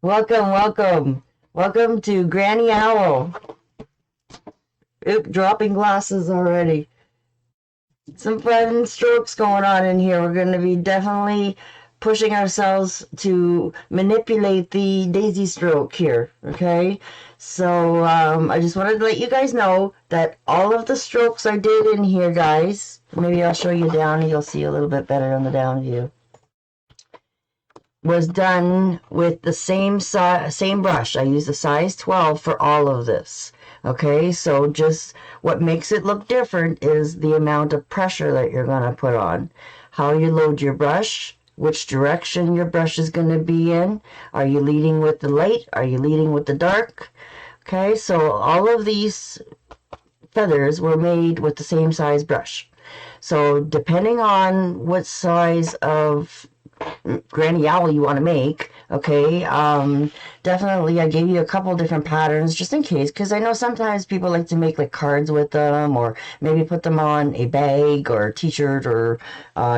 Welcome, welcome. Welcome to Granny Owl. Oop, dropping glasses already. Some fun strokes going on in here. We're going to be definitely pushing ourselves to manipulate the daisy stroke here, okay? So I just wanted to let you guys know that all of the strokes I did in here, guys, maybe I'll show you down and you'll see a little bit better on the down view, was done with the same brush. I used a size 12 for all of this. Okay, so just what makes it look different is the amount of pressure that you're going to put on, how you load your brush, which direction your brush is going to be in. Are you leading with the light? Are you leading with the dark? Okay, so all of these feathers were made with the same size brush. So depending on what size of granny owl you want to make, okay, definitely I gave you a couple different patterns just in case, because I know sometimes people like to make like cards with them, or maybe put them on a bag or a t-shirt, or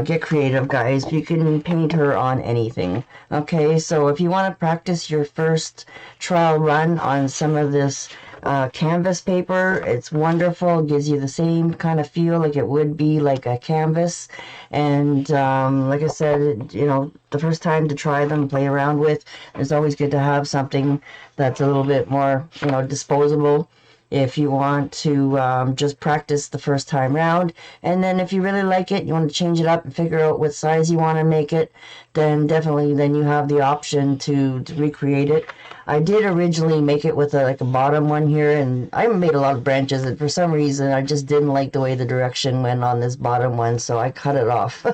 get creative, guys. You can paint her on anything. Okay, so if you want to practice your first trial run on some of this canvas paper, it's wonderful. It gives you the same kind of feel like it would be like a canvas. And like I said, the first time to try them, play around with, it's always good to have something that's a little bit more, disposable if you want to just practice the first time round. And then if you really like it, you want to change it up and figure out what size you want to make it, then definitely then you have the option to recreate it. I did originally make it with like a bottom one here, and I made a lot of branches, and for some reason I just didn't like the way the direction went on this bottom one, so I cut it off.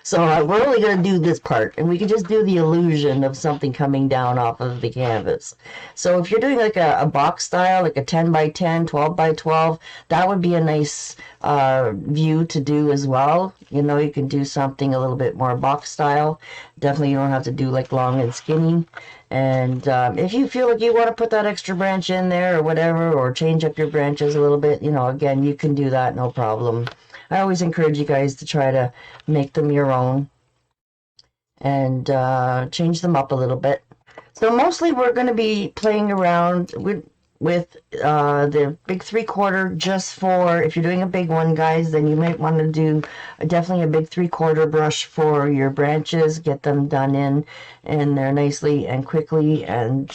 So we're only going to do this part, and we can just do the illusion of something coming down off of the canvas. So if you're doing like a box style, like a 10 by 10, 12 by 12, that would be a nice view to do as well. You can do something a little bit more box style. Definitely you don't have to do like long and skinny. And if you feel like you want to put that extra branch in there or whatever, or change up your branches a little bit, again, you can do that, no problem. I always encourage you guys to try to make them your own and change them up a little bit. So mostly we're going to be playing around with the big 3/4, just for if you're doing a big one, guys, then you might want to do definitely a big 3/4 brush for your branches. Get them done in there nicely and quickly, and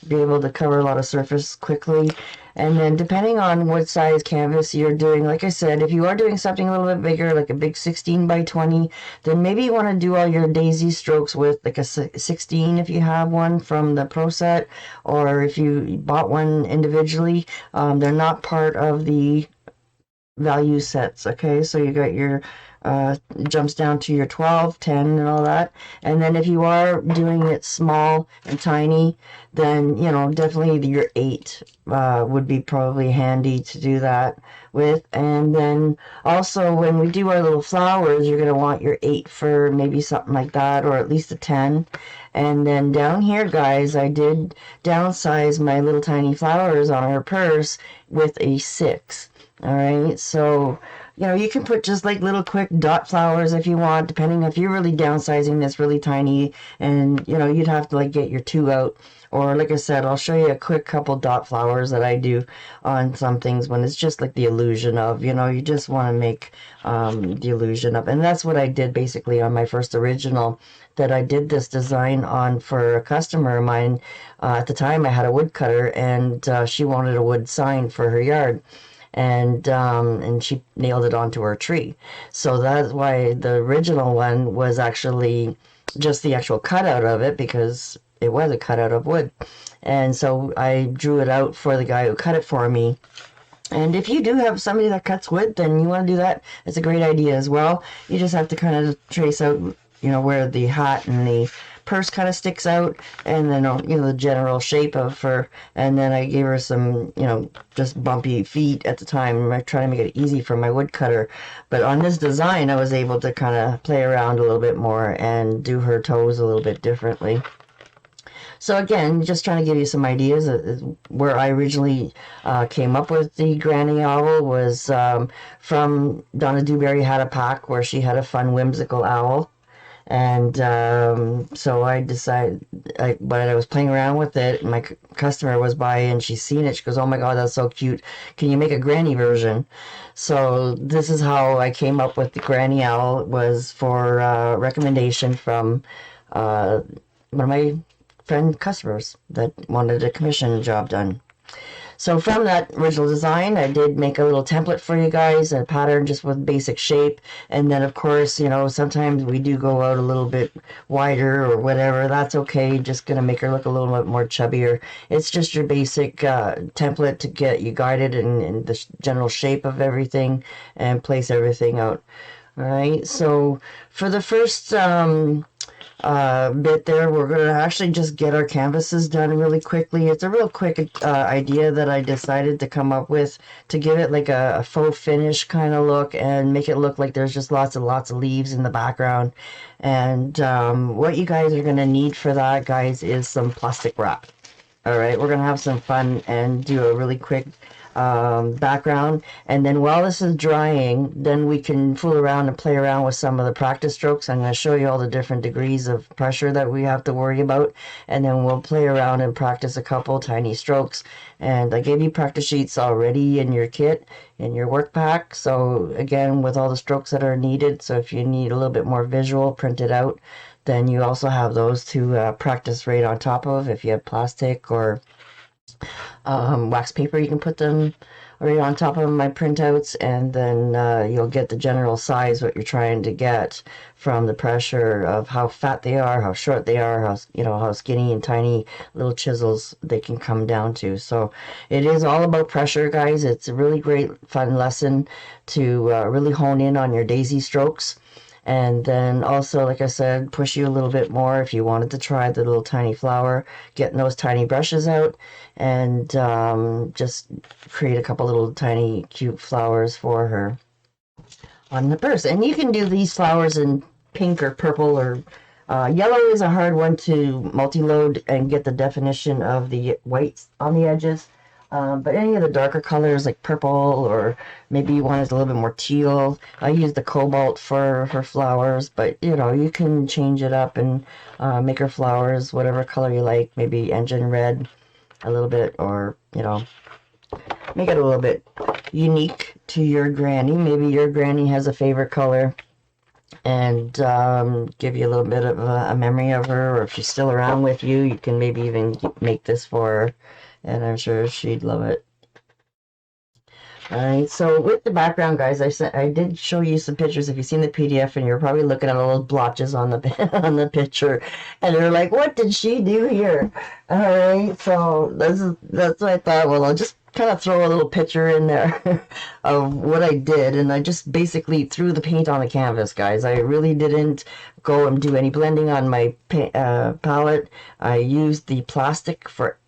be able to cover a lot of surface quickly. And then depending on what size canvas you're doing, like I said, if you are doing something a little bit bigger, like a big 16 by 20, then maybe you want to do all your daisy strokes with like a 16 if you have one from the Pro Set, or if you bought one individually. They're not part of the value sets, okay? So you got your jumps down to your 12, 10, and all that. And then if you are doing it small and tiny, then, definitely your 8 would be probably handy to do that with. And then also when we do our little flowers, you're going to want your 8 for maybe something like that, or at least a 10. And then down here, guys, I did downsize my little tiny flowers on her purse with a 6. All right, so you can put just like little quick dot flowers if you want, depending if you're really downsizing this really tiny, and you'd have to like get your 2 out. Or like I said, I'll show you a quick couple dot flowers that I do on some things when it's just like the illusion of, you just want to make the illusion of. And that's what I did basically on my first original that I did this design on for a customer of mine. At the time I had a woodcutter, and she wanted a wood sign for her yard. And she nailed it onto her tree. So that's why the original one was actually just the actual cutout of it, because it was a cutout of wood. And so I drew it out for the guy who cut it for me. And if you do have somebody that cuts wood, then you want to do that, it's a great idea as well. You just have to kind of trace out, where the hat and the purse kind of sticks out, and then the general shape of her. And then I gave her some just bumpy feet at the time. I try to make it easy for my woodcutter, but on this design I was able to kind of play around a little bit more and do her toes a little bit differently. So again, just trying to give you some ideas. Where I originally came up with the granny owl was from Donna Dewberry had a pack where she had a fun whimsical owl. And so I decided, when I was playing around with it, my customer was by and she's seen it. She goes, "Oh my God, that's so cute. Can you make a granny version?" So this is how I came up with the granny owl. It was for recommendation from one of my friend customers that wanted a commission job done. So from that original design, I did make a little template for you guys, a pattern just with basic shape. And then, of course, you know, sometimes we do go out a little bit wider or whatever. That's okay. Just going to make her look a little bit more chubbier. It's just your basic template to get you guided in the general shape of everything and place everything out. All right. So for the first bit there, we're going to actually just get our canvases done really quickly. It's a real quick idea that I decided to come up with to give it like a faux finish kind of look and make it look like there's just lots and lots of leaves in the background. And what you guys are going to need for that, guys, is some plastic wrap. All right, we're going to have some fun and do a really quick background. And then while this is drying, then we can fool around and play around with some of the practice strokes. I'm going to show you all the different degrees of pressure that we have to worry about. And then we'll play around and practice a couple tiny strokes. And I gave you practice sheets already in your kit, in your work pack. So again, with all the strokes that are needed. So if you need a little bit more visual, print it out. Then you also have those to practice right on top of. If you have plastic or wax paper, you can put them right on top of my printouts, and then you'll get the general size, what you're trying to get from the pressure of how fat they are, how short they are, how, you know, how skinny and tiny little chisels they can come down to. So it is all about pressure, guys. It's a really great fun lesson to really hone in on your daisy strokes. And then also, like I said, push you a little bit more if you wanted to try the little tiny flower, getting those tiny brushes out and just create a couple little tiny cute flowers for her on the purse. And you can do these flowers in pink or purple or yellow is a hard one to multi-load and get the definition of the whites on the edges. But any of the darker colors like purple, or maybe you want it a little bit more teal. I use the cobalt for her flowers, but you know, you can change it up and make her flowers whatever color you like, maybe engine red a little bit, or you know, make it a little bit unique to your granny. Maybe your granny has a favorite color, and give you a little bit of a memory of her, or if she's still around with you, you can maybe even make this for her, and I'm sure she'd love it. Alright, so with the background, guys, I did show you some pictures. If you've seen the PDF, and you're probably looking at all those blotches on the on the picture, and you're like, "What did she do here?" Alright, so that's what I thought. Well, I'll just kind of throw a little picture in there of what I did, and I just basically threw the paint on the canvas, guys. I really didn't go and do any blending on my palette. I used the plastic for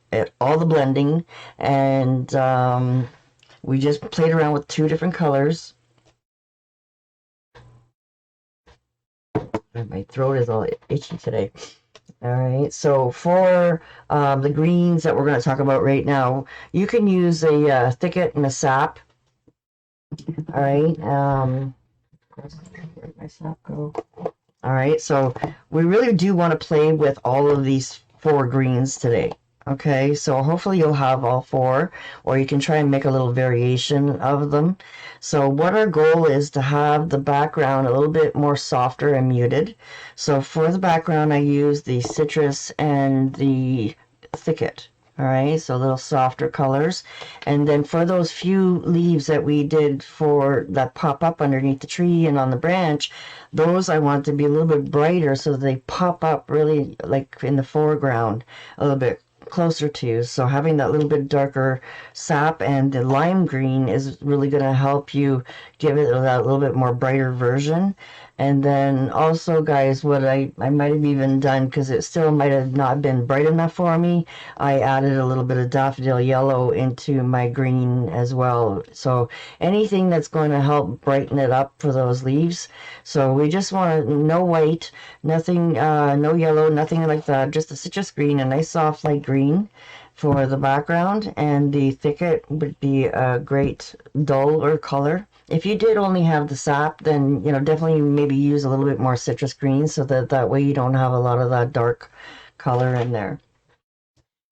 all the blending, and we just played around with 2 different colors. My throat is all itchy today. All right, so for the greens that we're going to talk about right now, you can use a thicket and a sap. All right, where'd my sap go? All right, so we really do want to play with all of these 4 greens today. Okay, so hopefully you'll have all 4, or you can try and make a little variation of them. So what our goal is to have the background a little bit more softer and muted. So for the background, I use the citrus and the thicket. All right, so a little softer colors. And then for those few leaves that we did for that pop up underneath the tree and on the branch, those I want to be a little bit brighter so that they pop up really like in the foreground a little bit closer to. So having that little bit darker sap and the lime green is really going to help you give it that little bit more brighter version. And then also, guys, what I might have even done, because it still might have not been bright enough for me, I added a little bit of daffodil yellow into my green as well. So anything that's going to help brighten it up for those leaves. So we just want no white, nothing, no yellow, nothing like that, just a citrus green, a nice soft light green for the background, and the thicket would be a great duller color If you did only have the sap, then, you know, definitely maybe use a little bit more citrus green so that that way you don't have a lot of that dark color in there.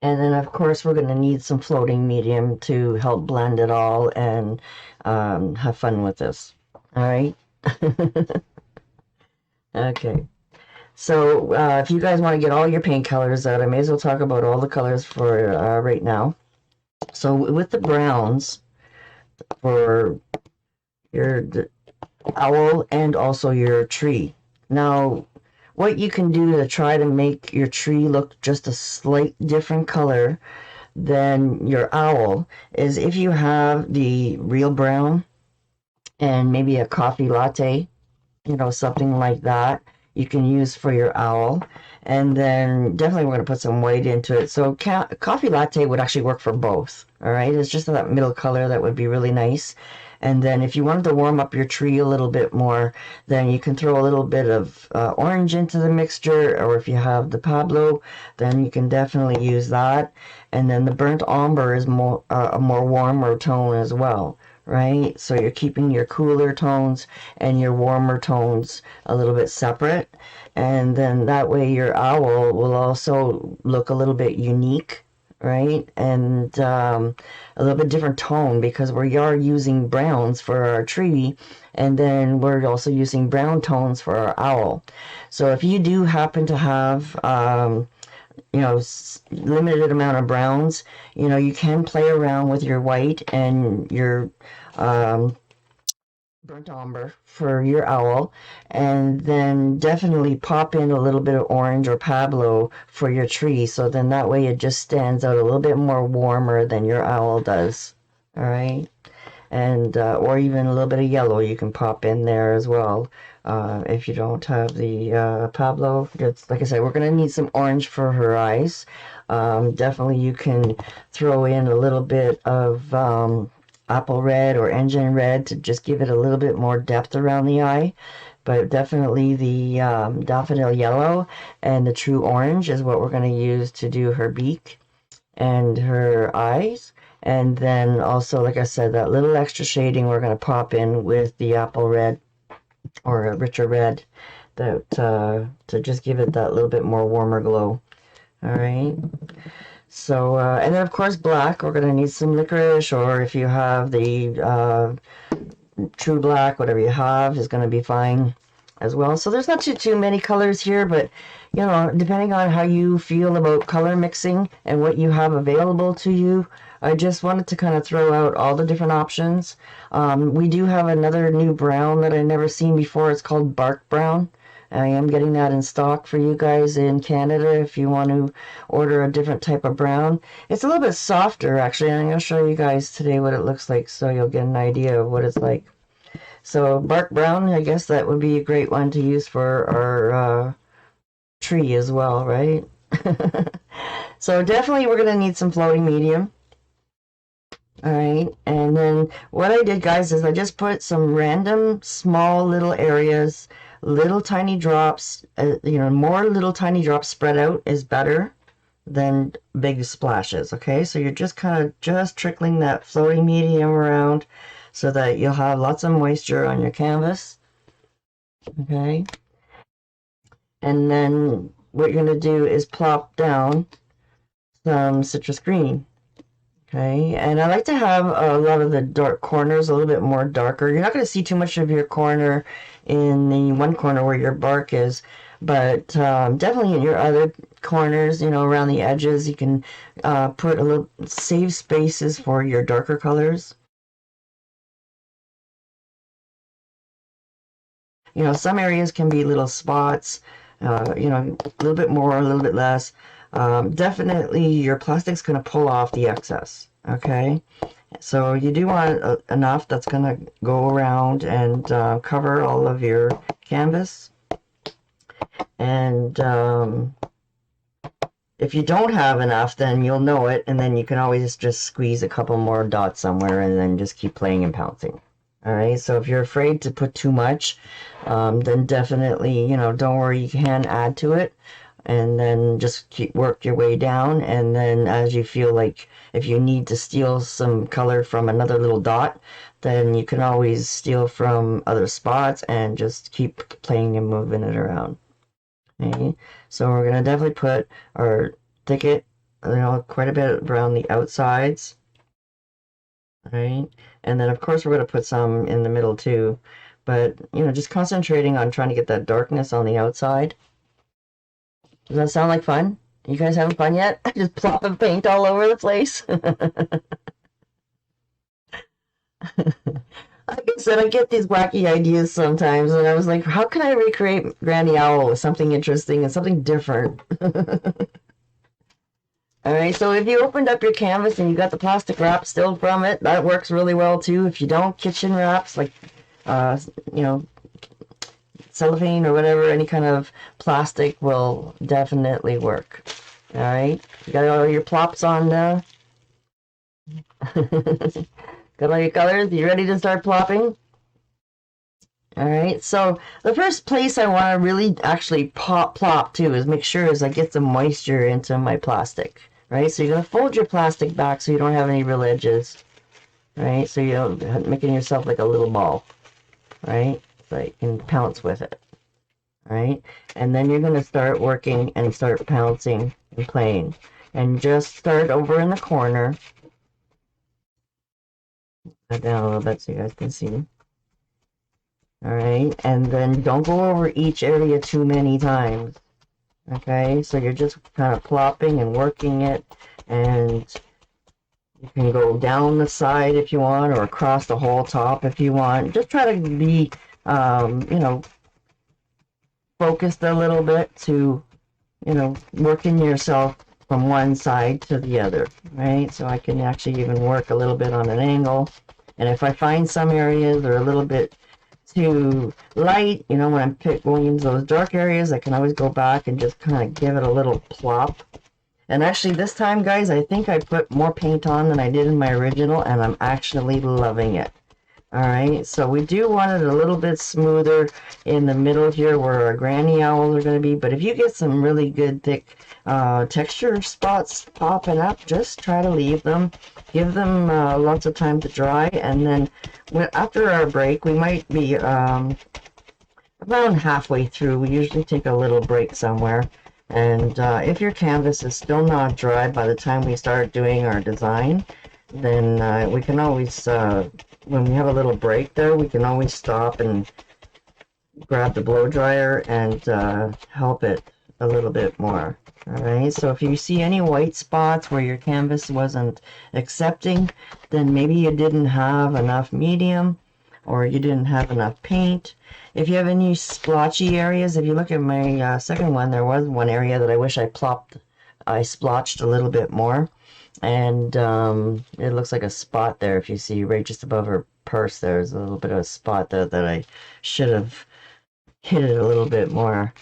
And then, of course, we're going to need some floating medium to help blend it all and have fun with this. All right. Okay. So if you guys want to get all your paint colors out, I may as well talk about all the colors for right now. So with the browns for your owl and also your tree. Now, what you can do to try to make your tree look just a slight different color than your owl is if you have the real brown and maybe a coffee latte, you know, something like that you can use for your owl. And then definitely we're going to put some white into it. So coffee latte would actually work for both. All right. It's just that middle color that would be really nice. And then if you wanted to warm up your tree a little bit more, then you can throw a little bit of orange into the mixture. Or if you have the Pablo, then you can definitely use that. And then the burnt umber is more a more warmer tone as well. Right? So you're keeping your cooler tones and your warmer tones a little bit separate. And then that way your owl will also look a little bit unique, right? And a little bit different tone because we are using browns for our tree. And then we're also using brown tones for our owl. So if you do happen to have you know, limited amount of browns, you know, you can play around with your white and your um, burnt umber for your owl, and then definitely pop in a little bit of orange or Pablo for your tree. So then that way it just stands out a little bit more warmer than your owl does. All right. And or even a little bit of yellow you can pop in there as well. If you don't have the Pablo, it's, like I said, we're going to need some orange for her eyes. Definitely you can throw in a little bit of apple red or engine red to just give it a little bit more depth around the eye. But definitely the daffodil yellow and the true orange is what we're going to use to do her beak and her eyes. And then also, like I said, that little extra shading we're going to pop in with the apple red or a richer red that to just give it that little bit more warmer glow. All right. So, and then of course black, we're going to need some licorice, or if you have the true black, whatever you have is going to be fine as well. So there's not too many colors here, but you know, depending on how you feel about color mixing and what you have available to you, I just wanted to kind of throw out all the different options. We do have another new brown that I've never seen before. It's called bark brown. I am getting that in stock for you guys in Canada if you want to order a different type of brown. It's a little bit softer actually, and I'm going to show you guys today what it looks like so you'll get an idea of what it's like. So bark brown, I guess that would be a great one to use for our tree as well, right? So definitely we're going to need some floating medium. All right, and then what I did, guys, is I just put some random small little areas, little tiny drops, you know, more little tiny drops spread out is better than big splashes, okay? So you're just kind of just trickling that floating medium around so that you'll have lots of moisture on your canvas, okay? And then what you're going to do is plop down some citrus green. Okay, and I like to have a lot of the dark corners a little bit more darker. You're not going to see too much of your corner in the one corner where your bark is, but definitely in your other corners, you know, around the edges, you can put a little, save spaces for your darker colors. You know, some areas can be little spots, you know, a little bit more, a little bit less. Definitely your plastic's going to pull off the excess, okay? So you do want enough that's going to go around and cover all of your canvas. And if you don't have enough, then you'll know it, and then you can always just squeeze a couple more dots somewhere and then just keep playing and pouncing. All right, so if you're afraid to put too much, then definitely, you know, don't worry, you can add to it. And then just work your way down, and then as you feel like if you need to steal some color from another little dot, then you can always steal from other spots and just keep playing and moving it around. Okay, so we're gonna definitely put our thicket, quite a bit around the outsides. Right, and then of course we're gonna put some in the middle too, but just concentrating on trying to get that darkness on the outside. Does that sound like fun? You guys having fun yet? Just plopping paint all over the place. Like I said, I get these wacky ideas sometimes, and I was like, how can I recreate Granny Owl with something interesting and something different? All right, so if you opened up your canvas and you got the plastic wrap still from it, that works really well too. If you don't, kitchen wraps like, you know, cellophane or whatever, any kind of plastic will definitely work. All right, you got all your plops on now. Got all your colors? You ready to start plopping? All right, so the first place I want to really actually plop to is make sure is I get some moisture into my plastic, right? So you're gonna fold your plastic back so you don't have any real edges, right? So you don't making yourself like a little ball, right? So you can pounce with it, right? And then you're gonna start working and start pouncing and playing, and just start over in the corner. Put down a little bit so you guys can see. All right, and then don't go over each area too many times. Okay, so you're just kind of plopping and working it, and you can go down the side if you want, or across the whole top if you want. Just try to be, focused a little bit to, working yourself from one side to the other, right? So I can actually even work a little bit on an angle. And if I find some areas are a little bit too light, when I'm going into those dark areas, I can always go back and just kind of give it a little plop. And actually this time, guys, I think I put more paint on than I did in my original, and I'm actually loving it. All right, so we do want it a little bit smoother in the middle here where our granny owls are going to be, but if you get some really good thick texture spots popping up, just try to leave them. Give them lots of time to dry, and then after our break, we might be around halfway through. We usually take a little break somewhere, and if your canvas is still not dry by the time we start doing our design, then we can always, when we have a little break there, we can always stop and grab the blow dryer and help it a little bit more. All right, so if you see any white spots where your canvas wasn't accepting, then maybe you didn't have enough medium or you didn't have enough paint. If you have any splotchy areas, if you look at my second one, there was one area that I wish I splotched a little bit more. And it looks like a spot there. If you see right just above her purse, there's a little bit of a spot there that I should have hit it a little bit more.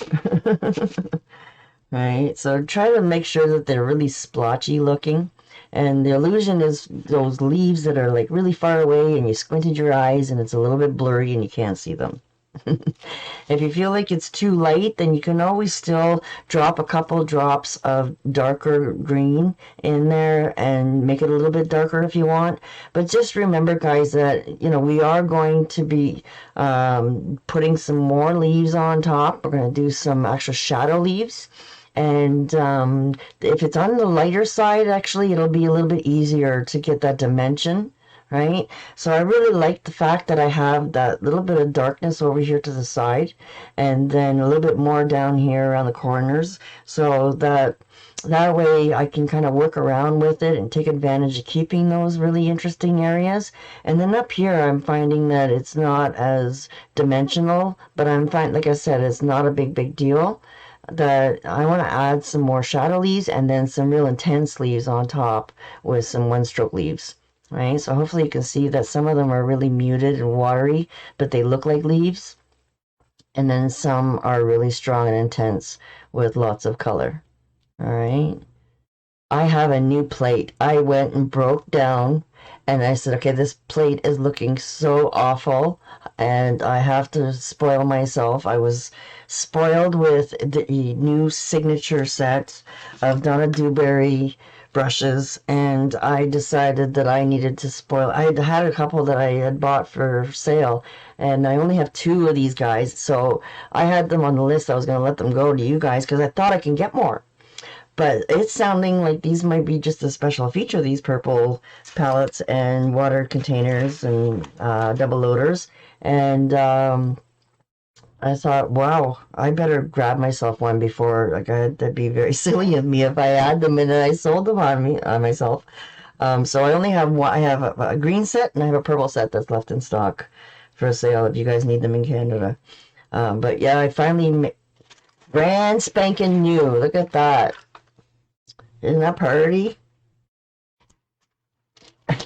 Right, so try to make sure that they're really splotchy looking. And the illusion is those leaves that are like really far away and you squinted your eyes and it's a little bit blurry and you can't see them. If you feel like it's too light, then you can always still drop a couple drops of darker green in there and make it a little bit darker if you want. But just remember, guys, that we are going to be putting some more leaves on top. We're going to do some extra shadow leaves. And if it's on the lighter side, actually, it'll be a little bit easier to get that dimension. Right? So I really like the fact that I have that little bit of darkness over here to the side and then a little bit more down here around the corners, so that way I can kind of work around with it and take advantage of keeping those really interesting areas. And then up here I'm finding that it's not as dimensional, but I'm finding, like I said, it's not a big deal. That I want to add some more shadow leaves and then some real intense leaves on top with some one-stroke leaves. Right, so hopefully you can see that some of them are really muted and watery, but they look like leaves. And then some are really strong and intense with lots of color. All right. I have a new plate. I went and broke down and I said, okay, this plate is looking so awful and I have to spoil myself. I was spoiled with the new signature set of Donna Dewberry brushes, and I decided that I needed to spoil. I had a couple that I had bought for sale, and I only have two of these guys, so I had them on the list. I was going to let them go to you guys because I thought I can get more. But it's sounding like these might be just a special feature, these purple palettes and water containers and double loaders. And I thought, wow, I better grab myself one before, like, that'd be very silly of me if I had them and then I sold them on myself. So I only have one. I have a green set and I have a purple set that's left in stock for sale if you guys need them in Canada. But yeah, I finally brand spanking new. Look at that. Isn't that pretty?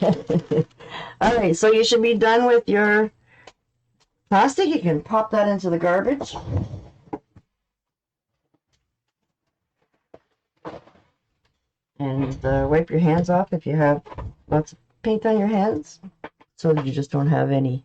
All right, so you should be done with your plastic. You can pop that into the garbage. And wipe your hands off if you have lots of paint on your hands so that you just don't have any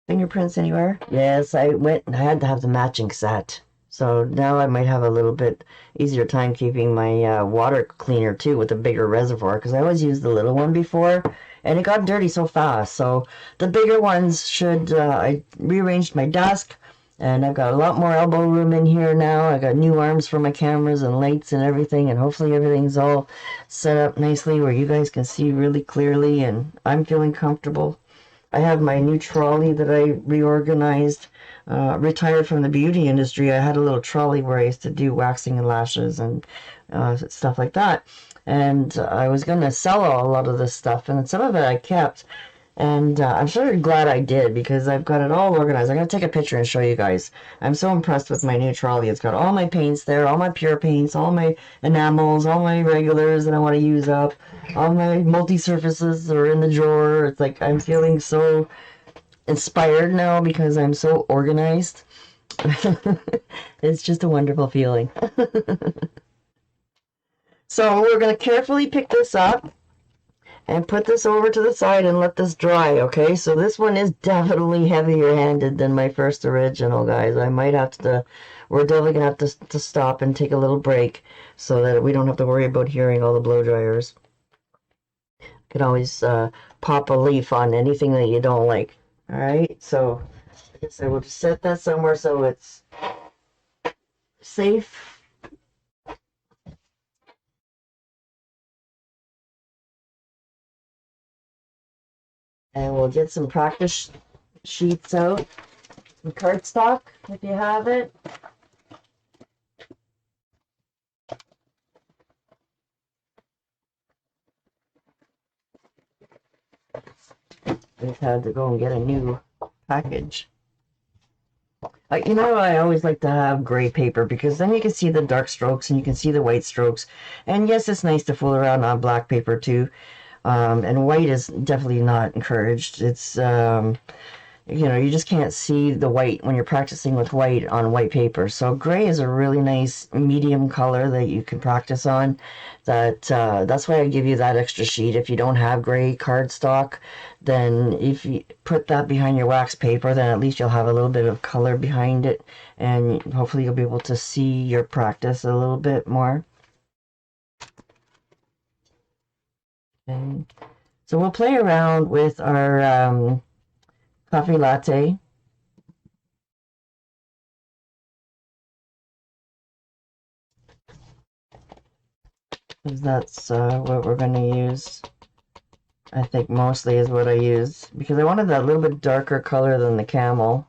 fingerprints anywhere. Yes, I went and I had to have the matching set. So now I might have a little bit easier time keeping my water cleaner too with a bigger reservoir because I always used the little one before and it got dirty so fast. So the bigger ones should, I rearranged my desk and I've got a lot more elbow room in here now. I got new arms for my cameras and lights and everything, and hopefully everything's all set up nicely where you guys can see really clearly and I'm feeling comfortable. I have my new trolley that I reorganized. Retired from the beauty industry, I had a little trolley where I used to do waxing and lashes and stuff like that. And I was going to sell a lot of this stuff, and some of it I kept. And I'm sure glad I did because I've got it all organized. I'm going to take a picture and show you guys. I'm so impressed with my new trolley. It's got all my paints there, all my pure paints, all my enamels, all my regulars that I want to use up. All my multi-surfaces are in the drawer. It's like I'm feeling so inspired now because I'm so organized. It's just a wonderful feeling. So we're going to carefully pick this up and put this over to the side and let this dry, okay? So this one is definitely heavier handed than my first original, guys. I might have to, we're definitely going to have to stop and take a little break so that we don't have to worry about hearing all the blow dryers. You can always pop a leaf on anything that you don't like. All right, so I guess I will just set that somewhere so it's safe. And we'll get some practice sheets out, some cardstock if you have it. We've had to go and get a new package. You know, I always like to have gray paper because then you can see the dark strokes and you can see the white strokes. And yes, it's nice to fool around on black paper too. And white is definitely not encouraged. It's, you know, you just can't see the white when you're practicing with white on white paper. So gray is a really nice medium color that you can practice on. That's why I give you that extra sheet. If you don't have gray cardstock, then if you put that behind your wax paper, then at least you'll have a little bit of color behind it, and hopefully you'll be able to see your practice a little bit more. Okay. So we'll play around with our coffee latte. Because that's what we're going to use. I think mostly is what I use. Because I wanted that little bit darker color than the camel.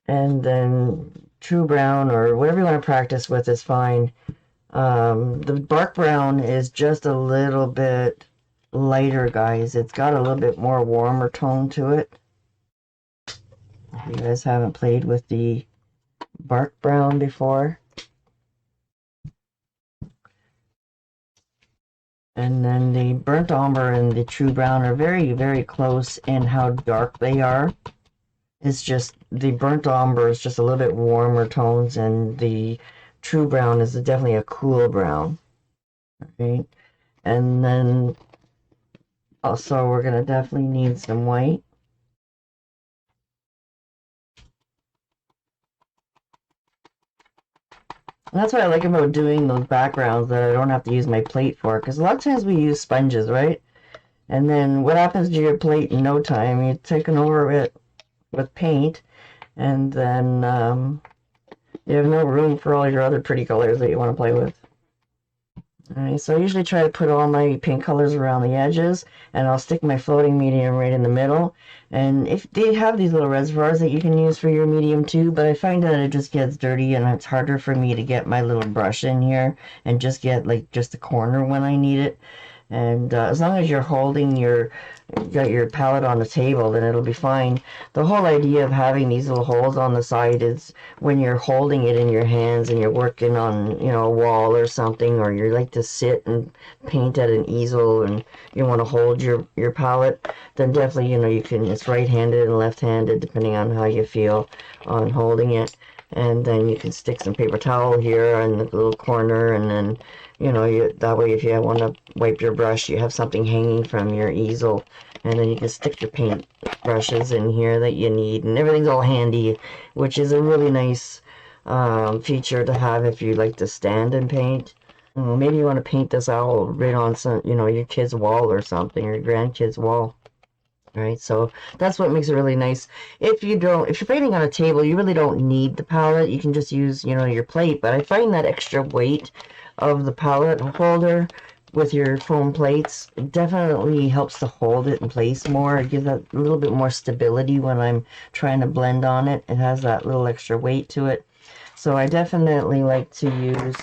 And then true brown or whatever you want to practice with is fine. The bark brown is just a little bit lighter, guys. It's got a little bit more warmer tone to it. If you guys haven't played with the bark brown before. And then the burnt umber and the true brown are very, very close in how dark they are. It's just the burnt umber is just a little bit warmer tones, and the true brown is definitely a cool brown. Right? And then also we're going to definitely need some white. And that's what I like about doing those backgrounds that I don't have to use my plate for, because a lot of times we use sponges, right? And then what happens to your plate in no time? You're taking over it with paint, and then you have no room for all your other pretty colors that you want to play with. Alright, so I usually try to put all my paint colors around the edges, and I'll stick my floating medium right in the middle. And if they have these little reservoirs that you can use for your medium too, but I find that it just gets dirty and it's harder for me to get my little brush in here and just get like just the corner when I need it. And as long as you're holding got your palette on the table, then it'll be fine. The whole idea of having these little holes on the side is when you're holding it in your hands and you're working on, you know, a wall or something, or you like to sit and paint at an easel and you want to hold your palette, then definitely, you know, you can, it's right-handed and left-handed depending on how you feel on holding it. And then you can stick some paper towel here in the little corner, and then, you know, that way if you want to wipe your brush, you have something hanging from your easel, and then you can stick your paint brushes in here that you need, and everything's all handy, which is a really nice feature to have if you like to stand and paint. Maybe you want to paint this owl right on some, you know, your kid's wall or something, or your grandkid's wall. Right, so that's what makes it really nice. If you're painting on a table, you really don't need the palette. You can just use, you know, your plate. But I find that extra weight of the palette holder with your foam plates definitely helps to hold it in place more. It gives that a little bit more stability when I'm trying to blend on it. It has that little extra weight to it. So I definitely like to use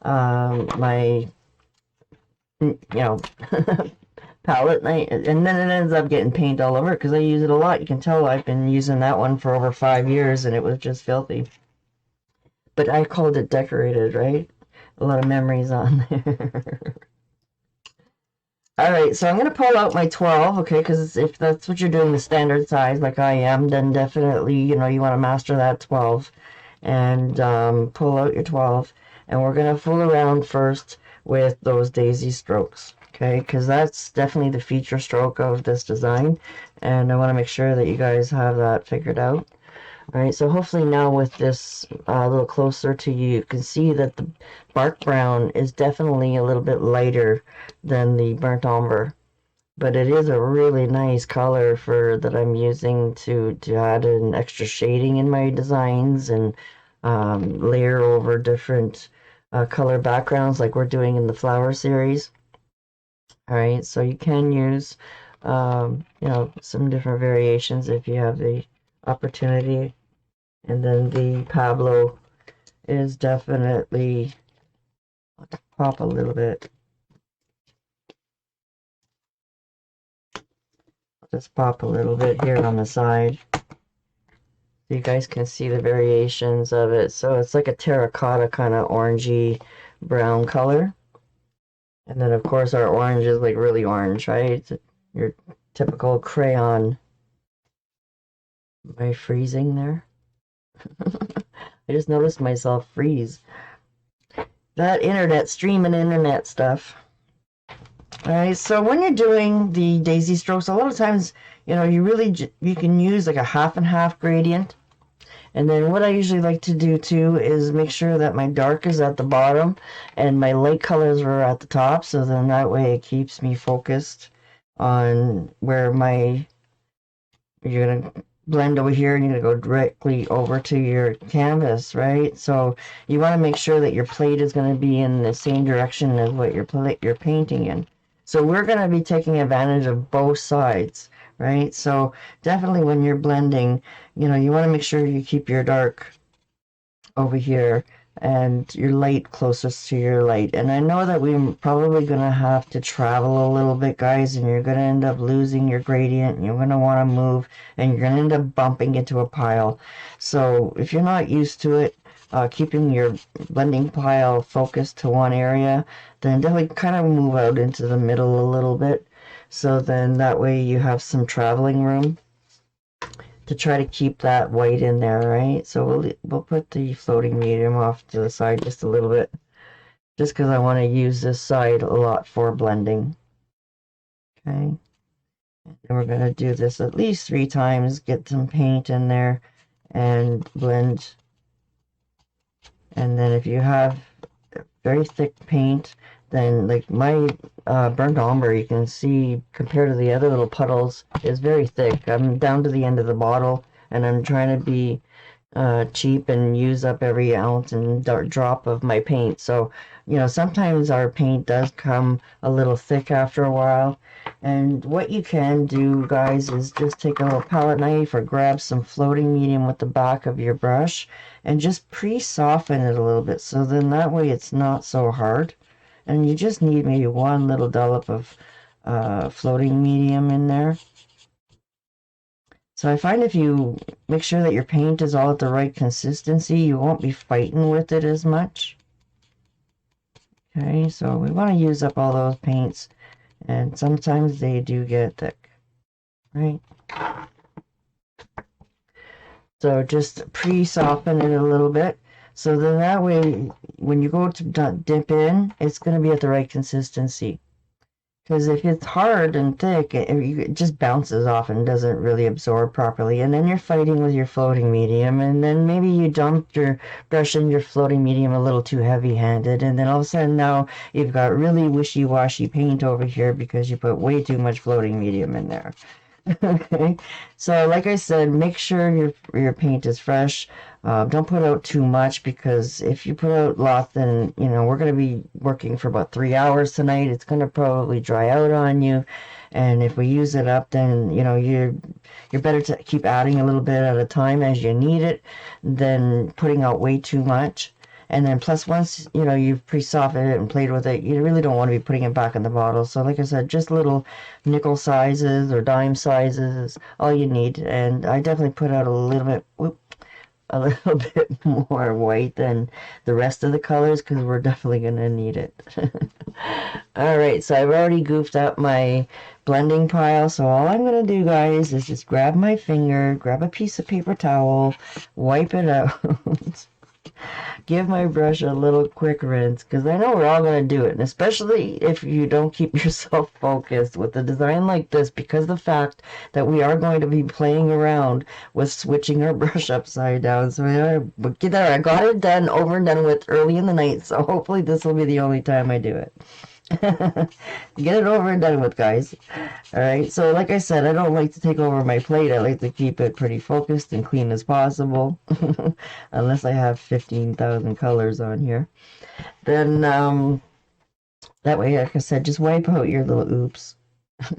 my, you know, palette, and then it ends up getting paint all over because I use it a lot. You can tell I've been using that one for over 5 years and it was just filthy. But I called it decorated, right? A lot of memories on there. Alright, so I'm going to pull out my 12, okay, because if that's what you're doing the standard size like I am, then definitely, you know, you want to master that 12. And pull out your 12. And we're going to fool around first with those daisy strokes. Okay, because that's definitely the feature stroke of this design, and I want to make sure that you guys have that figured out. Alright, so hopefully now with this a little closer to you, you can see that the bark brown is definitely a little bit lighter than the burnt umber, but it is a really nice color that I'm using to add an extra shading in my designs and layer over different color backgrounds like we're doing in the flower series. Alright, so you can use, you know, some different variations if you have the opportunity. And then the Pablo is definitely, I'll pop a little bit. I'll just pop a little bit here on the side, so you guys can see the variations of it. So it's like a terracotta kind of orangey brown color. And then, of course, our orange is like really orange, right? It's your typical crayon. Am I freezing there? I just noticed myself freeze. That internet, streaming internet stuff. Alright, so when you're doing the daisy strokes, a lot of times, you know, you can use like a half and half gradient. And then what I usually like to do too is make sure that my dark is at the bottom and my light colors are at the top, so then that way it keeps me focused on where you're gonna blend over here and you're gonna go directly over to your canvas, right? So you want to make sure that your plate is going to be in the same direction as what you're painting in. So we're going to be taking advantage of both sides, right? So definitely when you're blending, you know, you want to make sure you keep your dark over here and your light closest to your light. And I know that we're probably going to have to travel a little bit, guys, and you're going to end up losing your gradient and you're going to want to move and you're going to end up bumping into a pile. So if you're not used to it, keeping your blending pile focused to one area, then definitely kind of move out into the middle a little bit. So then that way you have some traveling room. to try to keep that white in there, right? So we'll put the floating medium off to the side just a little bit, just because I want to use this side a lot for blending. Okay. And we're going to do this at least 3 times, get some paint in there and blend. And then if you have very thick paint, then like my burnt umber, you can see compared to the other little puddles, is very thick. I'm down to the end of the bottle, and I'm trying to be cheap and use up every ounce and drop of my paint. So, you know, sometimes our paint does come a little thick after a while. And what you can do, guys, is just take a little palette knife or grab some floating medium with the back of your brush and just pre-soften it a little bit. So then that way it's not so hard. And you just need maybe 1 little dollop of floating medium in there. So I find if you make sure that your paint is all at the right consistency, you won't be fighting with it as much. Okay, so we want to use up all those paints, and sometimes they do get thick, right? So just pre-soften it a little bit. So then that way, when you go to dip in, it's going to be at the right consistency. Because if it's hard and thick, it just bounces off and doesn't really absorb properly. And then you're fighting with your floating medium. And then maybe you dumped your brush in your floating medium a little too heavy-handed. And then all of a sudden now you've got really wishy-washy paint over here because you put way too much floating medium in there. Okay, so like I said, make sure your paint is fresh. Don't put out too much, because if you put out lots, then you know we're going to be working for about 3 hours tonight. It's going to probably dry out on you, and if we use it up, then you know you're better to keep adding a little bit at a time as you need it than putting out way too much. And then plus, once you know you've pre-softened it and played with it, you really don't want to be putting it back in the bottle. So like I said, just little nickel sizes or dime sizes is all you need. And I definitely put out a little bit more white than the rest of the colors, because we're definitely going to need it. All right, so I've already goofed up my blending pile. So all I'm going to do, guys, is just grab my finger, grab a piece of paper towel, wipe it out. Give my brush a little quick rinse, because I know we're all going to do it, and especially if you don't keep yourself focused with a design like this, because of the fact that we are going to be playing around with switching our brush upside down. So I got it done, over and done with early in the night, so hopefully this will be the only time I do it. Get it over and done with, guys. Alright, so like I said, I don't like to take over my plate. I like to keep it pretty focused and clean as possible. Unless I have 15,000 colors on here. Then, that way, like I said, just wipe out your little oops.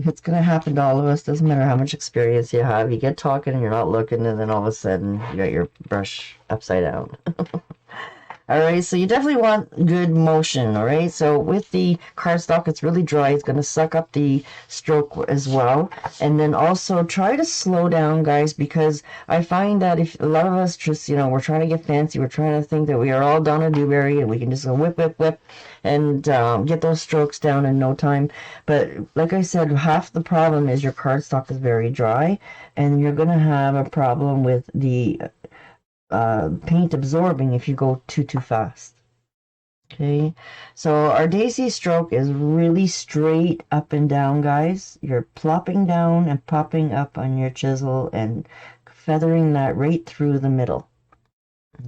It's going to happen to all of us. Doesn't matter how much experience you have. You get talking and you're not looking, and then all of a sudden, you got your brush upside down. Alright, so you definitely want good motion, alright? So with the cardstock, it's really dry. It's going to suck up the stroke as well. And then also try to slow down, guys, because I find that if a lot of us just, you know, we're trying to get fancy. We're trying to think that we are all Donna Dewberry and we can just go whip, whip, whip and get those strokes down in no time. But like I said, half the problem is your cardstock is very dry, and you're going to have a problem with the paint absorbing if you go too fast. Okay, so our daisy stroke is really straight up and down, guys. You're plopping down and popping up on your chisel and feathering that right through the middle.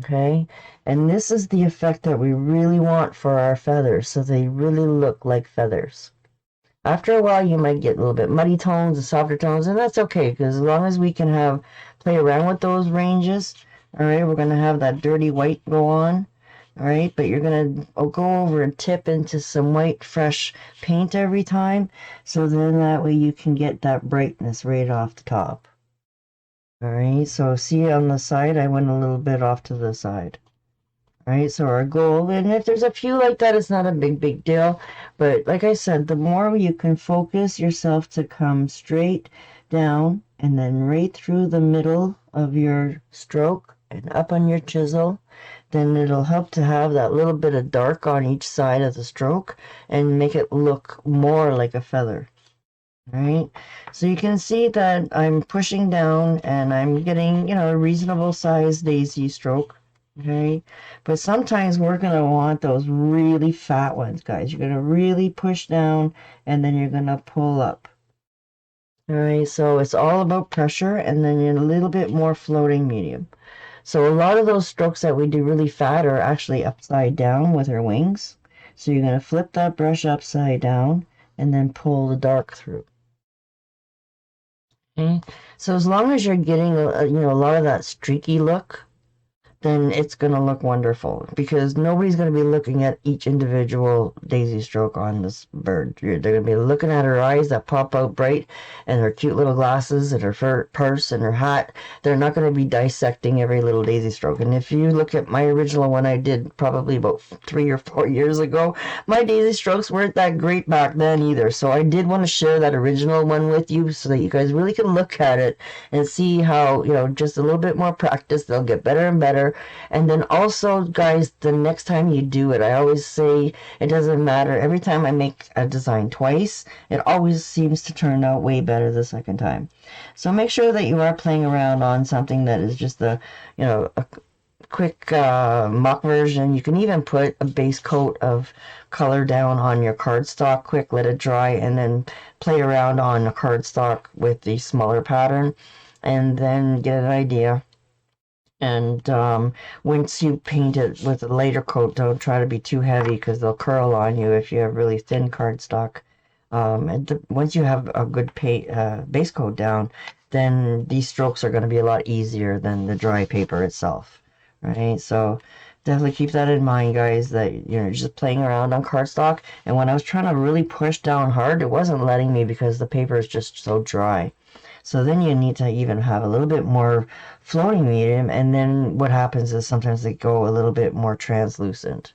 Okay, and this is the effect that we really want for our feathers, so they really look like feathers. After a while, you might get a little bit muddy tones and softer tones, and that's okay, because as long as we can play around with those ranges. All right, we're going to have that dirty white go on. All right, but you're going to go over and tip into some white, fresh paint every time. So then that way you can get that brightness right off the top. All right, so see on the side, I went a little bit off to the side. All right, so our goal, and if there's a few like that, it's not a big deal. But like I said, the more you can focus yourself to come straight down and then right through the middle of your stroke and up on your chisel, then it'll help to have that little bit of dark on each side of the stroke and make it look more like a feather. Right? So you can see that I'm pushing down and I'm getting, you know, a reasonable size daisy stroke. Okay? But sometimes we're going to want those really fat ones, guys. You're going to really push down and then you're going to pull up. All right, so it's all about pressure and then a little bit more floating medium. So a lot of those strokes that we do really fat are actually upside down with her wings. So you're going to flip that brush upside down and then pull the dark through. Okay. So as long as you're getting a lot of that streaky look, then it's going to look wonderful because nobody's going to be looking at each individual daisy stroke on this bird. They're going to be looking at her eyes that pop out bright and her cute little glasses and her purse and her hat. They're not going to be dissecting every little daisy stroke. And if you look at my original one I did probably about 3 or 4 years ago, my daisy strokes weren't that great back then either. So I did want to share that original one with you so that you guys really can look at it and see how, you know, just a little bit more practice, they'll get better and better. And then also, guys, the next time you do it, I always say it doesn't matter. Every time I make a design twice, it always seems to turn out way better the second time. So make sure that you are playing around on something that is just a quick mock version. You can even put a base coat of color down on your cardstock quick, let it dry, and then play around on a cardstock with the smaller pattern, and then get an idea. And once you paint it with a lighter coat, don't try to be too heavy because they'll curl on you if you have really thin cardstock. And once you have a good base coat down, then these strokes are going to be a lot easier than the dry paper itself, right? So definitely keep that in mind, guys, that you're just playing around on cardstock. And when I was trying to really push down hard, it wasn't letting me because the paper is just so dry. So then you need to even have a little bit more floating medium, and then what happens is sometimes they go a little bit more translucent.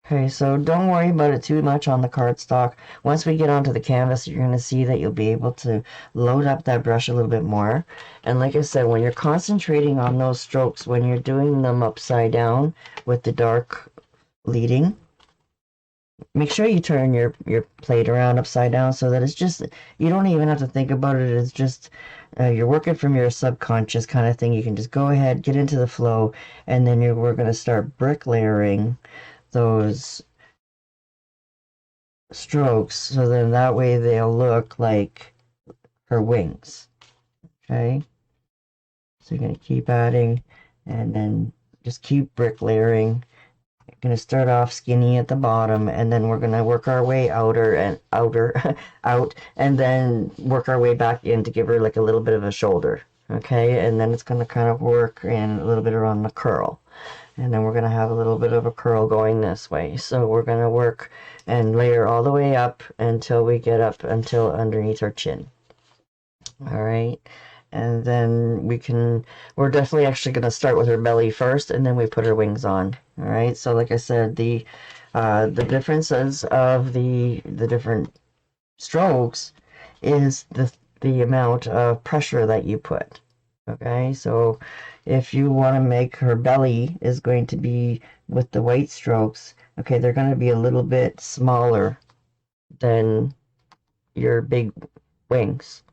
Okay, so don't worry about it too much on the cardstock. Once we get onto the canvas, you're going to see that you'll be able to load up that brush a little bit more. And like I said, when you're concentrating on those strokes, when you're doing them upside down with the dark leading, make sure you turn your plate around upside down so that it's just, you don't even have to think about it. It's just you're working from your subconscious kind of thing. You can just go ahead, get into the flow, and then we're going to start bricklayering those strokes so then that way they'll look like her wings. Okay, so you're going to keep adding and then just keep bricklayering. Going to start off skinny at the bottom, and then we're going to work our way outer out, and then work our way back in to give her like a little bit of a shoulder. Okay, and then it's going to kind of work in a little bit around the curl, and then we're going to have a little bit of a curl going this way. So we're going to work and layer all the way up until we get up until underneath her chin. All right. And then we're definitely actually going to start with her belly first, and then we put her wings on. All right. So like I said, the differences of the different strokes is the amount of pressure that you put. Okay. So if you want to make her belly is going to be with the white strokes, okay, they're going to be a little bit smaller than your big wings.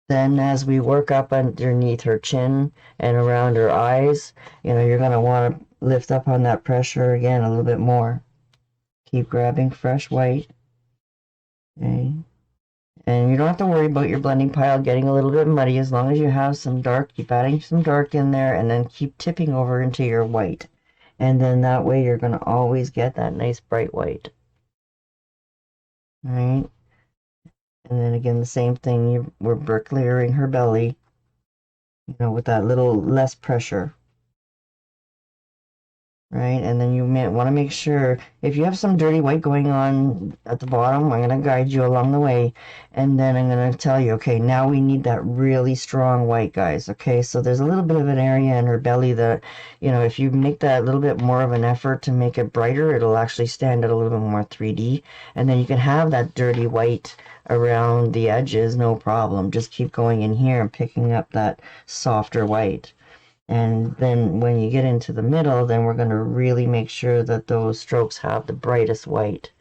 Then as we work up underneath her chin and around her eyes, you're going to want to lift up on that pressure again a little bit more. Keep grabbing fresh white. Okay. And you don't have to worry about your blending pile getting a little bit muddy. As long as you have some dark, keep adding some dark in there and then keep tipping over into your white. And then that way you're going to always get that nice bright white. All right. And then again, the same thing, we're bricklayering her belly, with that little less pressure. Right, and then you want to make sure, if you have some dirty white going on at the bottom, I'm going to guide you along the way, and then I'm going to tell you, okay, now we need that really strong white, guys, okay? So there's a little bit of an area in her belly that, if you make that a little bit more of an effort to make it brighter, it'll actually stand out a little bit more 3D, and then you can have that dirty white around the edges, no problem. Just keep going in here and picking up that softer white. And then when you get into the middle, then we're going to really make sure that those strokes have the brightest white.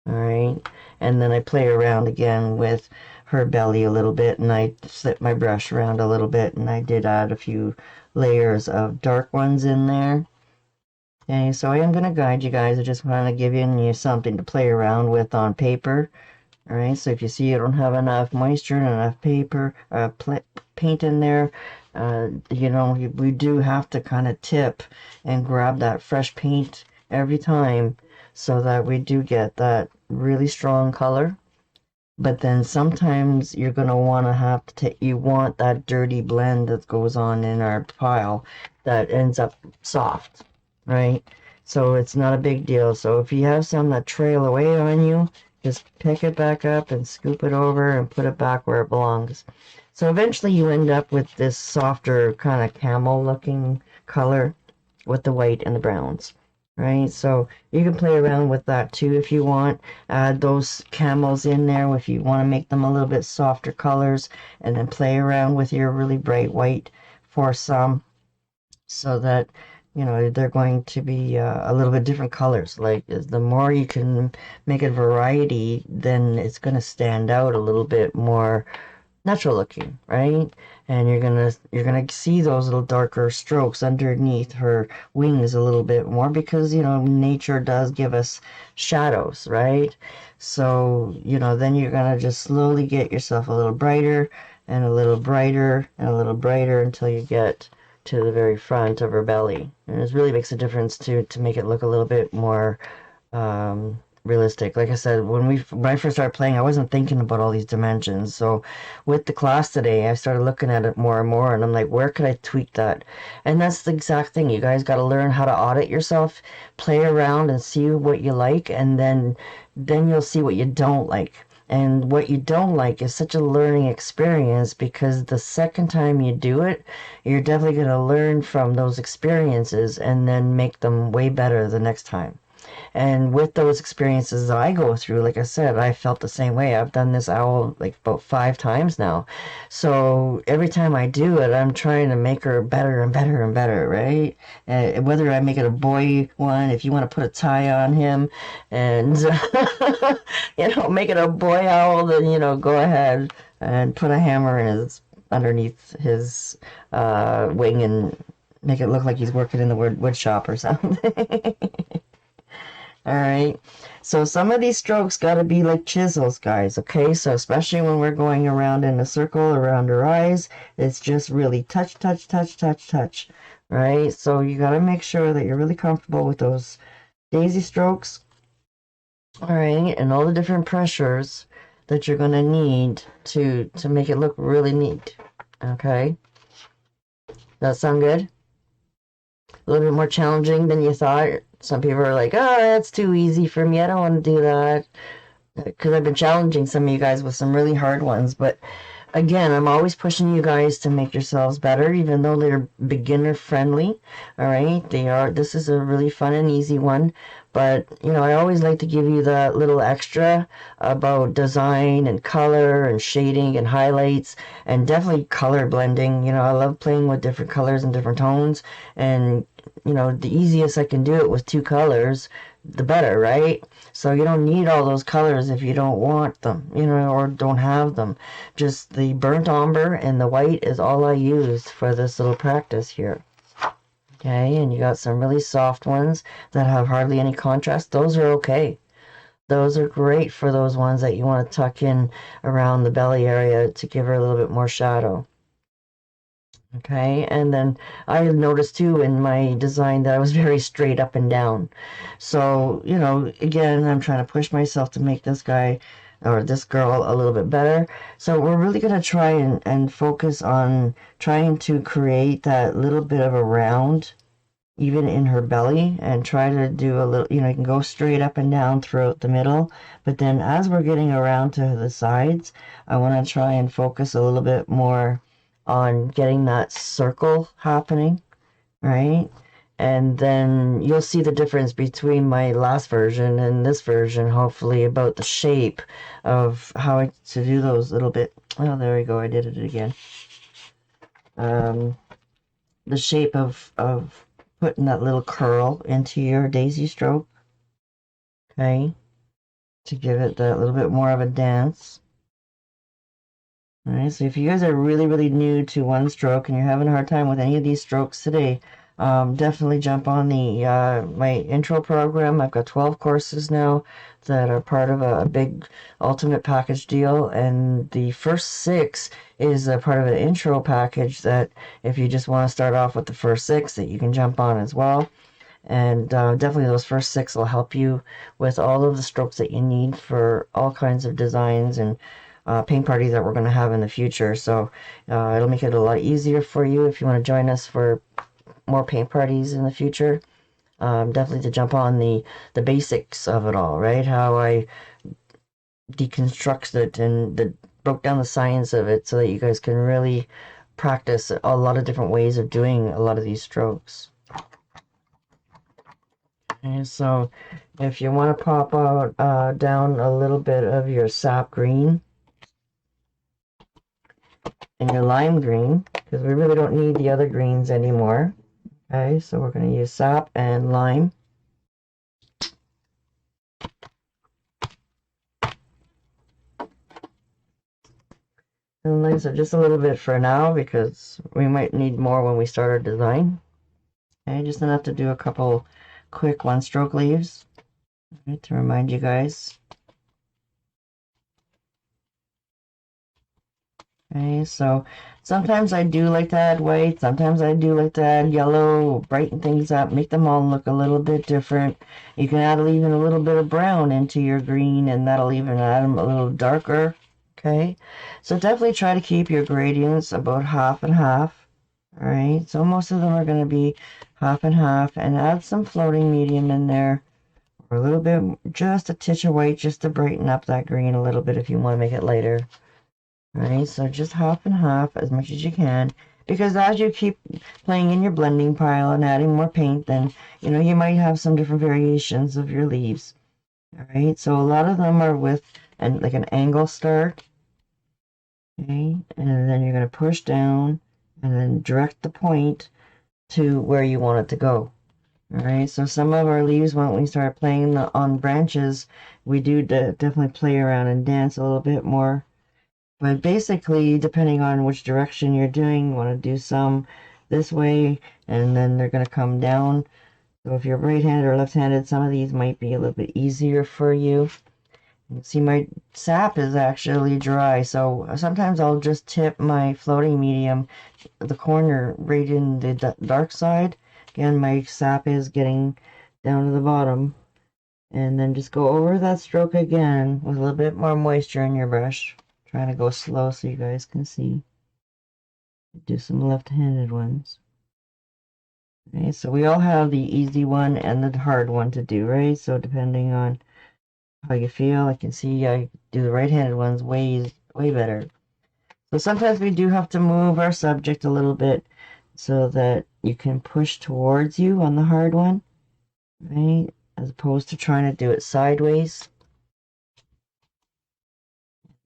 All right. And then I play around again with her belly a little bit, and I slip my brush around a little bit, and I did add a few layers of dark ones in there. Okay, so I am going to guide you guys. I just want to give you something to play around with on paper. All right, so if you see you don't have enough moisture and enough paper, paint in there, you know, we do have to kind of tip and grab that fresh paint every time so that we do get that really strong color. But then sometimes you're going to want to have to take, you want that dirty blend that goes on in our pile that ends up soft, right? So it's not a big deal. So if you have some that trail away on you, just pick it back up and scoop it over and put it back where it belongs. So eventually you end up with this softer kind of camel looking color with the white and the browns. Right, so you can play around with that too if you want. Add those camels in there if you want to make them a little bit softer colors, and then play around with your really bright white for some, so that you know they're going to be a little bit different colors. Like the more you can make it variety, then it's going to stand out a little bit more natural looking, right? And you're gonna see those little darker strokes underneath her wings a little bit more, because you know nature does give us shadows, right? So you know then you're gonna just slowly get yourself a little brighter and a little brighter and a little brighter until you get to the very front of her belly. And it really makes a difference to make it look a little bit more realistic. Like I said, when I first started playing, I wasn't thinking about all these dimensions. So with the class today, I started looking at it more and more, and I'm like, where could I tweak that? And that's the exact thing. You guys got to learn how to audit yourself, play around, and see what you like, and then you'll see what you don't like. And what you don't like is such a learning experience, because the second time you do it, you're definitely going to learn from those experiences and then make them way better the next time. And with those experiences that I go through, like I said, I felt the same way. I've done this owl like about 5 times now. So every time I do it, I'm trying to make her better and better and better, right? Whether I make it a boy one, if you want to put a tie on him and, you know, make it a boy owl, then, you know, go ahead and put a hammer in his, underneath his wing and make it look like he's working in the wood shop or something. All right. So some of these strokes got to be like chisels, guys. Okay. So especially when we're going around in a circle around her eyes, it's just really touch, touch, touch, touch, touch. Right. So you got to make sure that you're really comfortable with those daisy strokes. All right. And all the different pressures that you're going to need to make it look really neat. Okay. That sound good? A little bit more challenging than you thought. Some people are like, oh, that's too easy for me. I don't want to do that. Because I've been challenging some of you guys with some really hard ones. But again, I'm always pushing you guys to make yourselves better, even though they're beginner friendly. All right. They are. This is a really fun and easy one. But, you know, I always like to give you that little extra about design and color and shading and highlights, and definitely color blending. You know, I love playing with different colors and different tones. And, you know, the easiest I can do it with 2 colors, the better, right? So you don't need all those colors if you don't want them, you know, or don't have them. Just the burnt umber and the white is all I used for this little practice here. Okay, and you got some really soft ones that have hardly any contrast. Those are okay. Those are great for those ones that you want to tuck in around the belly area to give her a little bit more shadow. Okay, and then I noticed too in my design that I was very straight up and down. So, you know, again, I'm trying to push myself to make this guy or this girl a little bit better. So we're really going to try and focus on trying to create that little bit of a round even in her belly, and try to do a little, you know, you can go straight up and down throughout the middle. But then as we're getting around to the sides, I want to try and focus a little bit more on getting that circle happening, right? And then you'll see the difference between my last version and this version, hopefully, about the shape of how to do those little bit. Oh, there we go. I did it again. The shape of putting that little curl into your daisy stroke. Okay. to give it that little bit more of a dance. All right, so if you guys are really, really new to one stroke and you're having a hard time with any of these strokes today, definitely jump on the my intro program. I've got 12 courses now that are part of a big ultimate package deal, and the first 6 is a part of an intro package that if you just want to start off with the first 6 that you can jump on as well. And definitely those first 6 will help you with all of the strokes that you need for all kinds of designs and paint parties that we're going to have in the future. So it'll make it a lot easier for you if you want to join us for more paint parties in the future. Definitely to jump on the basics of it all, right? How I deconstruct it and broke down the science of it so that you guys can really practice a lot of different ways of doing a lot of these strokes. Okay, so if you want to pop out down a little bit of your sap green and your lime green, because we really don't need the other greens anymore. Okay, so we're going to use sap and lime. And like I said, just a little bit for now because we might need more when we start our design. Okay, just enough to do a couple quick one-stroke leaves. Okay, to remind you guys. Okay, so sometimes I do like to add white, sometimes I do like to add yellow, brighten things up, make them all look a little bit different. You can add even a little bit of brown into your green, and that'll even add them a little darker. Okay, so definitely try to keep your gradients about half and half. All right, so most of them are going to be half and half, and add some floating medium in there, or a little bit, just a titch of white, just to brighten up that green a little bit if you want to make it lighter. Right, so just half and half as much as you can, because as you keep playing in your blending pile and adding more paint, then you might have some different variations of your leaves. All right, so a lot of them are with like an angle start. Okay, and then you're going to push down and then direct the point to where you want it to go. All right, so some of our leaves, when we start playing on branches, we do definitely play around and dance a little bit more. But basically, depending on which direction you're doing, you want to do some this way, and then they're going to come down. So if you're right-handed or left-handed, some of these might be a little bit easier for you. You can see my sap is actually dry, so sometimes I'll just tip my floating medium, the corner right in the dark side. Again, my sap is getting down to the bottom. And then just go over that stroke again with a little bit more moisture in your brush. Trying to go slow so you guys can see. Do some left-handed ones. Okay, so we all have the easy one and the hard one to do, right? So depending on how you feel, I can see I do the right-handed ones way better. So sometimes we do have to move our subject a little bit so that you can push towards you on the hard one, right? As opposed to trying to do it sideways.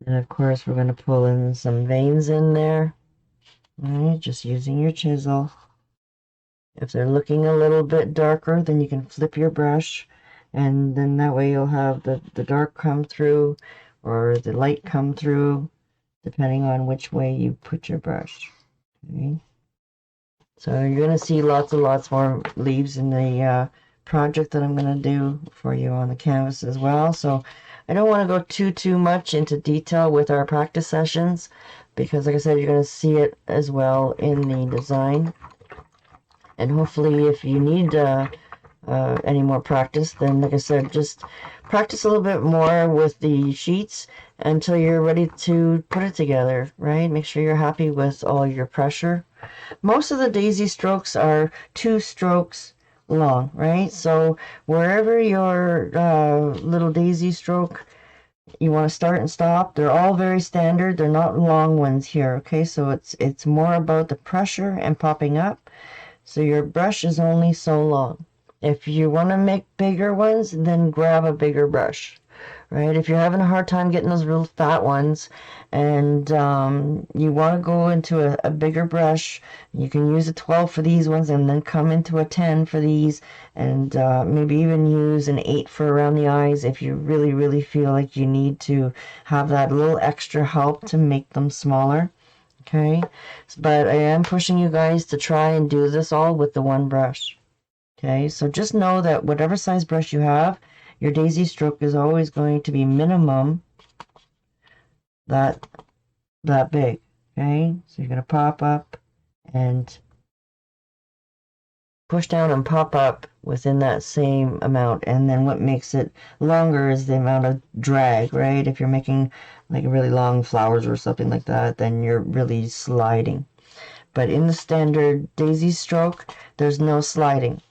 And of course, we're going to pull in some veins in there. All right, just using your chisel. If they're looking a little bit darker, then you can flip your brush, and then that way you'll have the dark come through or the light come through, depending on which way you put your brush. Okay. So you're going to see lots and lots more leaves in the project that I'm going to do for you on the canvas as well. So I don't want to go too much into detail with our practice sessions because, like I said, you're going to see it as well in the design. And hopefully, if you need any more practice, then, like I said, just practice a little bit more with the sheets until you're ready to put it together, right? Make sure you're happy with all your pressure. Most of the daisy strokes are 2 strokes long, right? So wherever your little daisy stroke you want to start and stop, they're all very standard. They're not long ones here, okay? So it's more about the pressure and popping up. So your brush is only so long. If you want to make bigger ones, then grab a bigger brush. right? If you're having a hard time getting those real fat ones and you want to go into a bigger brush, you can use a 12 for these ones and then come into a 10 for these, and maybe even use an 8 for around the eyes if you really, really feel like you need to have that little extra help to make them smaller. Okay, but I am pushing you guys to try and do this all with the one brush. Okay, so just know that whatever size brush you have, your daisy stroke is always going to be minimum that big. Okay, so you're going to pop up and push down and pop up within that same amount, and then what makes it longer is the amount of drag, right? If you're making like really long flowers or something like that, then you're really sliding. But in the standard daisy stroke, there's no sliding.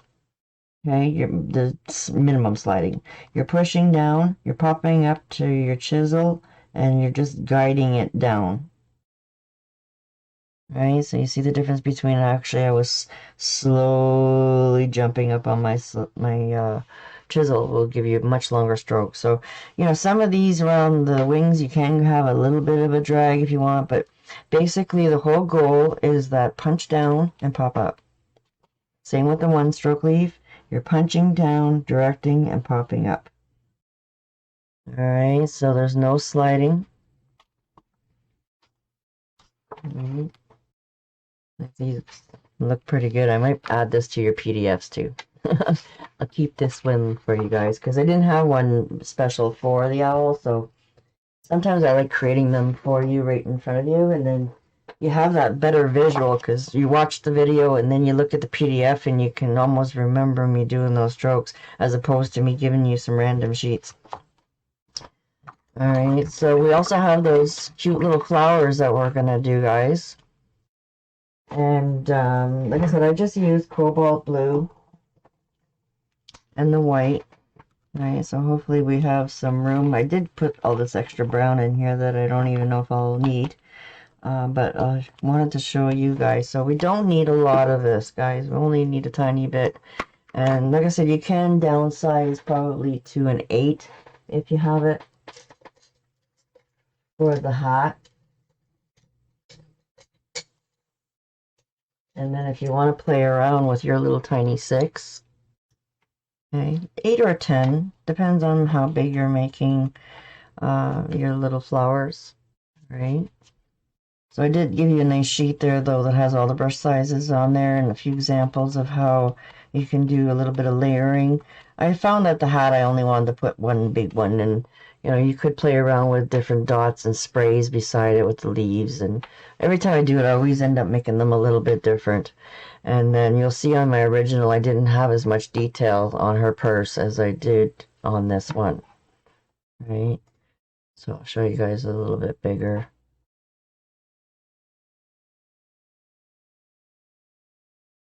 Okay, the minimum sliding. You're pushing down, you're popping up to your chisel, and you're just guiding it down. Right, so you see the difference between actually I was slowly jumping up on my chisel will give you a much longer stroke. So, you know, some of these around the wings you can have a little bit of a drag if you want, but basically the whole goal is that punch down and pop up. Same with the one stroke leaf. You're punching down, directing, and popping up. Alright, so there's no sliding. These look pretty good. I might add this to your PDFs too. I'll keep this one for you guys because I didn't have one special for the owl, so sometimes I like creating them for you right in front of you, and then you have that better visual because you watch the video and then you look at the PDF and you can almost remember me doing those strokes as opposed to me giving you some random sheets. Alright, so we also have those cute little flowers that we're going to do, guys. And like I said, I just used cobalt blue and the white. Alright, so hopefully we have some room. I did put all this extra brown in here that I don't even know if I'll need. But I wanted to show you guys. So we don't need a lot of this, guys. We only need a tiny bit. And like I said, you can downsize probably to an 8 if you have it for the hat. And then if you want to play around with your little tiny 6, okay, 8 or 10, depends on how big you're making your little flowers, right? So I did give you a nice sheet there, though, that has all the brush sizes on there and a few examples of how you can do a little bit of layering. I found that the hat I only wanted to put one big one, and you know, you could play around with different dots and sprays beside it with the leaves, and every time I do it I always end up making them a little bit different. And then you'll see on my original I didn't have as much detail on her purse as I did on this one, right? So I'll show you guys a little bit bigger.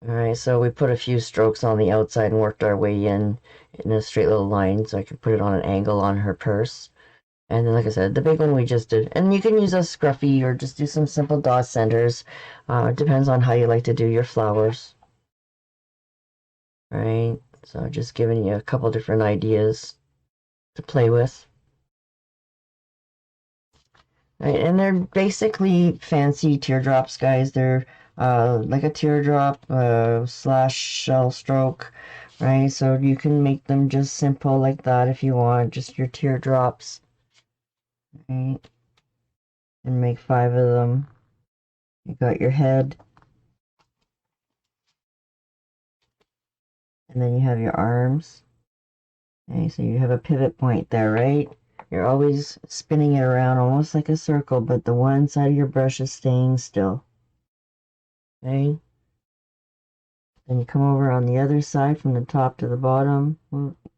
Alright, so we put a few strokes on the outside and worked our way in a straight little line so I could put it on an angle on her purse. And then, like I said, the big one we just did. And you can use a scruffy or just do some simple dot centers. It depends on how you like to do your flowers. Right, so just giving you a couple different ideas to play with. Right, and they're basically fancy teardrops, guys. They're like a teardrop slash shell stroke, right? So you can make them just simple like that if you want, just your teardrops, right? And make 5 of them. You got your head, and then you have your arms. Okay, so you have a pivot point there, right? You're always spinning it around almost like a circle, but the one side of your brush is staying still. Okay? Then you come over on the other side from the top to the bottom,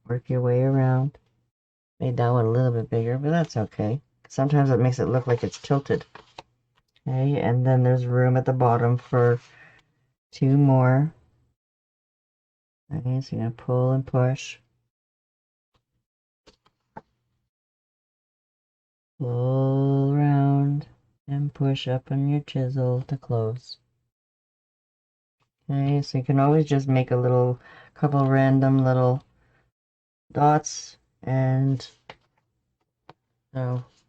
work your way around. Made that one a little bit bigger, but that's okay. Sometimes it makes it look like it's tilted. Okay, and then there's room at the bottom for 2 more. Okay, so you're going to pull and push. Pull around and push up on your chisel to close. Okay, so you can always just make a couple random little dots and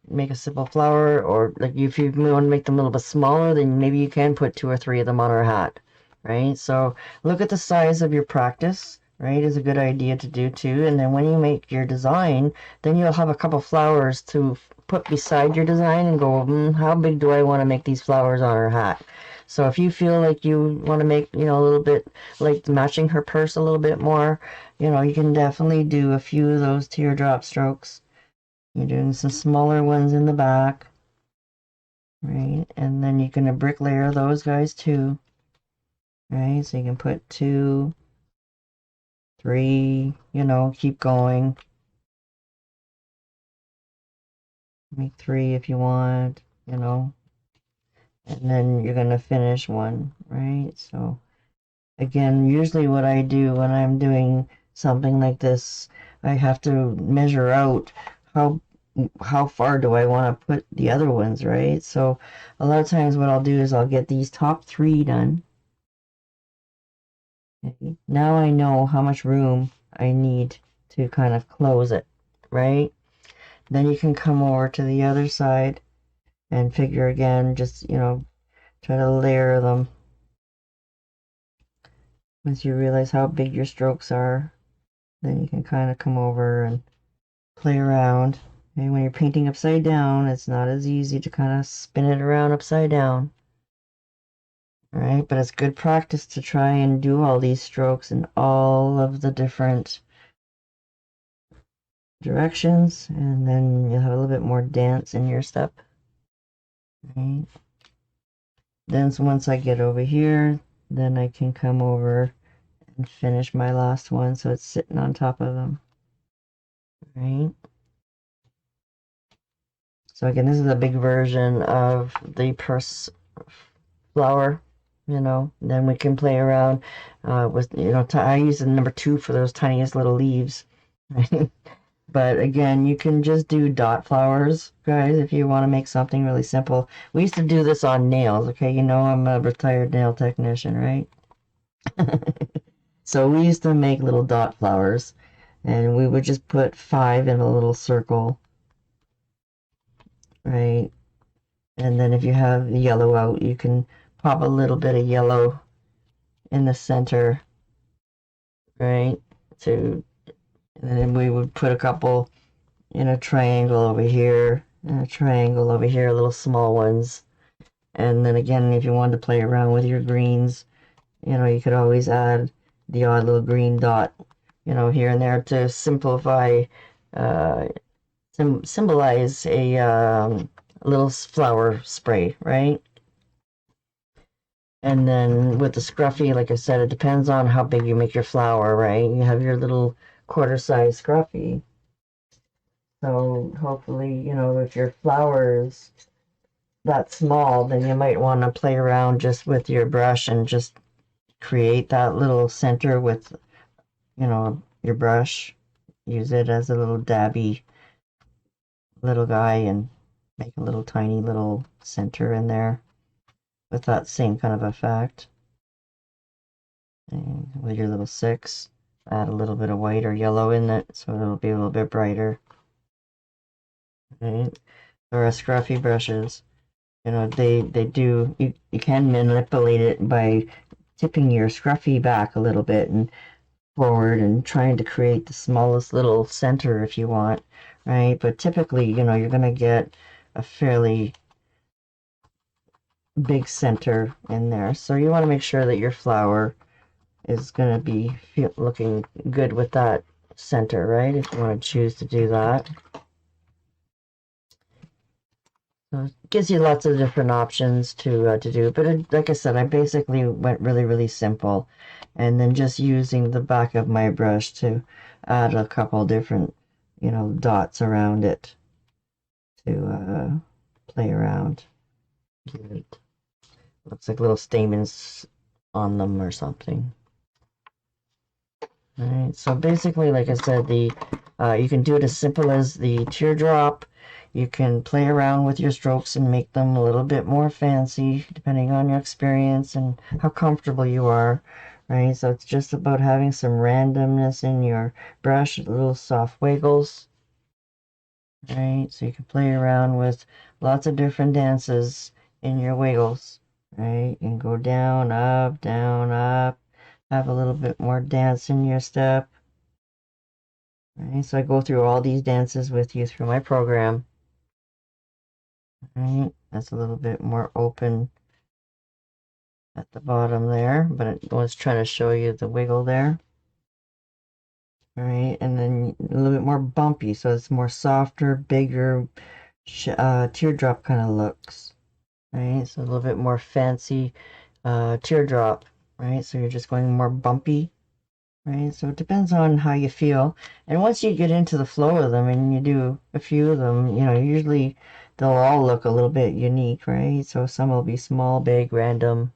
make a simple flower, or like if you want to make them a little bit smaller, then maybe you can put 2 or 3 of them on our hat, right? So look at the size of your practice, right? Is a good idea to do too. And then when you make your design, then you'll have a couple flowers to put beside your design and go, how big do I want to make these flowers on her hat? So if you feel like you want to make, a little bit like matching her purse a little bit more, you can definitely do a few of those teardrop strokes. You're doing some smaller ones in the back, right? And then you can brick layer those guys too, right? So you can put 2, 3, keep going. Make 3 if you want, and then you're going to finish one, right? So again, usually what I do when I'm doing something like this, I have to measure out how far do I want to put the other ones, right? So a lot of times what I'll do is I'll get these top 3 done. Okay. Now I know how much room I need to kind of close it, right? Then you can come over to the other side and figure again, just, try to layer them. Once you realize how big your strokes are, then you can kind of come over and play around. And when you're painting upside down, it's not as easy to kind of spin it around upside down. All right, but it's good practice to try and do all these strokes in all of the different directions, and then you'll have a little bit more dance in your step. Right. Then once I get over here, then I can come over and finish my last one so it's sitting on top of them. Right. So again, this is a big version of the purse flower, then we can play around with, I use the number 2 for those tiniest little leaves. Right. But again, you can just do dot flowers, guys, if you want to make something really simple. We used to do this on nails, okay? I'm a retired nail technician, right? So we used to make little dot flowers, and we would just put 5 in a little circle, right? And then if you have the yellow out, you can pop a little bit of yellow in the center, right? And then we would put a couple in a triangle over here, and a triangle over here, little small ones. And then again, if you wanted to play around with your greens, you could always add the odd little green dot, here and there to simplify, symbolize a little flower spray, right? And then with the scruffy, like I said, it depends on how big you make your flower, right? You have your little quarter-size scruffy. So hopefully, if your flower is that small, then you might want to play around just with your brush and just create that little center with, your brush. Use it as a little dabby little guy and make a little tiny little center in there with that same kind of effect. And with your little 6, add a little bit of white or yellow in it so it'll be a little bit brighter. Right? Or scruffy brushes. They do, you can manipulate it by tipping your scruffy back a little bit and forward and trying to create the smallest little center if you want, right? But typically, you're going to get a fairly big center in there. So you want to make sure that your flower is going to be looking good with that center, right? If you want to choose to do that. So it gives you lots of different options to do. But like I said, I basically went really, really simple. And then just using the back of my brush to add a couple different, dots around it to play around. Looks like little stamens on them or something. All right, so basically, like I said, you can do it as simple as the teardrop. You can play around with your strokes and make them a little bit more fancy, depending on your experience and how comfortable you are, right? So it's just about having some randomness in your brush, little soft wiggles, right? So you can play around with lots of different dances in your wiggles, right? You can go down, up, have a little bit more dance in your step, right? So I go through all these dances with you through my program, right? That's a little bit more open at the bottom there, but I was trying to show you the wiggle there. Right, and then a little bit more bumpy, so it's more softer, bigger, teardrop kind of looks. Right, so a little bit more fancy teardrop. Right, so you're just going more bumpy. Right, so it depends on how you feel. And once you get into the flow of them and you do a few of them, you know, usually they'll all look a little bit unique, right? So some will be small, big, random.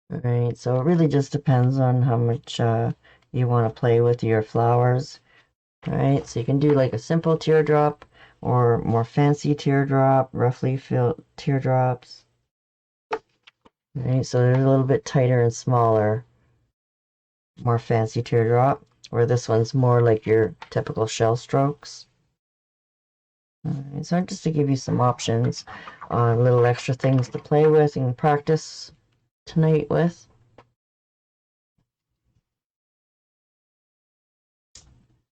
Right, so it really just depends on how much you want to play with your flowers. Right, so you can do like a simple teardrop or more fancy teardrop, roughly filled teardrops. Right, so they're a little bit tighter and smaller, more fancy teardrop, where this one's more like your typical shell strokes. Right, so just to give you some options on little extra things to play with and practice tonight with.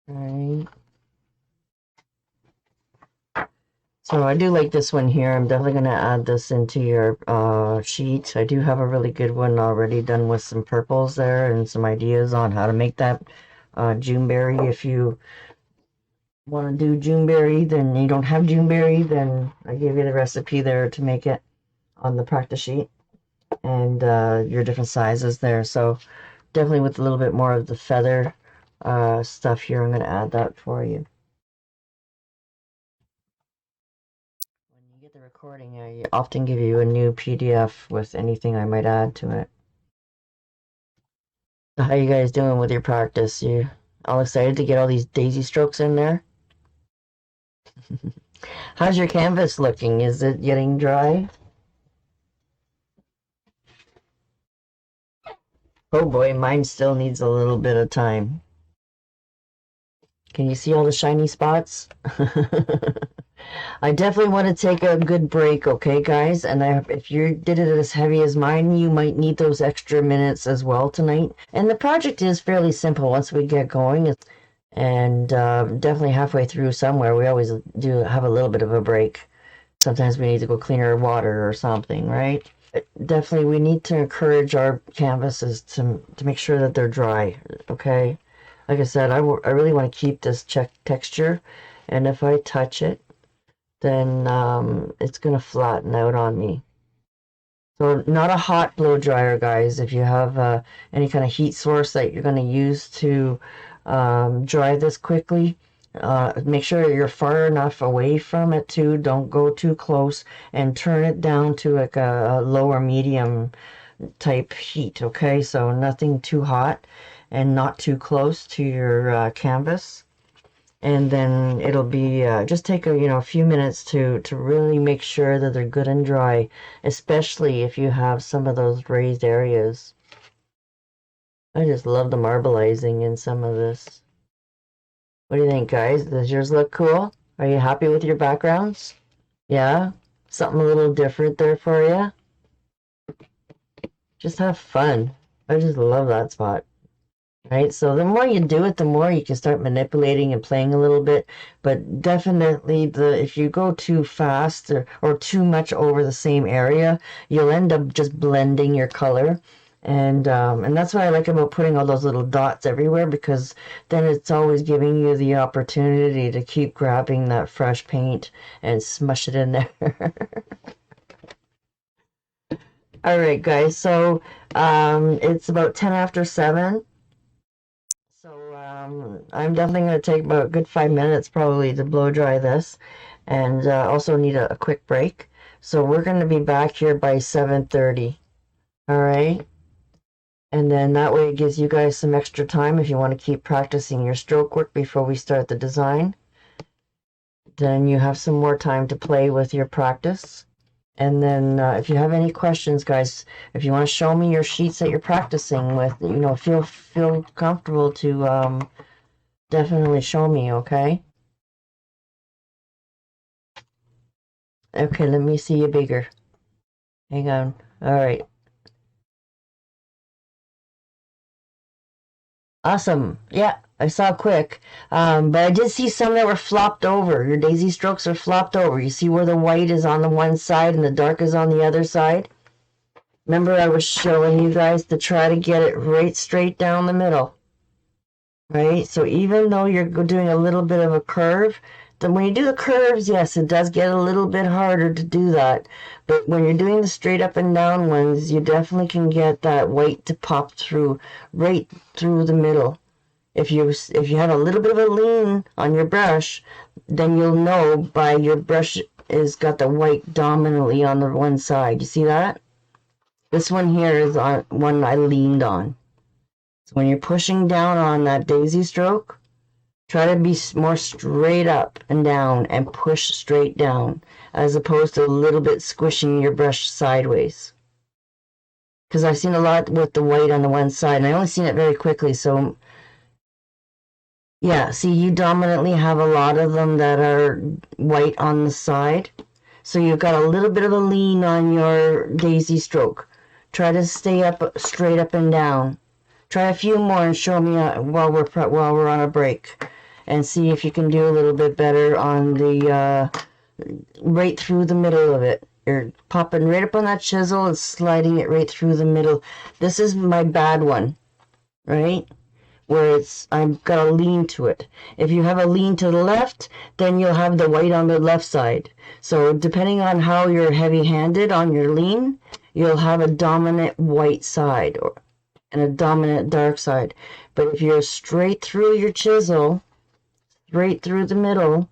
Right. So I do like this one here. I'm definitely going to add this into your sheet. I do have a really good one already done with some purples there and some ideas on how to make that Juneberry. If you want to do Juneberry, then you don't have Juneberry, then I gave you the recipe there to make it on the practice sheet and your different sizes there. So definitely with a little bit more of the feather stuff here, I'm going to add that for you. Get the recording, I often give you a new PDF with anything I might add to it. So how you guys doing with your practice? You all excited to get all these daisy strokes in there? How's your canvas looking? Is it getting dry? Oh boy, mine still needs a little bit of time. Can you see all the shiny spots? I definitely want to take a good break, okay, guys? And if you did it as heavy as mine, you might need those extra minutes as well tonight. And the project is fairly simple once we get going. And definitely halfway through somewhere, we always do have a little bit of a break. Sometimes we need to go clean our water or something, right? Definitely, we need to encourage our canvases to make sure that they're dry, okay? Like I said, I really want to keep this texture, and if I touch it, then it's going to flatten out on me. So not a hot blow dryer, guys. If you have any kind of heat source that you're going to use to dry this quickly, make sure you're far enough away from it too. Don't go too close, and turn it down to like a lower medium type heat, okay? So nothing too hot and not too close to your canvas. And then it'll be just take a few minutes to really make sure that they're good and dry, especially if you have some of those raised areas. I just love the marbleizing in some of this. What do you think, guys? Does yours look cool? Are you happy with your backgrounds? Yeah? Something a little different there for you? Just have fun. I just love that spot. Right, so the more you do it, the more you can start manipulating and playing a little bit. But definitely, if you go too fast or too much over the same area, you'll end up just blending your color. And that's what I like about putting all those little dots everywhere, because then it's always giving you the opportunity to keep grabbing that fresh paint and smush it in there. All right, guys. So it's about 10 after 7. So I'm definitely going to take about a good 5 minutes probably to blow dry this, and also need a quick break. So we're going to be back here by 7:30. All right. And then that way it gives you guys some extra time if you want to keep practicing your stroke work before we start the design. Then you have some more time to play with your practice. And then if you have any questions, guys, if you want to show me your sheets that you're practicing with, feel comfortable to definitely show me, okay? Okay, let me see you bigger. Hang on. All right. Awesome. Yeah, I saw quick. But I did see some that were flopped over. Your daisy strokes are flopped over. You see where the white is on the one side and the dark is on the other side? Remember I was showing you guys to try to get it right straight down the middle. Right? So even though you're doing a little bit of a curve, then when you do the curves, yes, it does get a little bit harder to do that. But when you're doing the straight up and down ones, you definitely can get that white to pop through right through the middle. If you have a little bit of a lean on your brush, then you'll know by your brush is got the white dominantly on the one side. You see that? This one here is on one I leaned on. So when you're pushing down on that daisy stroke, try to be more straight up and down and push straight down as opposed to a little bit squishing your brush sideways. Because I've seen a lot with the white on the one side, and I only seen it very quickly, so yeah, see, you dominantly have a lot of them that are white on the side. So you've got a little bit of a lean on your daisy stroke. Try to stay up straight up and down. Try a few more and show me while we're on a break, and see if you can do a little bit better on the right through the middle of it. You're popping right up on that chisel and sliding it right through the middle. This is my bad one, right? Where I've got a lean to it. If you have a lean to the left, then you'll have the white on the left side. So depending on how you're heavy-handed on your lean, you'll have a dominant white side and a dominant dark side. But if you're straight through your chisel, straight through the middle,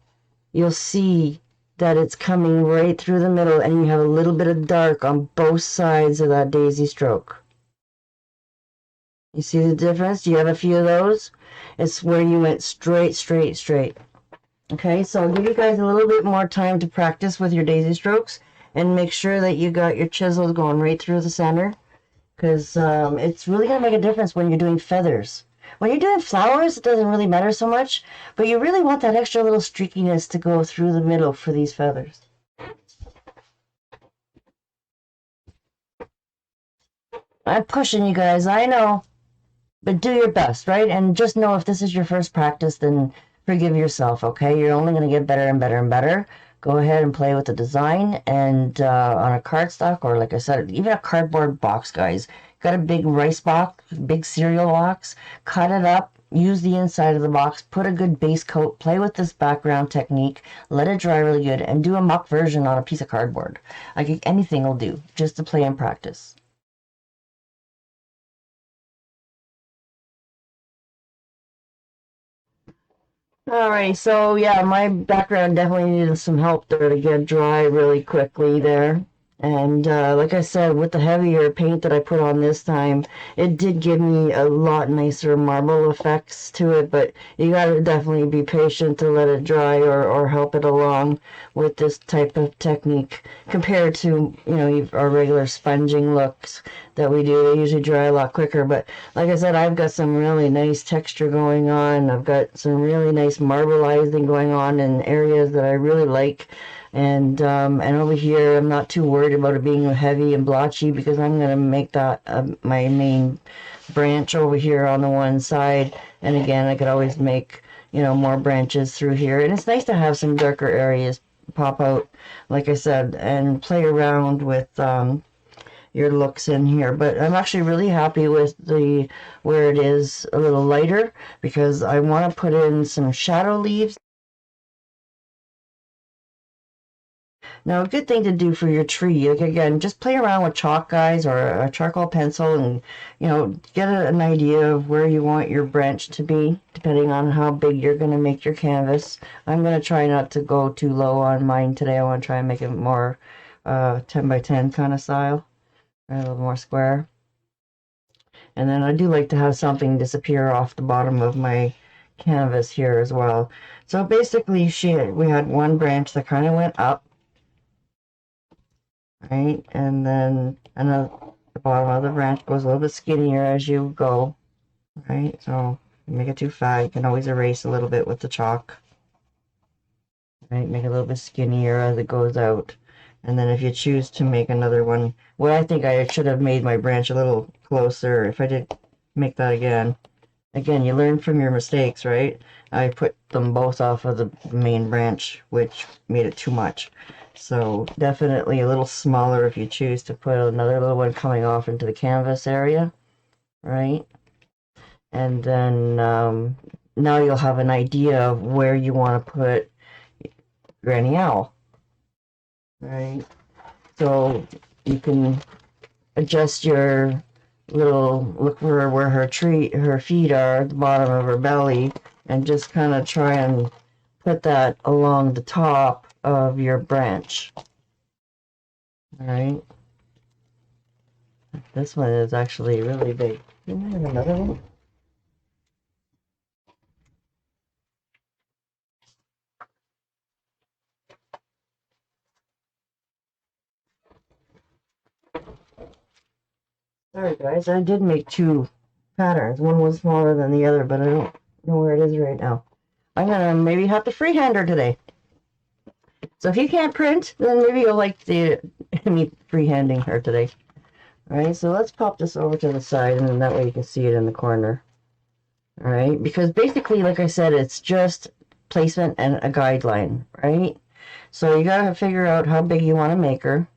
you'll see that it's coming right through the middle, and you have a little bit of dark on both sides of that daisy stroke. You see the difference? Do you have a few of those? It's where you went straight, straight, straight. Okay, so I'll give you guys a little bit more time to practice with your daisy strokes and make sure that you got your chisels going right through the center, because it's really going to make a difference when you're doing feathers. When you're doing flowers, it doesn't really matter so much, but you really want that extra little streakiness to go through the middle for these feathers. I'm pushing you guys, I know. But do your best, right? And just know if this is your first practice, then forgive yourself, okay? You're only going to get better and better and better. Go ahead and play with the design and on a cardstock, or like I said, even a cardboard box, guys. Got a big rice box, big cereal box, cut it up, use the inside of the box, put a good base coat, play with this background technique, let it dry really good, and do a mock version on a piece of cardboard. Like anything will do, just to play and practice. Alright, so yeah, my background definitely needed some help there to get dry really quickly there. And like I said, with the heavier paint that I put on this time, it did give me a lot nicer marble effects to it, but you gotta definitely be patient to let it dry or help it along with this type of technique compared to, you know, our regular sponging looks that we do. They usually dry a lot quicker, but like I said, I've got some really nice texture going on. I've got some really nice marbleizing going on in areas that I really like. And over here, I'm not too worried about it being heavy and blotchy, because I'm going to make that my main branch over here on the one side. And again, I could always make, you know, more branches through here. And it's nice to have some darker areas pop out, like I said, and play around with your looks in here. But I'm actually really happy with the where it is a little lighter, because I want to put in some shadow leaves. Now, a good thing to do for your tree, like again, just play around with chalk, guys, or a charcoal pencil, and, you know, get an idea of where you want your branch to be, depending on how big you're going to make your canvas. I'm going to try not to go too low on mine today. I want to try and make it more 10 by 10 kind of style, a little more square. And then I do like to have something disappear off the bottom of my canvas here as well. So basically, we had one branch that kind of went up, right? And then the bottom of the branch goes a little bit skinnier as you go, right? So if you make it too fat, you can always erase a little bit with the chalk, right? Make it a little bit skinnier as it goes out. And then if you choose to make another one, well, I think I should have made my branch a little closer if I did make that again. Again, you learn from your mistakes, right? I put them both off of the main branch, which made it too much. So definitely a little smaller if you choose to put another little one coming off into the canvas area, right? And then now you'll have an idea of where you want to put Granny Owl, right? So you can adjust your little, look for where her feet are at the bottom of her belly, and just kind of try and put that along the top of your branch. All right. This one is actually really big. Didn't I have another one? Sorry guys, I did make two patterns. One was smaller than the other, but I don't know where it is right now. I'm gonna maybe have to freehand her today. So if you can't print, then maybe you'll like me freehanding her today. Alright, so let's pop this over to the side, and then that way you can see it in the corner. Alright, because basically, like I said, it's just placement and a guideline, right? So you gotta figure out how big you want to make her.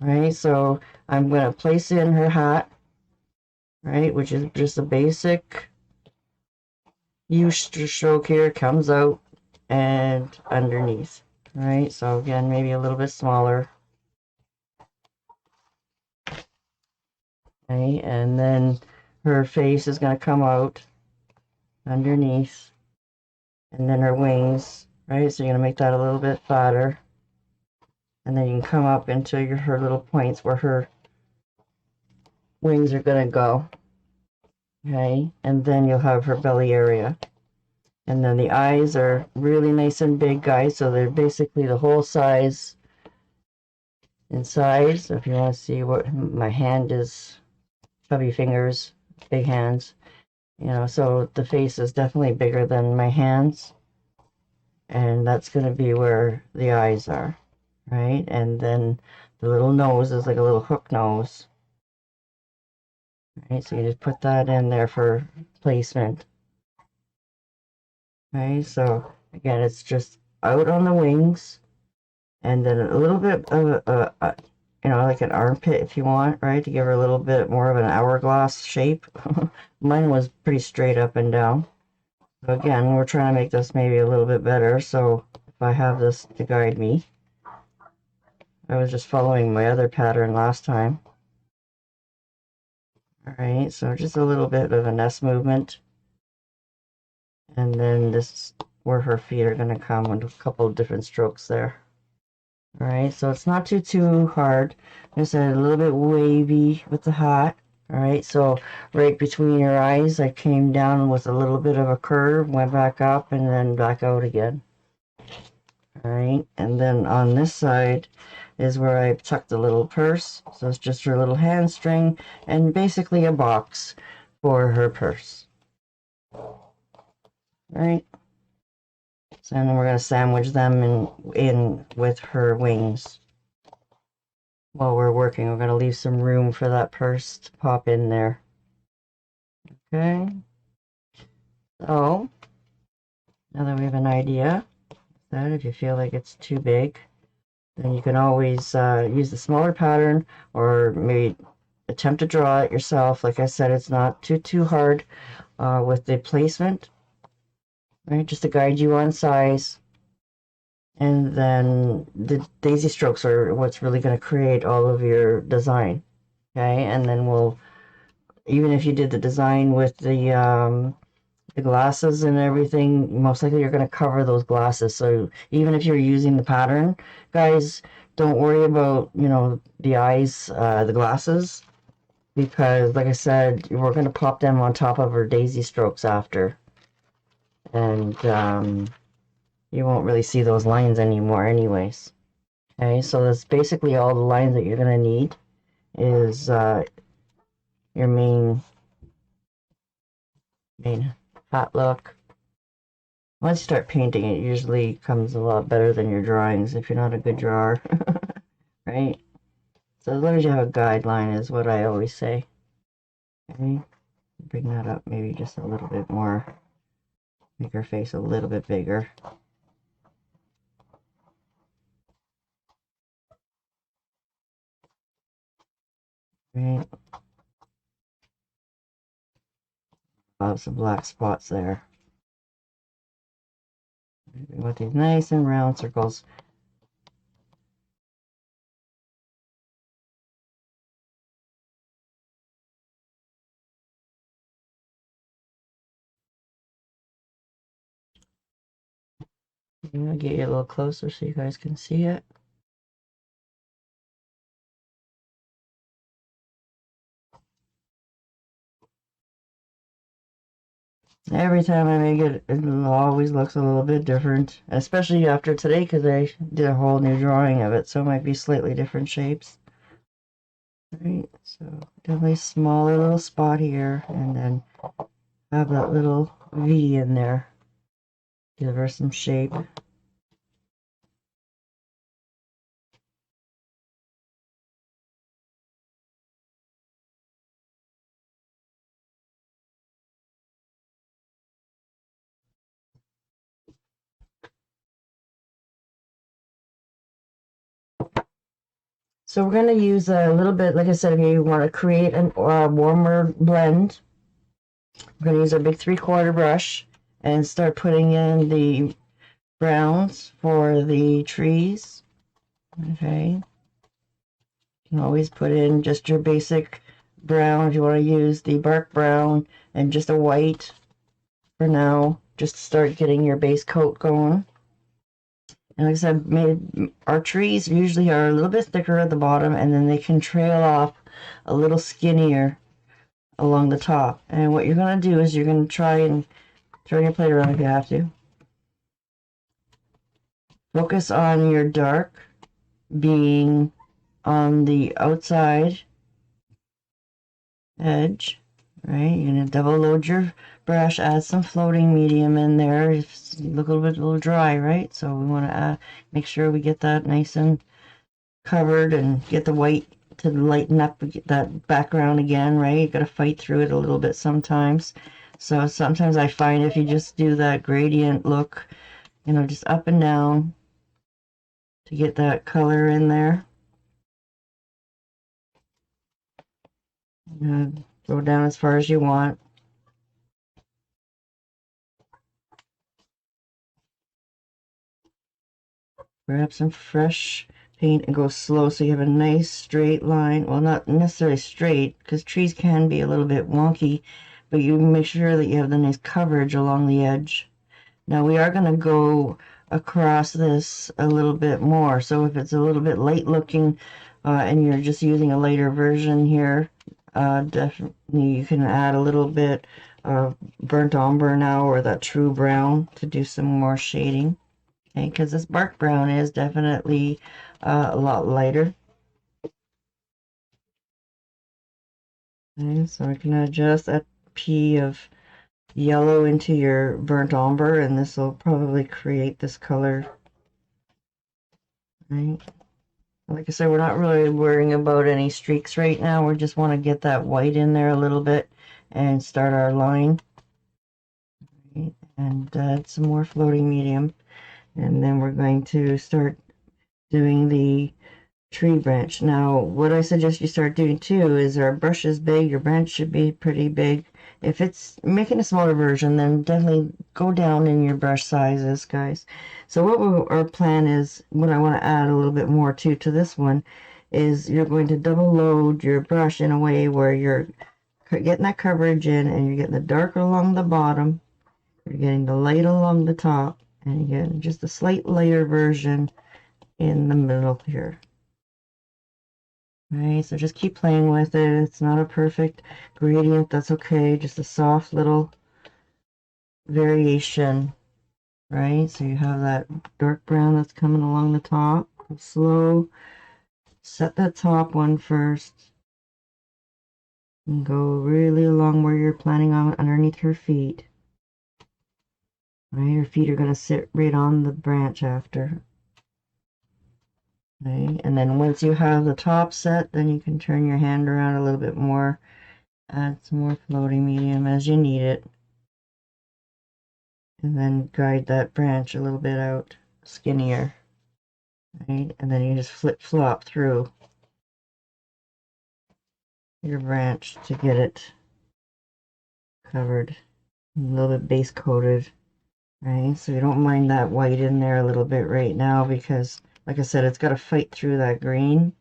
Alright, so I'm gonna place in her hat, right, which is just a basic U-stroke here, comes out and underneath. Right, so again, maybe a little bit smaller. Okay, and then her face is going to come out underneath, and then her wings, right? So you're going to make that a little bit fatter, and then you can come up into her little points where her wings are going to go. Okay, and then you'll have her belly area. And then the eyes are really nice and big, guys, so they're basically the whole size inside. So if you want to see what my hand is, chubby fingers, big hands, you know, so the face is definitely bigger than my hands, and that's going to be where the eyes are, right? And then the little nose is like a little hook nose, right? So you just put that in there for placement. Okay, so again, it's just out on the wings, and then a little bit of you know, like an armpit if you want, right, to give her a little bit more of an hourglass shape. Mine was pretty straight up and down. So again, we're trying to make this maybe a little bit better, so if I have this to guide me, I was just following my other pattern last time. Alright, so just a little bit of an S movement. And then this is where her feet are going to come with a couple of different strokes there. Alright, so it's not too hard. Just a little bit wavy with the hat. Alright, so right between your eyes, I came down with a little bit of a curve, went back up, and then back out again. Alright, and then on this side is where I tucked a little purse. So it's just her little hamstring, and basically a box for her purse. Right, so then we're going to sandwich them in with her wings. While we're working, we're going to leave some room for that purse to pop in there. Okay, so now that we have an idea, that if you feel like it's too big, then you can always use the smaller pattern, or maybe attempt to draw it yourself. Like I said, it's not too hard with the placement. Right, just to guide you on size, and then the daisy strokes are what's really going to create all of your design. Okay, and then we'll, even if you did the design with the glasses and everything, most likely you're going to cover those glasses. So even if you're using the pattern, guys, don't worry about, you know, the eyes, the glasses, because like I said, we're going to pop them on top of our daisy strokes after. And you won't really see those lines anymore anyways. Okay, so that's basically all the lines that you're going to need is your main hat look. Once you start painting, it usually comes a lot better than your drawings if you're not a good drawer. right? So as long as you have a guideline is what I always say. Okay, bring that up maybe just a little bit more. Make her face a little bit bigger. Right. Some black spots there. We want these nice and round circles. I'm gonna get you a little closer so you guys can see it. Every time I make it, it always looks a little bit different, especially after today because I did a whole new drawing of it, so it might be slightly different shapes. Right, so definitely smaller little spot here, and then have that little V in there. Give her some shape. So we're going to use a little bit, like I said, if you want to create a warmer blend, we're going to use our big 3/4 brush and start putting in the browns for the trees. Okay. You can always put in just your basic brown if you want to use the bark brown and just a white for now, just to start getting your base coat going. And like I said, our trees usually are a little bit thicker at the bottom, and then they can trail off a little skinnier along the top. And what you're going to do is you're going to try and turn your plate around if you have to. Focus on your dark being on the outside edge, right? You're going to double load your brush, add some floating medium in there. It's look a little dry, right? So we want to make sure we get that nice and covered and get the white to lighten up that background again, right? You got to fight through it a little bit sometimes. So sometimes I find if you just do that gradient look, you know, just up and down to get that color in there. Go down as far as you want. Grab some fresh paint and go slow so you have a nice straight line. Well, not necessarily straight because trees can be a little bit wonky, but you make sure that you have the nice coverage along the edge. Now we are going to go across this a little bit more. So if it's a little bit light looking and you're just using a lighter version here, definitely you can add a little bit of burnt umber now or that true brown to do some more shading. Okay, because this bark brown is definitely a lot lighter. Okay, so I can adjust that P of yellow into your burnt umber, and this will probably create this color. Right. Like I said, we're not really worrying about any streaks right now. We just want to get that white in there a little bit and start our line. Right. And add some more floating medium. And then we're going to start doing the tree branch. Now, what I suggest you start doing too is our brush is big, your branch should be pretty big. If it's making a smaller version, then definitely go down in your brush sizes, guys. So what our plan is, what I want to add a little bit more to this one, is you're going to double load your brush in a way where you're getting that coverage in and you're getting the dark along the bottom, you're getting the light along the top, and you're getting just a slight lighter version in the middle here. Right, so just keep playing with it. It's not a perfect gradient, that's okay. Just a soft little variation, right? So you have that dark brown that's coming along the top. Go slow. Set that top one first. And go really along where you're planning on underneath her feet. Right, her feet are going to sit right on the branch after. Okay, and then once you have the top set, then you can turn your hand around a little bit more, add some more floating medium as you need it, and then guide that branch a little bit out, skinnier, right? And then you just flip-flop through your branch to get it covered, a little bit base coated, right? So you don't mind that white in there a little bit right now because, like I said, it's got to fight through that green.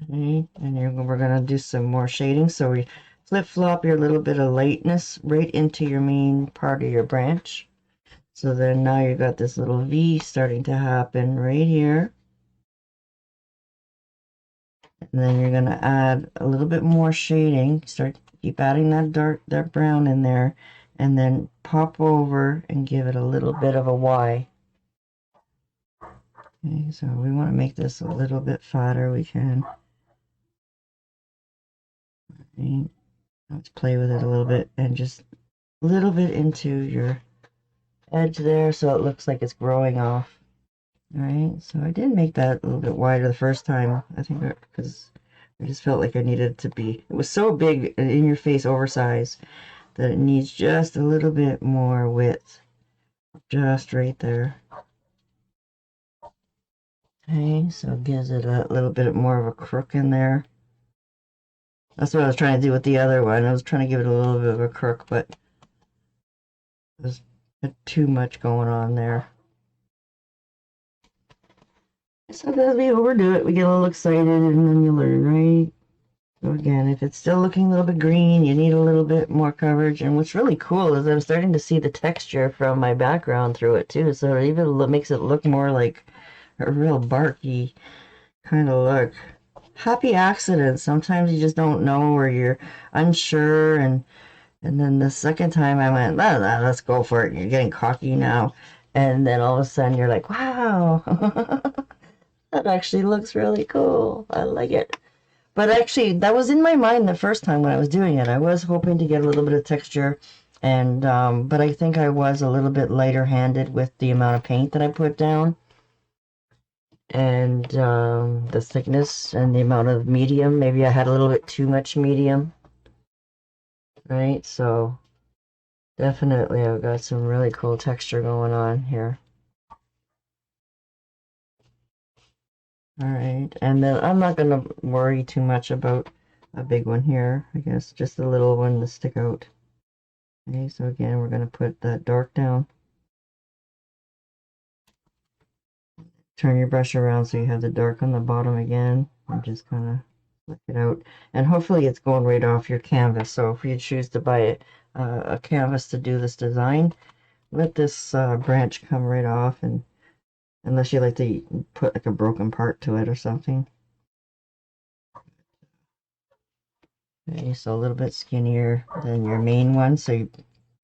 Okay, and we're going to do some more shading. So we flip-flop your little bit of lightness right into your main part of your branch. So then now you got this little V starting to happen right here. And then you're going to add a little bit more shading. Keep adding that brown in there, and then pop over and give it a little bit of a Y. Okay, so we want to make this a little bit fatter. We can. Okay, let's play with it a little bit and just a little bit into your edge there so it looks like it's growing off. All right, so I did make that a little bit wider the first time, I think, because I just felt like I needed it to be. It was so big and in your face, oversized, that it needs just a little bit more width, just right there. Okay, so it gives it a little bit more of a crook in there. That's what I was trying to do with the other one. I was trying to give it a little bit of a crook, but there's too much going on there. Sometimes we overdo it, we get a little excited, and then you learn, right? So again, if it's still looking a little bit green, you need a little bit more coverage. And what's really cool is I'm starting to see the texture from my background through it too. So it even makes it look more like a real barky kind of look. Happy accidents. Sometimes you just don't know or you're unsure. And then the second time I went, let's go for it. You're getting cocky now. And then all of a sudden you're like, wow, that actually looks really cool. I like it. But actually, that was in my mind the first time when I was doing it. I was hoping to get a little bit of texture, and but I think I was a little bit lighter handed with the amount of paint that I put down, and the thickness and the amount of medium. Maybe I had a little bit too much medium, right? So definitely I've got some really cool texture going on here. All right, and then I'm not going to worry too much about a big one here. I guess just a little one to stick out. Okay, so again, we're going to put that dark down. Turn your brush around so you have the dark on the bottom again, and just kind of flick it out. And hopefully it's going right off your canvas. So if you choose to buy a canvas to do this design, let this branch come right off, and unless you like to put like a broken part to it or something. Okay, so a little bit skinnier than your main one, so you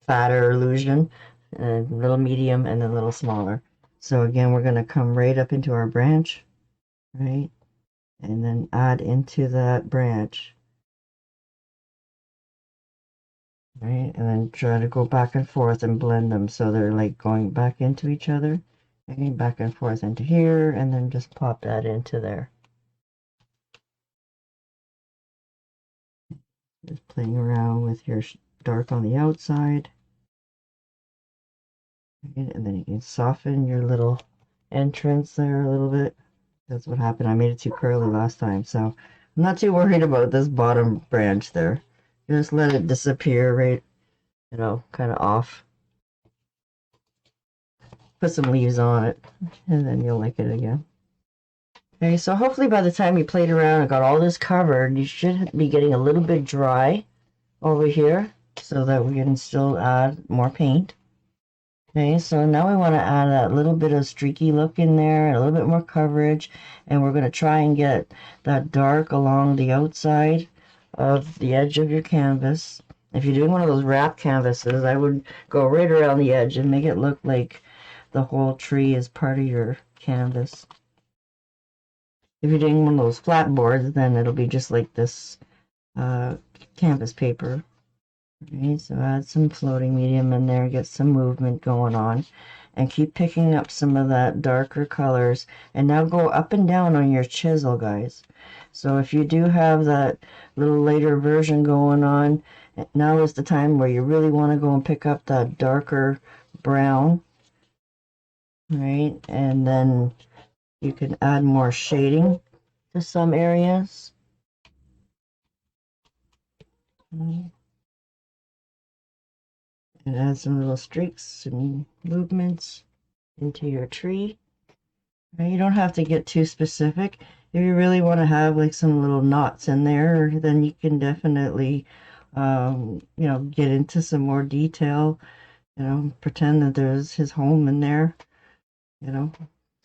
fatter illusion, and a little medium, and then a little smaller. So again, we're going to come right up into our branch, right, and then add into that branch, right, and then try to go back and forth and blend them so they're like going back into each other, okay, back and forth into here, and then just pop that into there. Just playing around with your dark on the outside. And then you can soften your little entrance there a little bit. That's what happened. I made it too curly last time, so I'm not too worried about this bottom branch there. Just let it disappear right, kind of off. Put some leaves on it, and then you'll like it again. Okay, so hopefully by the time you played around and got all this covered, you should be getting a little bit dry over here so that we can still add more paint. Okay, so now we want to add that little bit of streaky look in there and a little bit more coverage, and we're going to try and get that dark along the outside of the edge of your canvas. If you're doing one of those wrap canvases, I would go right around the edge and make it look like the whole tree is part of your canvas. If you're doing one of those flat boards, then it'll be just like this canvas paper. Okay, so add some floating medium in there, get some movement going on. and keep picking up some of that darker colors. And now go up and down on your chisel, guys. So if you do have that little later version going on, now is the time where you really want to go and pick up that darker brown, right? And then you can add more shading to some areas. And add some little streaks and movements into your tree. Now, you don't have to get too specific. If you really want to have like some little knots in there, then you can definitely, you know, get into some more detail. You know, pretend that there's his home in there. You know,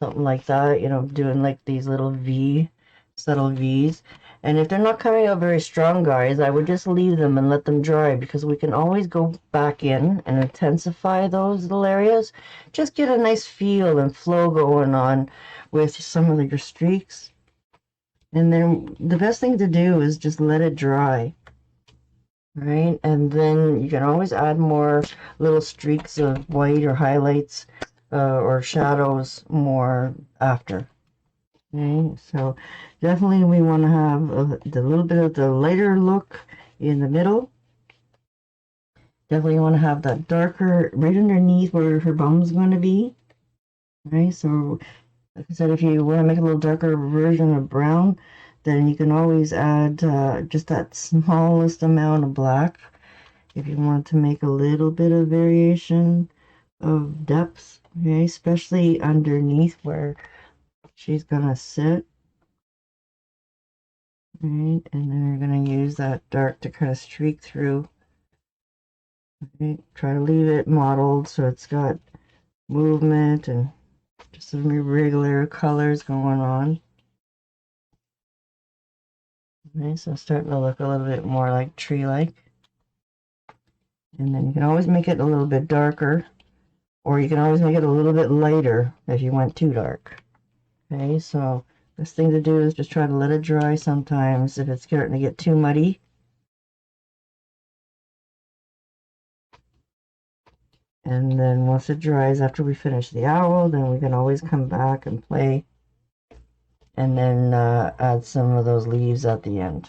something like that. You know, doing like these little subtle V's. And if they're not coming out very strong, guys, I would just leave them and let them dry, because we can always go back in and intensify those little areas. Just get a nice feel and flow going on with some of your streaks. And then the best thing to do is just let it dry, right? And then you can always add more little streaks of white or highlights or shadows more after. Okay, so definitely we want to have the little bit of the lighter look in the middle. Definitely want to have that darker right underneath where her bum's going to be. Right, so like I said, if you want to make a little darker version of brown, then you can always add just that smallest amount of black. If you want to make a little bit of variation of depth, okay, especially underneath where she's going to sit. Right, and then we're going to use that dark to kind of streak through. Right, try to leave it modeled so it's got movement and just some irregular colors going on. Okay, so it's starting to look a little bit more like tree-like. And then you can always make it a little bit darker, or you can always make it a little bit lighter if you went too dark. Okay, so best thing to do is just try to let it dry sometimes if it's starting to get too muddy. And then once it dries, after we finish the owl, then we can always come back and play and then add some of those leaves at the end.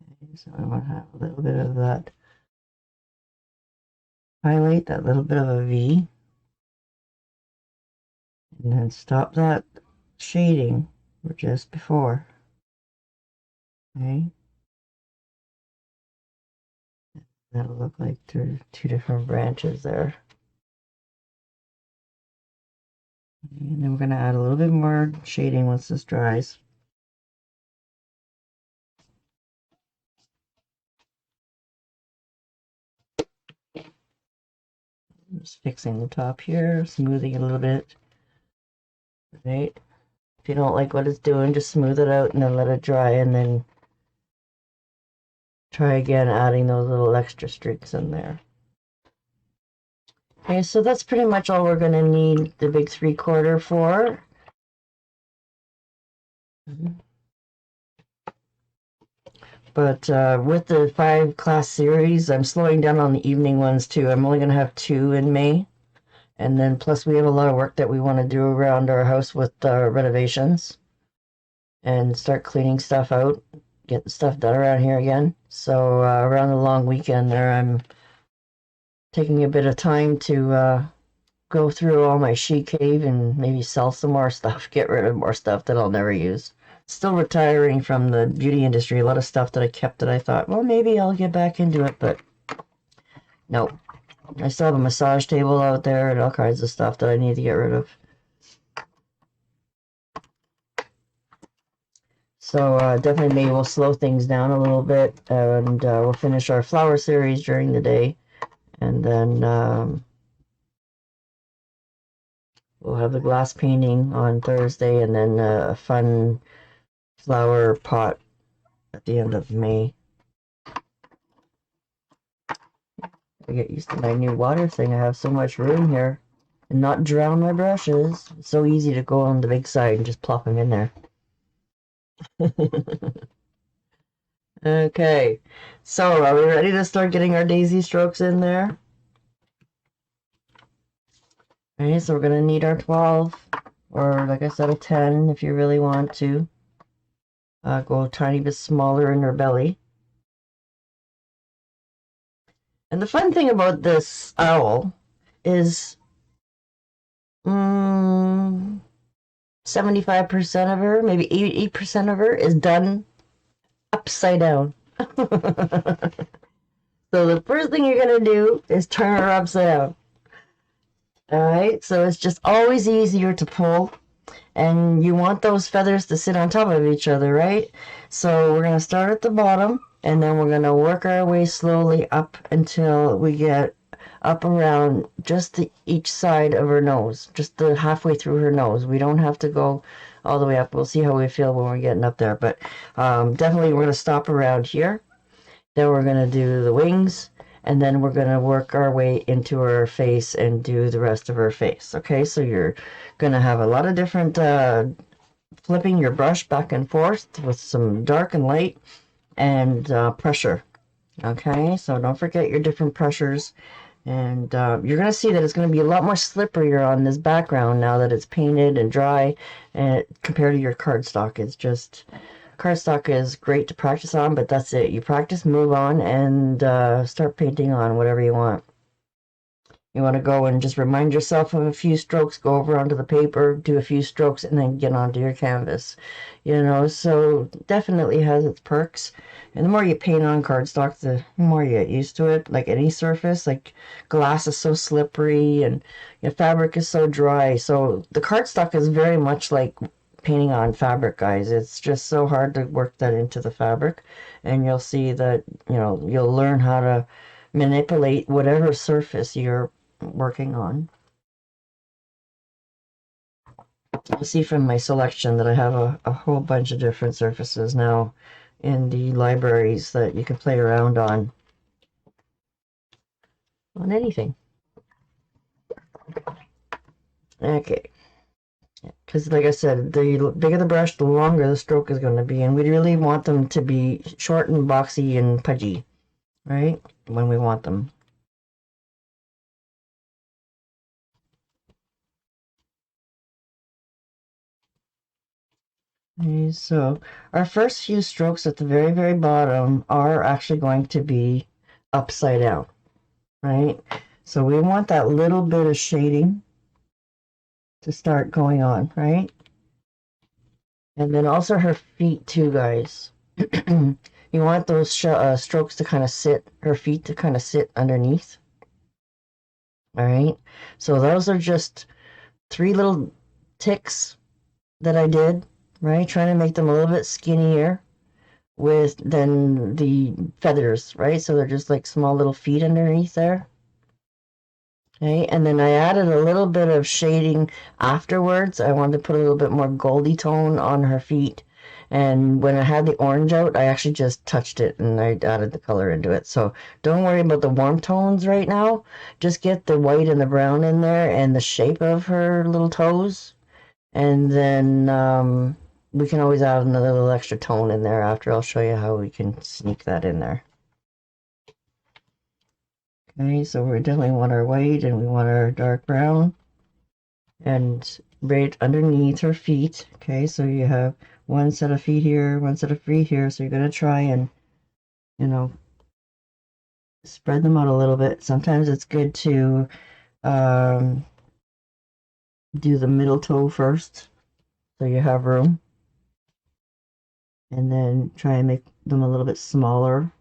Okay, so I want to have a little bit of that highlight, that little bit of a V. And then stop that shading for just before. Okay. That'll look like two different branches there. And then we're going to add a little bit more shading once this dries. Just fixing the top here, smoothing it a little bit. Right. If you don't like what it's doing, just smooth it out and then let it dry, and then try again adding those little extra streaks in there. Okay, so that's pretty much all we're going to need the big 3/4 for. But with the 5-class series, I'm slowing down on the evening ones too. I'm only going to have 2 in May. And then plus we have a lot of work that we want to do around our house with renovations. And start cleaning stuff out. Get the stuff done around here again. So around the long weekend there, I'm taking a bit of time to go through all my she cave and maybe sell some more stuff. Get rid of more stuff that I'll never use. Still retiring from the beauty industry. A lot of stuff that I kept that I thought, well, maybe I'll get back into it, but no. I still have a massage table out there and all kinds of stuff that I need to get rid of. So definitely maybe we'll slow things down a little bit, and we'll finish our flower series during the day, and then we'll have the glass painting on Thursday, and then a fun flower pot at the end of May. I get used to my new water thing. I have so much room here and not drown my brushes. It's so easy to go on the big side and just plop them in there. Okay, so are we ready to start getting our daisy strokes in there? Okay, so we're going to need our 12, or like I said, a 10 if you really want to. Go a tiny bit smaller in her belly. And the fun thing about this owl is 75% of her, maybe 80% of her is done upside down. So the first thing you're going to do is turn her upside down. All right, so it's just always easier to pull, and you want those feathers to sit on top of each other, right? So we're going to start at the bottom, and then we're going to work our way slowly up until we get up around just each side of her nose, just the halfway through her nose. We don't have to go all the way up. We'll see how we feel when we're getting up there, but definitely we're going to stop around here. Then we're going to do the wings, and then we're going to work our way into her face and do the rest of her face. Okay, so you're going to have a lot of different flipping your brush back and forth with some dark and light and pressure. Okay, so don't forget your different pressures. And you're going to see that it's going to be a lot more slipperier on this background now that it's painted and dry, and compared to your cardstock. It's just, cardstock is great to practice on, but that's it. You practice, move on, and start painting on whatever you want. You want to go and just remind yourself of a few strokes, go over onto the paper, do a few strokes, and then get onto your canvas. You know, so definitely has its perks. And the more you paint on cardstock, the more you get used to it. Like any surface, like glass is so slippery and your fabric is so dry. So the cardstock is very much like painting on fabric, guys. It's just so hard to work that into the fabric. And you'll see that, you know, you'll learn how to manipulate whatever surface you're working on. You'll see from my selection that I have a whole bunch of different surfaces now in the libraries that you can play around on anything. Okay, because like I said, the bigger the brush, the longer the stroke is going to be, and we really want them to be short and boxy and pudgy, right, when we want them. Okay, so our first few strokes at the very, very bottom are actually going to be upside down, right? So we want that little bit of shading to start going on, right? And then also her feet too, guys. You want those strokes to kind of sit, her feet to kind of sit underneath. All right. So those are just 3 little ticks that I did, right? Trying to make them a little bit skinnier with then the feathers, right? So they're just like small little feet underneath there. Okay, and then I added a little bit of shading afterwards. I wanted to put a little bit more goldy tone on her feet. And when I had the orange out, I actually just touched it and I added the color into it. So don't worry about the warm tones right now. Just get the white and the brown in there and the shape of her little toes. And then we can always add another little extra tone in there after. I'll show you how we can sneak that in there. Okay, so we definitely want our white and we want our dark brown. And right underneath her feet. Okay, so you have one set of feet here, one set of feet here. So you're going to try and, you know, spread them out a little bit. Sometimes it's good to do the middle toe first so you have room. And then try and make them a little bit smaller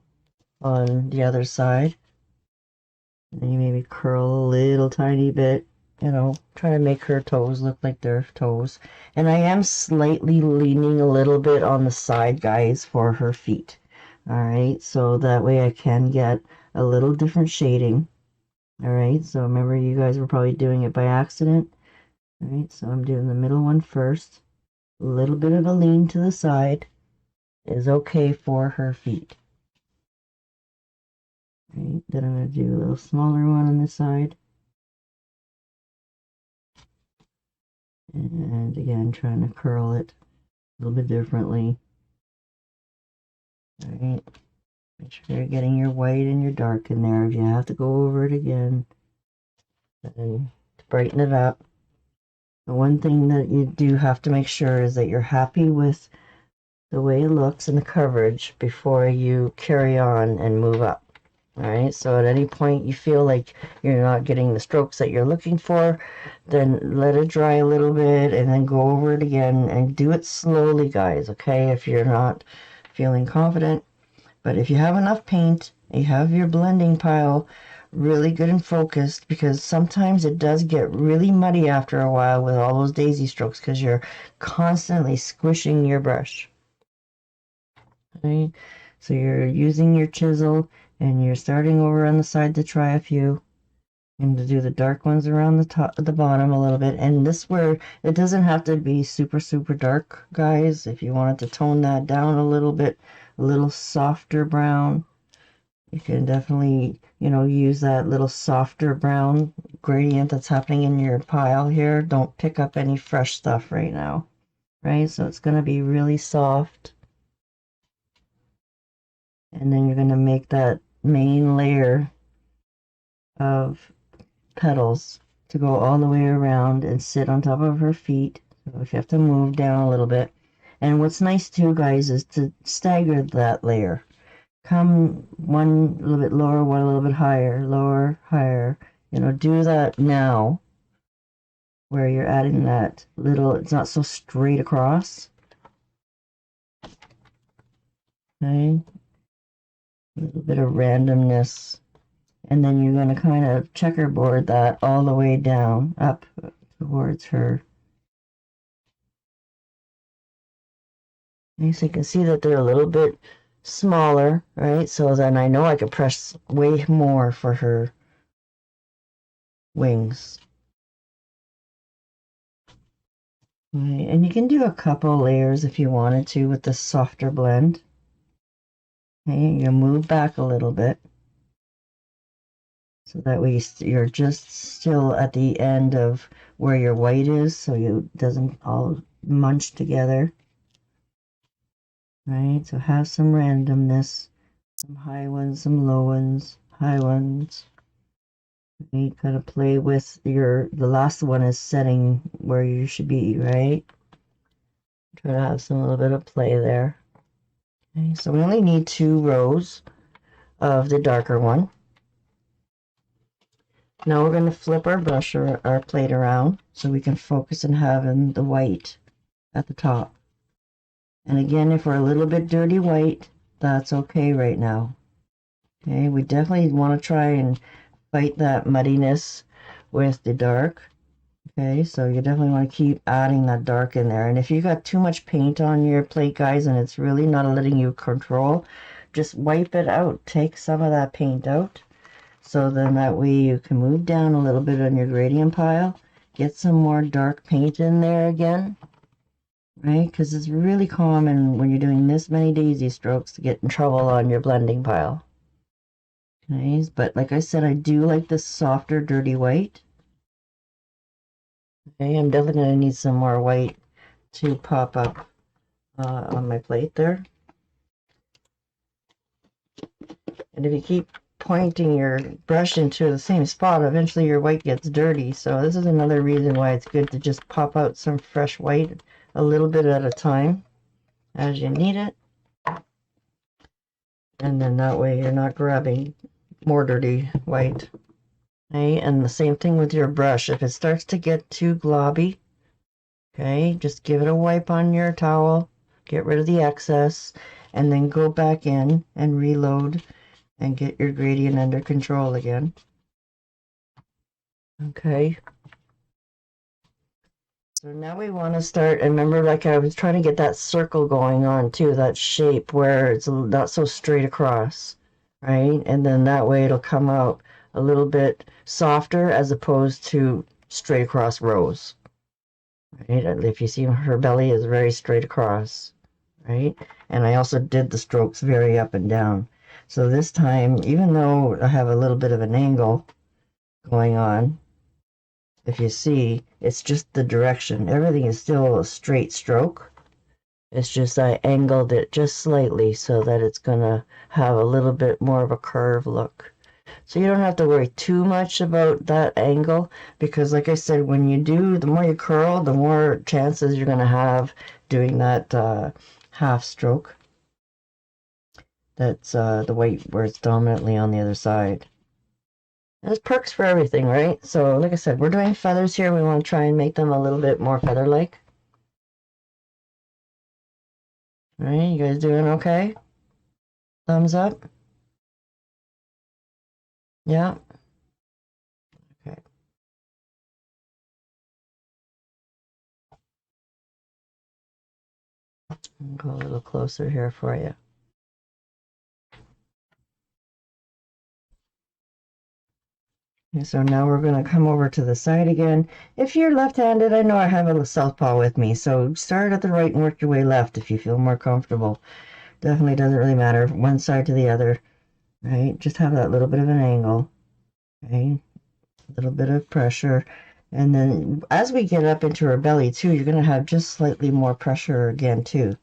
on the other side. And then you maybe curl a little tiny bit, you know, try to make her toes look like their toes. And I am slightly leaning a little bit on the side, guys, for her feet. All right, so that way I can get a little different shading. All right, so remember you guys were probably doing it by accident. All right, so I'm doing the middle one first. A little bit of a lean to the side is okay for her feet. Right, then I'm going to do a little smaller one on this side. And again, trying to curl it a little bit differently. All right, make sure you're getting your white and your dark in there. If you have to go over it again, then to brighten it up. The one thing that you do have to make sure is that you're happy with the way it looks and the coverage before you carry on and move up. All right, so at any point you feel like you're not getting the strokes that you're looking for, then let it dry a little bit and then go over it again and do it slowly, guys, okay, if you're not feeling confident. But if you have enough paint, you have your blending pile really good and focused, because sometimes it does get really muddy after a while with all those daisy strokes because you're constantly squishing your brush. Okay, so you're using your chisel and you're starting over on the side to try a few and to do the dark ones around the top, the bottom a little bit. And this where it doesn't have to be super dark, guys. If you wanted to tone that down a little bit, a little softer brown, you can definitely, you know, use that little softer brown gradient that's happening in your pile here. Don't pick up any fresh stuff right now, right? So it's going to be really soft. And then you're going to make that main layer of petals to go all the way around and sit on top of her feet. So if you have to move down a little bit. And what's nice too, guys, is to stagger that layer. Come one a little bit lower, one a little bit higher, lower, higher. You know, do that now where you're adding that little, it's not so straight across. Okay. A little bit of randomness. And then you're going to kind of checkerboard that all the way down, up towards her. Okay, so you can see that they're a little bit smaller, right? So then I know I could press way more for her wings. Right, and you can do a couple layers if you wanted to with the softer blend. Okay, you move back a little bit. So that way you're just still at the end of where your white is, so it doesn't all munch together. Right, so have some randomness, some high ones, some low ones, high ones. You kind of play with the last one is setting where you should be, right? Try to have some little bit of play there. Okay, so we only need 2 rows of the darker one. Now we're going to flip our brush or our plate around so we can focus on having the white at the top. And again, if we're a little bit dirty white, that's okay right now. Okay, we definitely want to try and fight that muddiness with the dark. Okay, so you definitely want to keep adding that dark in there. And if you got too much paint on your plate, guys, and it's really not letting you control, just wipe it out. Take some of that paint out. So then that way you can move down a little bit on your gradient pile, get some more dark paint in there again, right? Because it's really common when you're doing this many daisy strokes to get in trouble on your blending pile. Okay, but like I said, I do like this softer, dirty white. Okay, I'm definitely going to need some more white to pop up on my plate there. And if you keep pointing your brush into the same spot, eventually your white gets dirty. So this is another reason why it's good to just pop out some fresh white a little bit at a time as you need it. And then that way you're not grabbing more dirty white. Okay, and the same thing with your brush. If it starts to get too globby, okay, just give it a wipe on your towel, get rid of the excess, and then go back in and reload and get your gradient under control again. Okay. So now we want to start, and remember, like I was trying to get that circle going on too, that shape where it's not so straight across, right? And then that way it'll come out a little bit softer as opposed to straight across rows, right? If you see her belly is very straight across, right? And I also did the strokes very up and down. So this time, even though I have a little bit of an angle going on, if you see, it's just the direction. Everything is still a straight stroke. It's just I angled it just slightly so that it's going to have a little bit more of a curve look. So you don't have to worry too much about that angle because like I said, when you do, the more you curl, the more chances you're going to have doing that half stroke. That's the white where it's dominantly on the other side. There's perks for everything, right? So like I said, we're doing feathers here. We want to try and make them a little bit more feather-like. All right, you guys doing okay? Thumbs up? Yeah? Okay. I'll go a little closer here for you. Okay, so now we're going to come over to the side again. If you're left-handed, I know I have a southpaw with me, so start at the right and work your way left if you feel more comfortable. Definitely doesn't really matter one side to the other, right? Just have that little bit of an angle, okay? A little bit of pressure. And then as we get up into our belly too, you're going to have just slightly more pressure again too,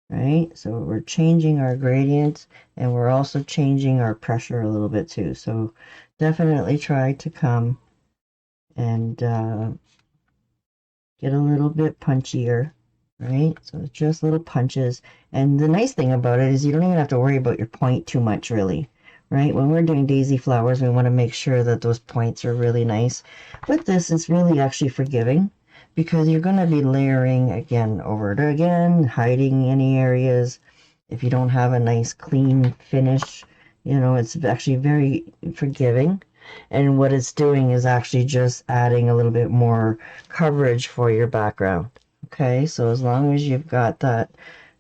right? So we're changing our gradient and we're also changing our pressure a little bit too. So definitely try to come and get a little bit punchier, right? So it's just little punches. And the nice thing about it is you don't even have to worry about your point too much, really, right? When we're doing daisy flowers, we want to make sure that those points are really nice. With this, it's really actually forgiving because you're going to be layering again over it again, hiding any areas. If you don't have a nice clean finish, you know, it's actually very forgiving. And what it's doing is actually just adding a little bit more coverage for your background. Okay, so as long as you've got that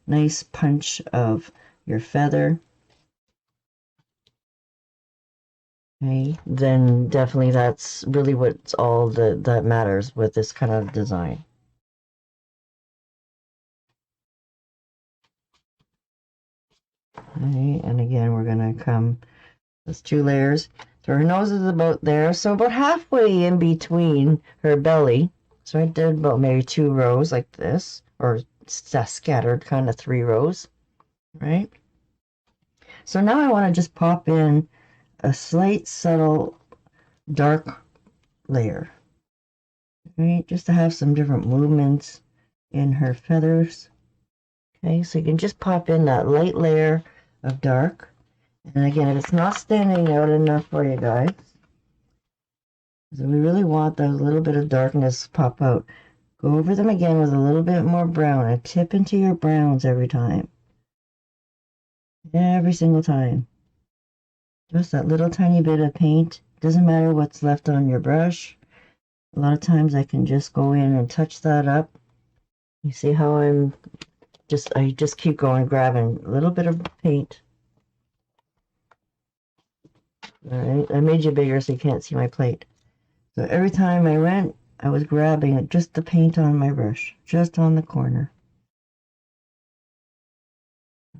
nice punch of your feather, okay, then definitely that's really what's all that matters with this kind of design. Okay, and again, we're gonna come, there's 2 layers. So her nose is about there, so about halfway in between her belly. So I did about maybe 2 rows like this, or scattered kind of 3 rows, right? So now I want to just pop in a slight subtle dark layer, right? Just to have some different movements in her feathers. Okay, so you can just pop in that light layer of dark. And again, if it's not standing out enough for you guys, so we really want that little bit of darkness pop out. Go over them again with a little bit more brown and tip into your browns every time. Every single time. Just that little tiny bit of paint. Doesn't matter what's left on your brush. A lot of times I can just go in and touch that up. You see how I just keep going, grabbing a little bit of paint. All right, I made you bigger so you can't see my plate. So every time I went, I was grabbing just the paint on my brush, just on the corner.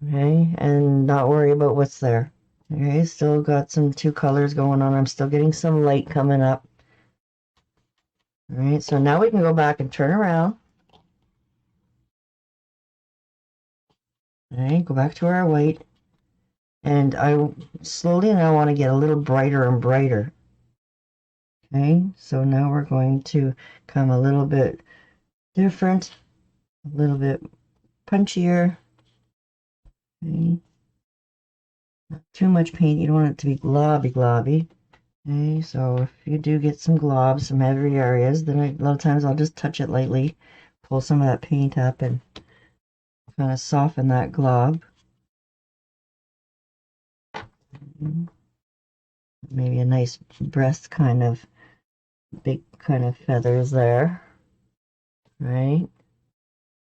Okay, and not worry about what's there. Okay, still got some 2 colors going on. I'm still getting some light coming up. All right, so now we can go back and turn around. All right, go back to our white. And I slowly now want to get a little brighter and brighter. Okay, so now we're going to come a little bit different, a little bit punchier. Okay. Not too much paint. You don't want it to be globby. Okay, so if you do get some globs, some heavy areas, then a lot of times I'll just touch it lightly, pull some of that paint up and kind of soften that glob. Maybe a nice breast kind of, big kind of feathers there, right?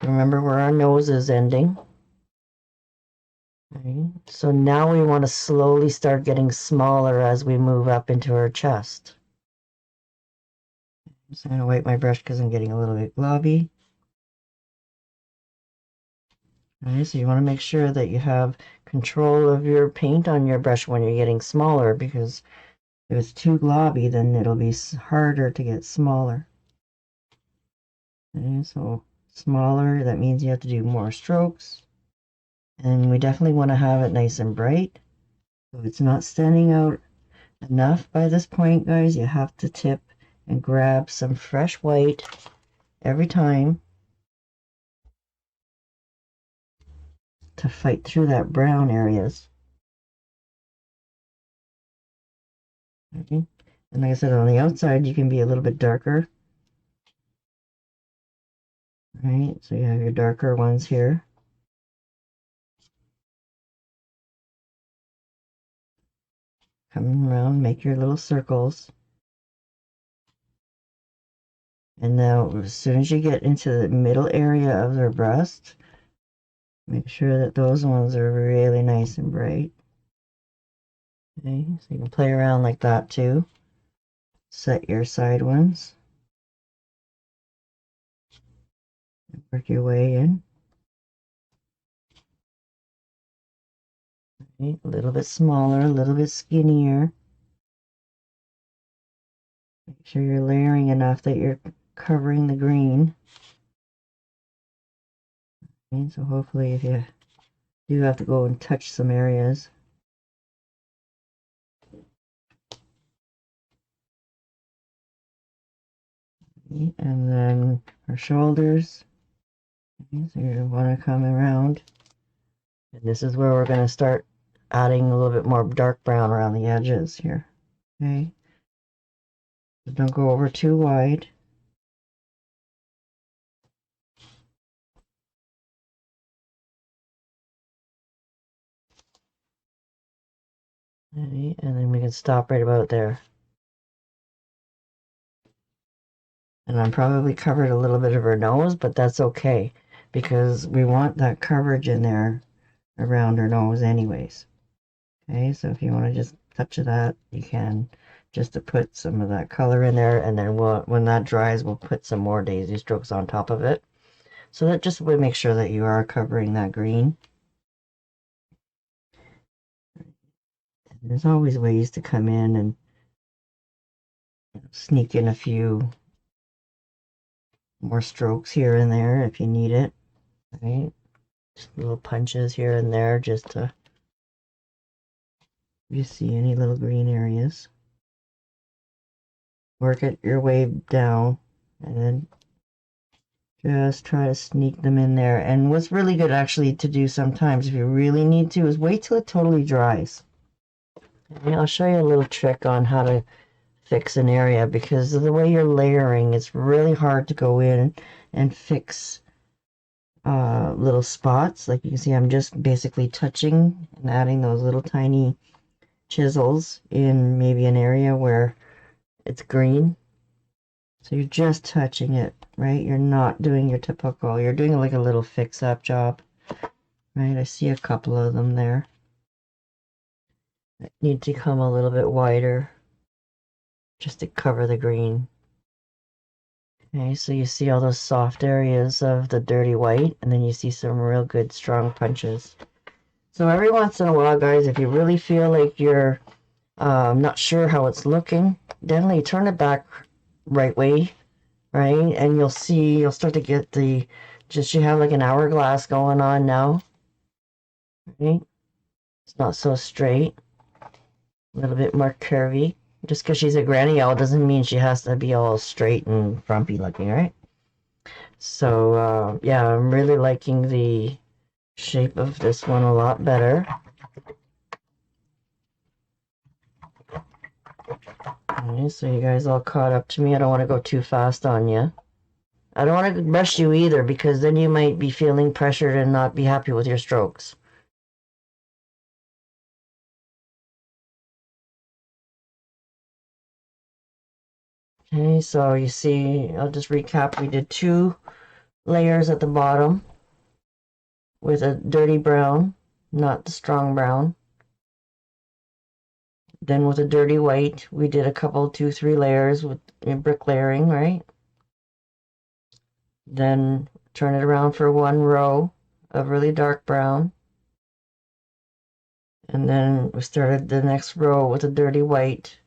Remember where our nose is ending. Right. So now we want to slowly start getting smaller as we move up into our chest. So I'm going to wipe my brush because I'm getting a little bit globby. All right, so you want to make sure that you have control of your paint on your brush when you're getting smaller, because if it's too globby, then it'll be harder to get smaller. Okay, so smaller, that means you have to do more strokes. And we definitely want to have it nice and bright, so it's not standing out enough by this point, guys. You have to tip and grab some fresh white every time to fight through that brown areas. Okay. And like I said, on the outside, you can be a little bit darker. Right, so you have your darker ones here. Come around, make your little circles. And now, as soon as you get into the middle area of their breast, make sure that those ones are really nice and bright. Okay, so you can play around like that too. Set your side ones. Work your way in. Okay, a little bit smaller, a little bit skinnier. Make sure you're layering enough that you're covering the green. Okay, so hopefully if you do have to go and touch some areas. Okay, and then our shoulders. Okay, so you want to come around. And this is where we're going to start adding a little bit more dark brown around the edges here. Okay. So don't go over too wide. Okay, and then we can stop right about there. And I'm probably covered a little bit of her nose, but that's okay because we want that coverage in there around her nose anyways. Okay, so if you want to just touch that, you can, just to put some of that color in there, and then when that dries, we'll put some more daisy strokes on top of it. So that just would make sure that you are covering that green. And there's always ways to come in and sneak in a few more strokes here and there if you need it. Right? Just little punches here and there just to, if you see any little green areas. Work it your way down and then just try to sneak them in there. And what's really good actually to do sometimes if you really need to is wait till it totally dries. And I'll show you a little trick on how to fix an area because of the way you're layering. It's really hard to go in and fix little spots. Like you can see, I'm just basically touching and adding those little tiny chisels in maybe an area where it's green. So you're just touching it, right? You're not doing your typical, you're doing like a little fix-up job, right? I see a couple of them there that need to come a little bit wider just to cover the green. Okay, so you see all those soft areas of the dirty white, and then you see some real good strong punches. So every once in a while, guys, if you really feel like you're not sure how it's looking, definitely turn it back right way, right? And you'll see, you'll start to get the, just you have like an hourglass going on now, right? It's not so straight, a little bit more curvy. Just because she's a granny owl doesn't mean she has to be all straight and frumpy looking, right? So, yeah, I'm really liking the shape of this one a lot better. Okay, so you guys all caught up to me. I don't want to go too fast on you. I don't want to rush you either because then you might be feeling pressured and not be happy with your strokes. Okay, so you see, I'll just recap. We did 2 layers at the bottom with a dirty brown, not the strong brown. Then with a dirty white, we did a couple, 2, 3 layers with brick layering, right? Then turn it around for 1 row of really dark brown. And then we started the next row with a dirty white,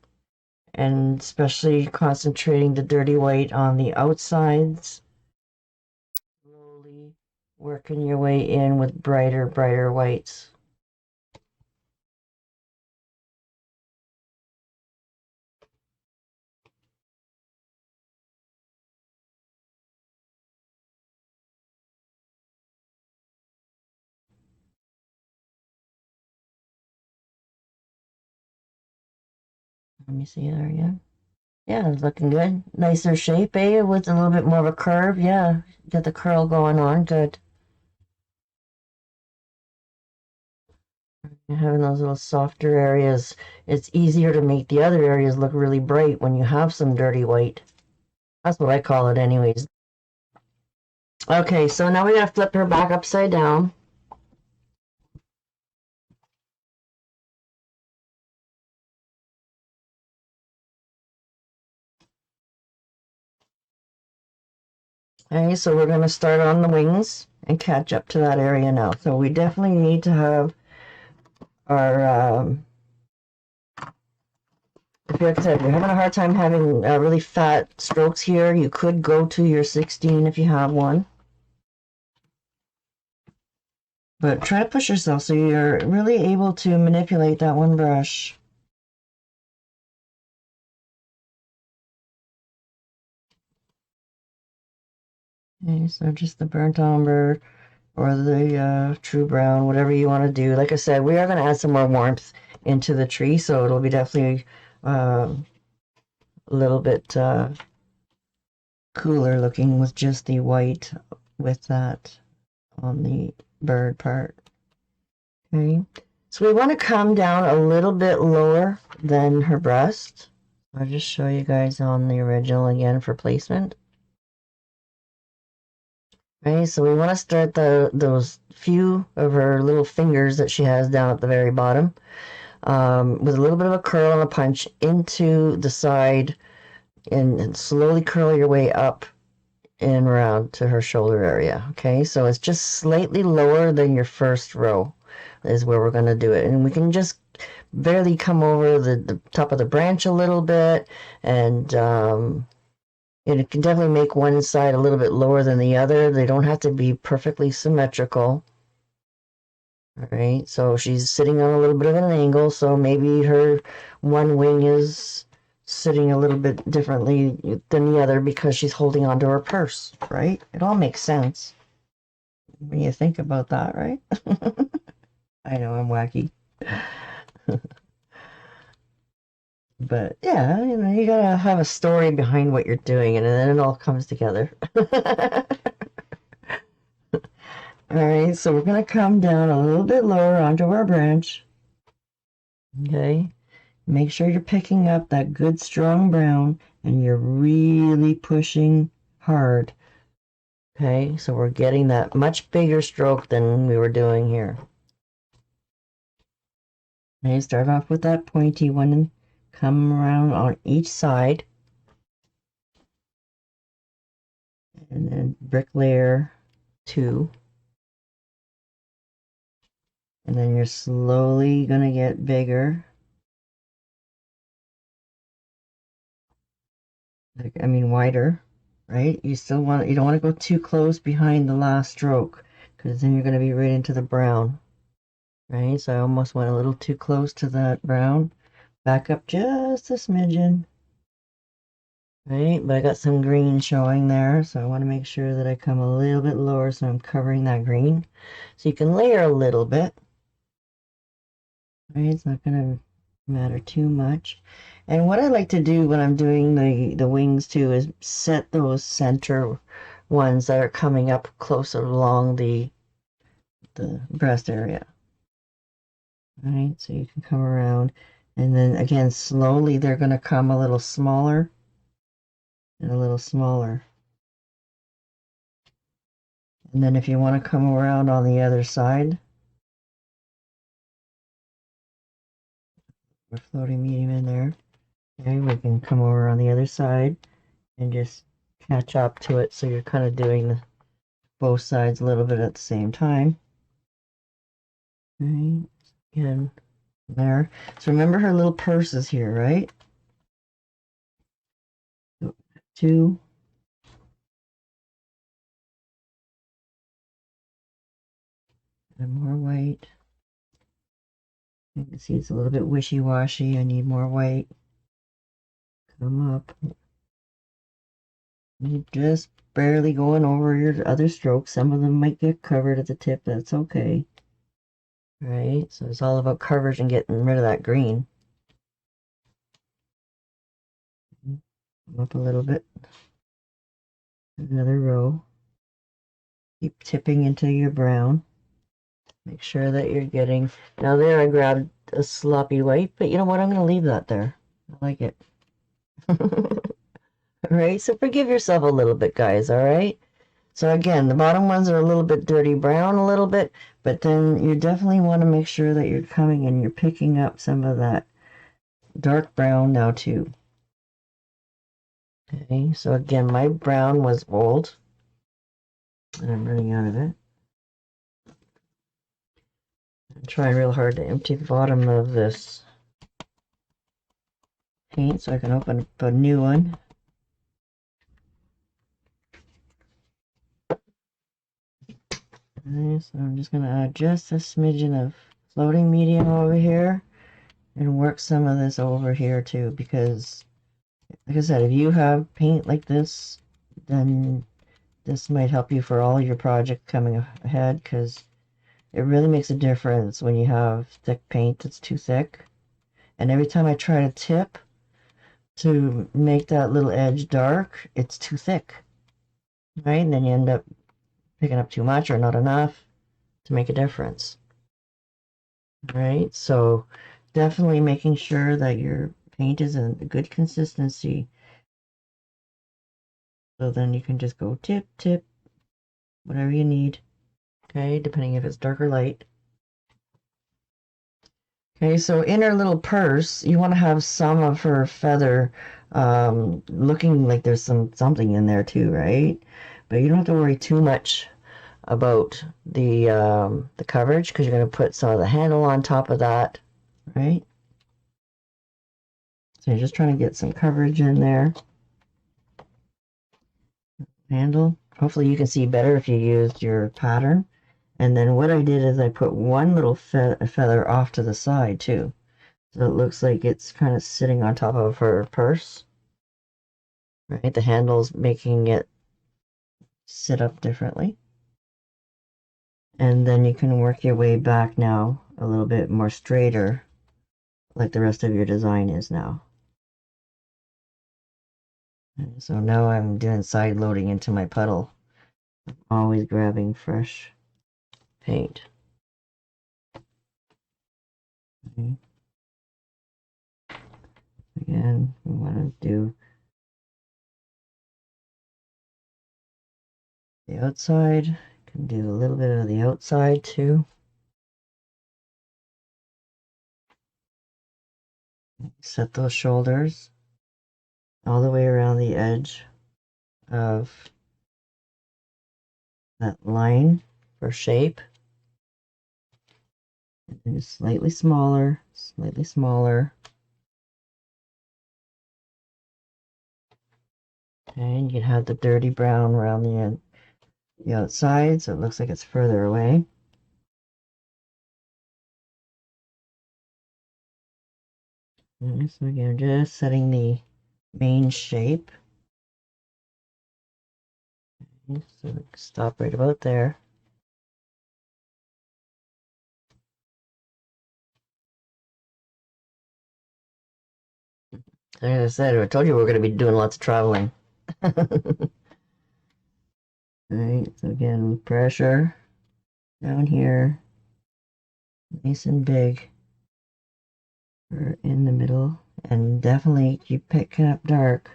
and especially concentrating the dirty white on the outsides. Slowly working your way in with brighter, brighter whites. Let me see there again. Yeah, it's looking good. Nicer shape, eh? With a little bit more of a curve. Yeah, got the curl going on. Good. You're having those little softer areas. It's easier to make the other areas look really bright when you have some dirty white. That's what I call it anyways. Okay, so now we gotta flip her back upside down. Okay, so we're gonna start on the wings and catch up to that area now. So we definitely need to have our, if you're, like I said, if you're having a hard time having really fat strokes here, you could go to your 16 if you have one. But try to push yourself so you're really able to manipulate that one brush. Okay, so just the burnt umber or the true brown, whatever you want to do. Like I said, we are going to add some more warmth into the tree, so it'll be definitely a little bit cooler looking with just the white with that on the bird part. Okay, so we want to come down a little bit lower than her breast. I'll just show you guys on the original again for placement. Okay, so we want to start those few of her little fingers that she has down at the very bottom with a little bit of a curl and a punch into the side and slowly curl your way up and around to her shoulder area. Okay, so it's just slightly lower than your first row is where we're going to do it. And we can just barely come over the top of the branch a little bit, and it can definitely make one side a little bit lower than the other. They don't have to be perfectly symmetrical. All right, so she's sitting on a little bit of an angle, so maybe her one wing is sitting a little bit differently than the other because she's holding onto her purse, right? It all makes sense when you think about that, right? I know I'm wacky. But yeah, you know, you gotta have a story behind what you're doing, and then it all comes together. All right, so we're gonna come down a little bit lower onto our branch. Okay, make sure you're picking up that good strong brown, and you're really pushing hard. Okay, so we're getting that much bigger stroke than we were doing here. Okay, start off with that pointy one and come around on each side. And then bricklayer 2. And then you're slowly going to get bigger. I mean wider, right? You don't want to go too close behind the last stroke because then you're going to be right into the brown. Right? So I almost went a little too close to that brown. Back up just a smidgen. Right? But I got some green showing there, so I want to make sure that I come a little bit lower so I'm covering that green. So you can layer a little bit. Right? It's not going to matter too much. And what I like to do when I'm doing the wings too is set those center ones that are coming up closer along the breast area. Right? So you can come around, and then again slowly they're going to come a little smaller and a little smaller. And then if you want to come around on the other side, we're floating medium in there. Okay, we can come over on the other side and just catch up to it, so you're kind of doing both sides a little bit at the same time. Right, again, there. So remember her little purse is here, right? 2. And more white. You can see it's a little bit wishy-washy. I need more white. Come up. You're just barely going over your other strokes. Some of them might get covered at the tip. That's okay. Right? So it's all about coverage and getting rid of that green. Up a little bit. Another row. Keep tipping into your brown. Make sure that you're getting... Now there I grabbed a sloppy white, but you know what? I'm going to leave that there. I like it. Alright, so forgive yourself a little bit, guys, alright? So again, the bottom ones are a little bit dirty brown a little bit, but then you definitely want to make sure that you're coming and you're picking up some of that dark brown now too. Okay, so again, my brown was old, and I'm running out of it. I'm trying real hard to empty the bottom of this paint so I can open up a new one. Okay, so I'm just going to add just a smidgen of floating medium over here and work some of this over here too, because like I said, if you have paint like this, then this might help you for all your project coming ahead, because it really makes a difference when you have thick paint that's too thick. And every time I try to tip to make that little edge dark, it's too thick, right? And then you end up picking up too much or not enough to make a difference. Right? So definitely making sure that your paint is in a good consistency. So then you can just go tip, tip, whatever you need. Okay, depending if it's dark or light. Okay, so in her little purse, you want to have some of her feather looking like there's something in there too, right? But you don't have to worry too much about the coverage, because you're going to put some of the handle on top of that, right? So you're just trying to get some coverage in there. Handle. Hopefully you can see better if you used your pattern. And then what I did is I put one little feather off to the side too. So it looks like it's kind of sitting on top of her purse. Right? The handle's making it sit up differently. And then you can work your way back now a little bit more straighter, like the rest of your design is now. And so now I'm doing side loading into my puddle. Always grabbing fresh paint. Okay. Again, we want to do the outside. Can do a little bit of the outside too. Set those shoulders all the way around the edge of that line for shape. And just slightly smaller, slightly smaller. And you can have the dirty brown around the outside, so it looks like it's further away. And so again, just setting the main shape. So stop right about there. Like I said, I told you we were going to be doing lots of traveling. Alright, so again, pressure down here, nice and big. We're in the middle, and definitely keep picking up dark.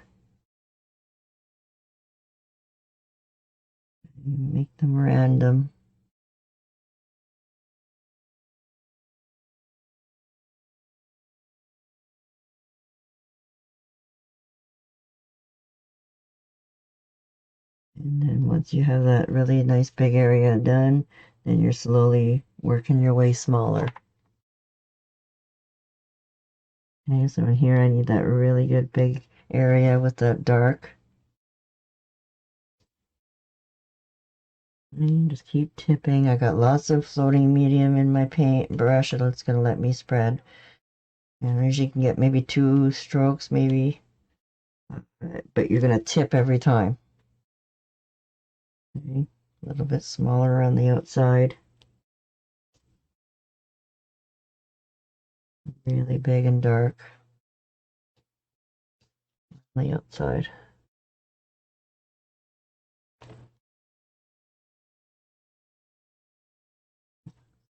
Make them random. And then once you have that really nice big area done, then you're slowly working your way smaller. Okay, so in here I need that really good big area with the dark. And just keep tipping. I got lots of floating medium in my paint brush, and it's going to let me spread. And I usually can get maybe 2 strokes, maybe, but you're going to tip every time. Okay, a little bit smaller on the outside. Really big and dark. the outside.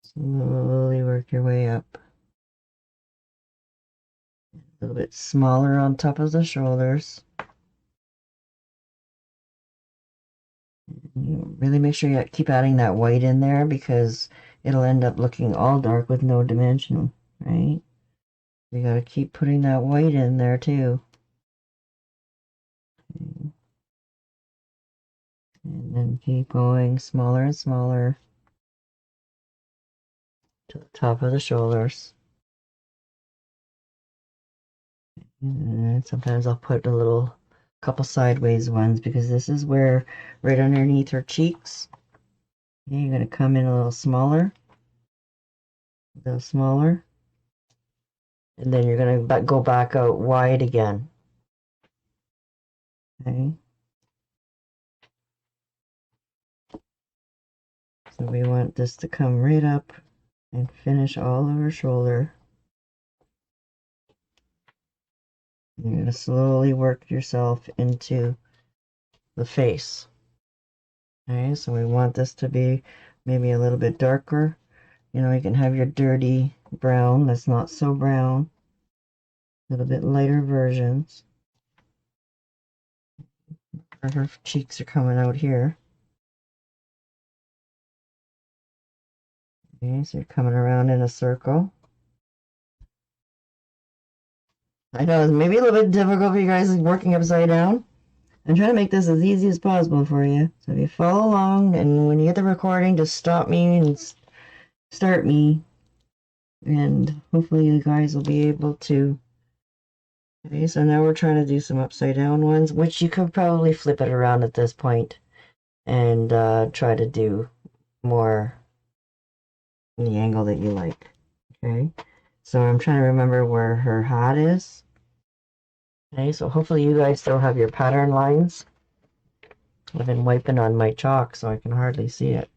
Slowly work your way up. A little bit smaller on top of the shoulders. You really make sure you keep adding that white in there because it'll end up looking all dark with no dimension, right? You gotta keep putting that white in there too. Okay. And then keep going smaller and smaller to the top of the shoulders. And sometimes I'll put a little couple sideways ones because this is where right underneath her cheeks. Okay, you're going to come in a little smaller, and then you're going to go back out wide again. Okay. So we want this to come right up and finish all of her shoulder. You're going to slowly work yourself into the face. Okay, so we want this to be maybe a little bit darker. You know, you can have your dirty brown that's not so brown. A little bit lighter versions. Her cheeks are coming out here. Okay, so you're coming around in a circle. I know it's maybe a little bit difficult for you guys working upside down. I'm trying to make this as easy as possible for you. So if you follow along, and when you get the recording, just stop me and start me. And hopefully you guys will be able to. Okay, so now we're trying to do some upside down ones, which you could probably flip it around at this point and try to do more in the angle that you like. Okay, so I'm trying to remember where her hat is. Okay, so hopefully you guys still have your pattern lines. I've been wiping on my chalk so I can hardly see it.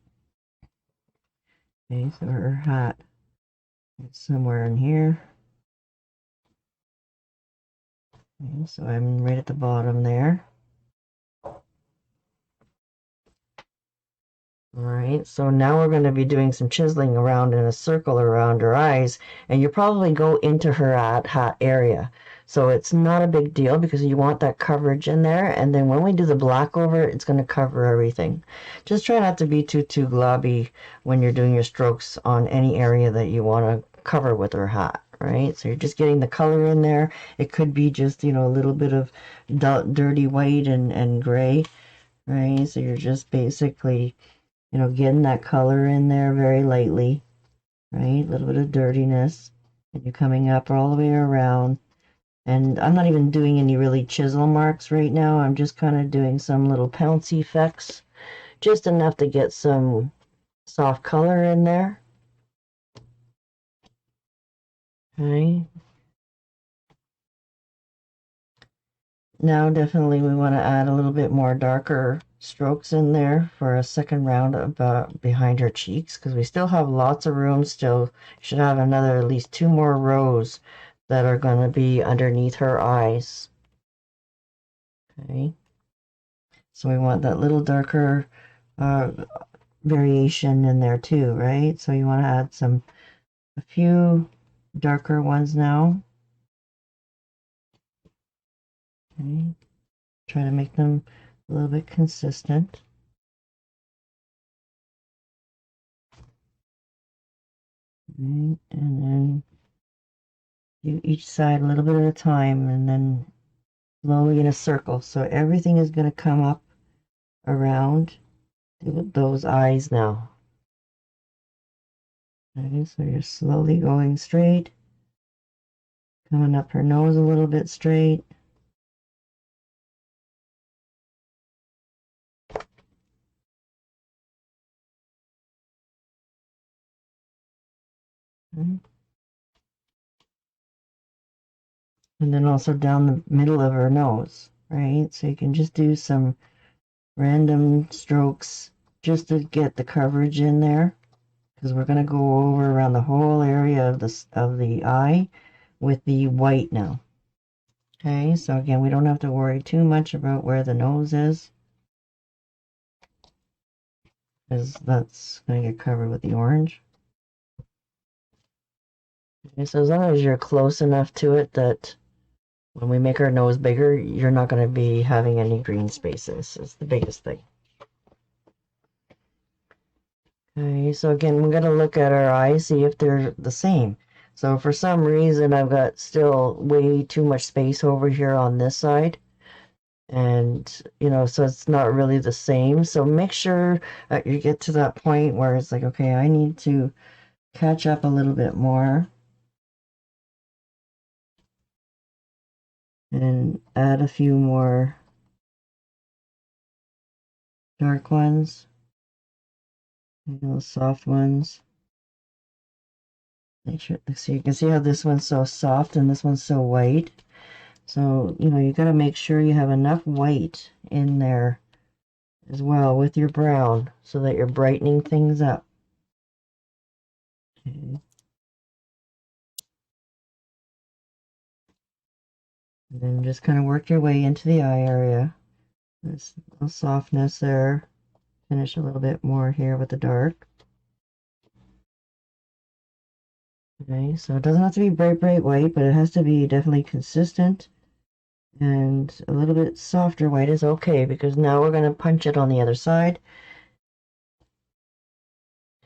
Okay, so her hat is somewhere in here. Okay, so I'm right at the bottom there. Alright, so now we're going to be doing some chiseling around in a circle around her eyes, and you probably go into her hat area. So it's not a big deal because you want that coverage in there, and then when we do the black over it, it's going to cover everything. Just try not to be too globby when you're doing your strokes on any area that you want to cover with her hat, right? So you're just getting the color in there. It could be just, you know, a little bit of dirty white and gray, right? So you're just basically, you know, getting that color in there very lightly, right? A little bit of dirtiness. And you're coming up all the way around. And I'm not even doing any really chisel marks right now. I'm just kind of doing some little pounce effects. Just enough to get some soft color in there. Okay. Now definitely we want to add a little bit more darker strokes in there for a second round about behind her cheeks because we still have lots of room still. Should have another at least 2 more rows that are going to be underneath her eyes. Okay. So we want that little darker variation in there too, right? So you want to add a few darker ones now. Okay. Try to make them a little bit consistent. Right, and then do each side a little bit at a time and then slowly in a circle. So everything is going to come up around those eyes now. Okay, so you're slowly going straight, coming up her nose a little bit straight. Okay. And then also down the middle of her nose, right? So you can just do some random strokes just to get the coverage in there, because we're going to go over around the whole area of the eye with the white now. Okay, so again, we don't have to worry too much about where the nose is, because that's going to get covered with the orange. Okay, so as long as you're close enough to it that when we make our nose bigger, you're not going to be having any green spaces. It's the biggest thing. Okay, so again, we're going to look at our eyes, see if they're the same. So for some reason, I've got still way too much space over here on this side. And, you know, so it's not really the same. So make sure that you get to that point where it's like, okay, I need to catch up a little bit more and add a few more dark ones, soft ones. Make sure, so you can see how this one's so soft and this one's so white. So, you know, you got to make sure you have enough white in there as well with your brown so that you're brightening things up. Okay. And then just kind of work your way into the eye area. There's a little softness there. Finish a little bit more here with the dark. Okay, so it doesn't have to be bright, bright white, but it has to be definitely consistent. And a little bit softer white is okay because now we're going to punch it on the other side.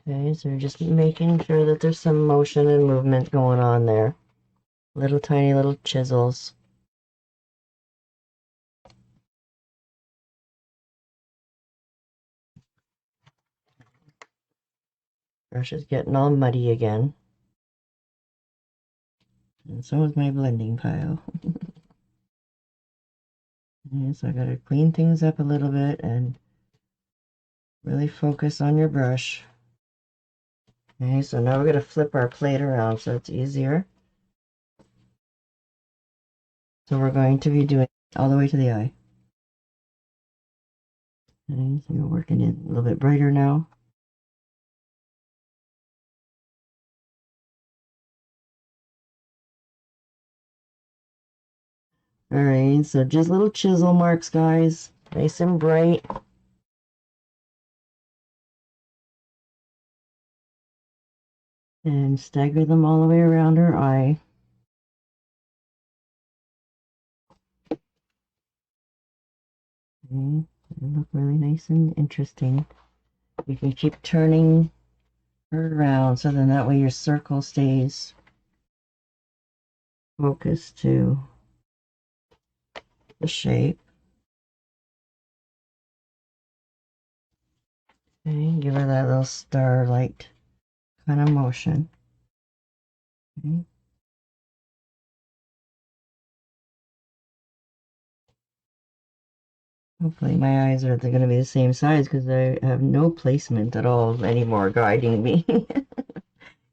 Okay, so you're just making sure that there's some motion and movement going on there. Little tiny little chisels. Brush is getting all muddy again. And so is my blending pile. Okay, so I gotta clean things up a little bit and really focus on your brush. Okay, so now we're gonna flip our plate around so it's easier. So we're going to be doing all the way to the eye. Okay, so you're working it a little bit brighter now. Alright, so just little chisel marks, guys. Nice and bright. And stagger them all the way around her eye. Okay, they look really nice and interesting. You can keep turning her around so then that way your circle stays focused to the shape. Okay, give her that little starlight kind of motion. Okay. Hopefully my eyes are going to be the same size because I have no placement at all anymore guiding me.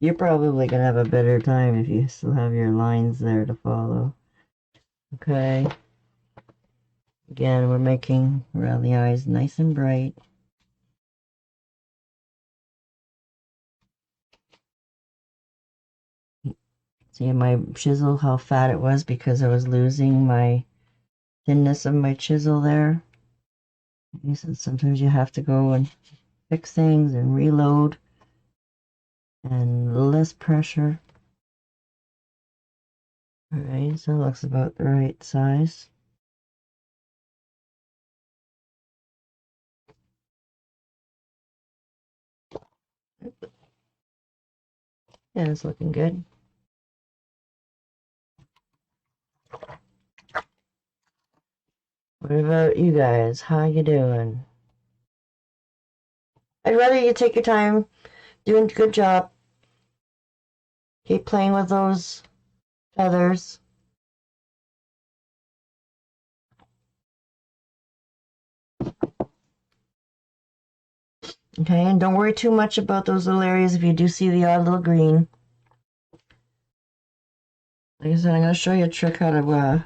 You're probably going to have a better time if you still have your lines there to follow. Okay. Again, we're making around the eyes nice and bright. See my chisel, how fat it was because I was losing my thinness of my chisel there. So sometimes you have to go and fix things and reload and less pressure. Alright, so it looks about the right size. Yeah, it's looking good. What about you guys? How you doing? I'd rather you take your time, doing a good job. Keep playing with those feathers. Okay, and don't worry too much about those little areas if you do see the odd little green. Like I said, I'm going to show you a trick how to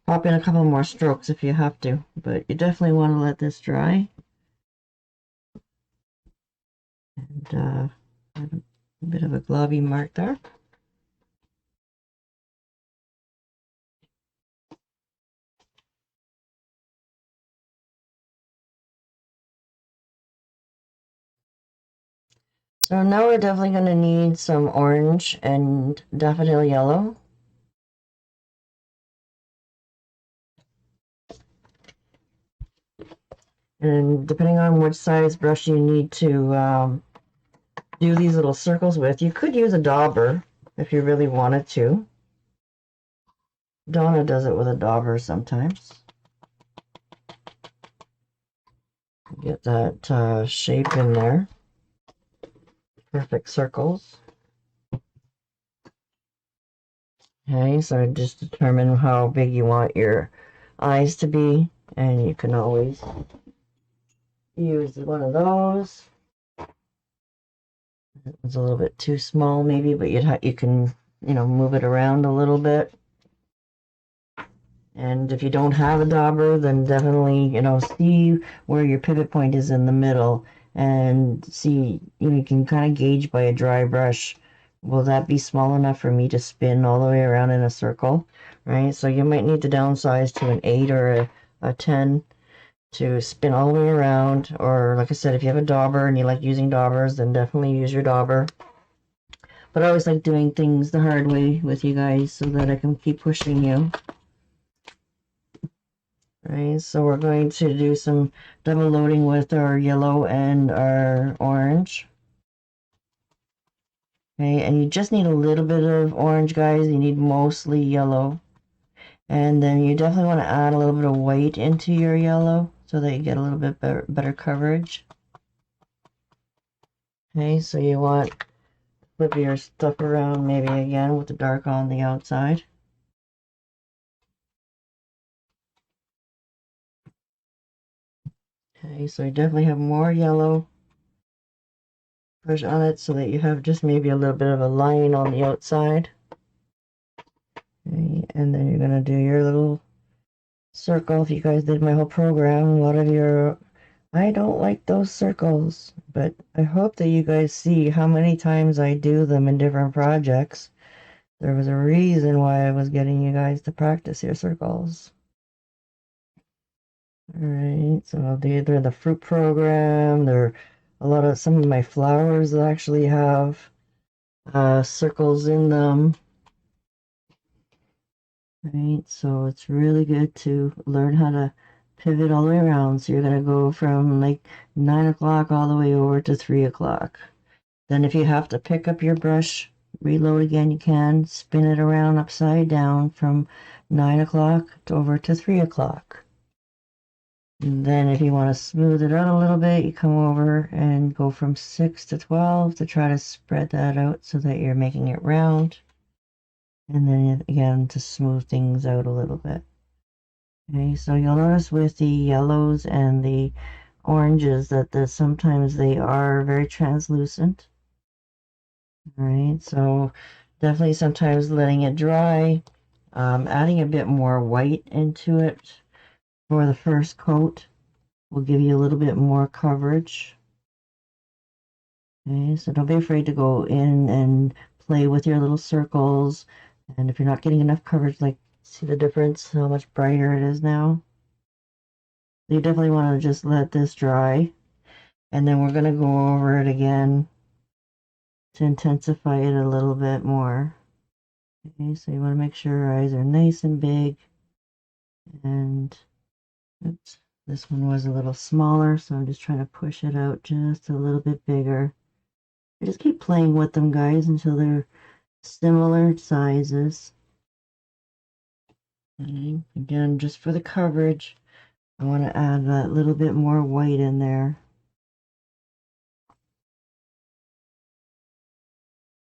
pop in a couple more strokes if you have to, but you definitely want to let this dry. And a bit of a globby mark there. So now we're definitely going to need some orange and daffodil yellow. And depending on which size brush you need to do these little circles with, you could use a dauber if you really wanted to. Donna does it with a dauber sometimes. Get that shape in there. Perfect circles. Okay, so just determine how big you want your eyes to be, and you can always use one of those. It's a little bit too small maybe, but you can, you know, move it around a little bit. And if you don't have a dauber, then definitely, you know, see where your pivot point is in the middle and see, you know, you can kind of gauge by a dry brush. Will that be small enough for me to spin all the way around in a circle, right? So you might need to downsize to an 8 or a 10 to spin all the way around. Or like I said, if you have a dauber and you like using daubers, then definitely use your dauber. But I always like doing things the hard way with you guys so that I can keep pushing you. Right, so we're going to do some double loading with our yellow and our orange. Okay, and you just need a little bit of orange, guys. You need mostly yellow. And then you definitely want to add a little bit of white into your yellow so that you get a little bit better coverage. Okay, so you want to flip your stuff around maybe again with the dark on the outside. Okay, so you definitely have more yellow brush on it so that you have just maybe a little bit of a line on the outside. Okay, and then you're going to do your little circle. If you guys did my whole program, a lot of your, I don't like those circles, but I hope that you guys see how many times I do them in different projects. There was a reason why I was getting you guys to practice your circles. Alright, so they're the fruit program. They're some of my flowers that actually have circles in them. Right, so it's really good to learn how to pivot all the way around. So you're going to go from like 9 o'clock all the way over to 3 o'clock. Then if you have to pick up your brush, reload again, you can. Spin it around upside down from 9 o'clock over to 3 o'clock. And then if you want to smooth it out a little bit, you come over and go from 6 to 12 to try to spread that out so that you're making it round. And then again to smooth things out a little bit. Okay, so you'll notice with the yellows and the oranges that sometimes they are very translucent. All right, so definitely sometimes letting it dry, adding a bit more white into it for the first coat will give you a little bit more coverage. Okay, so don't be afraid to go in and play with your little circles. And if you're not getting enough coverage, like see the difference, how much brighter it is now. You definitely want to just let this dry. And then we're going to go over it again to intensify it a little bit more. Okay, so you want to make sure your eyes are nice and big. And oops, this one was a little smaller, so I'm just trying to push it out just a little bit bigger. I just keep playing with them, guys, until they're similar sizes. Okay, again, just for the coverage, I want to add that little bit more white in there.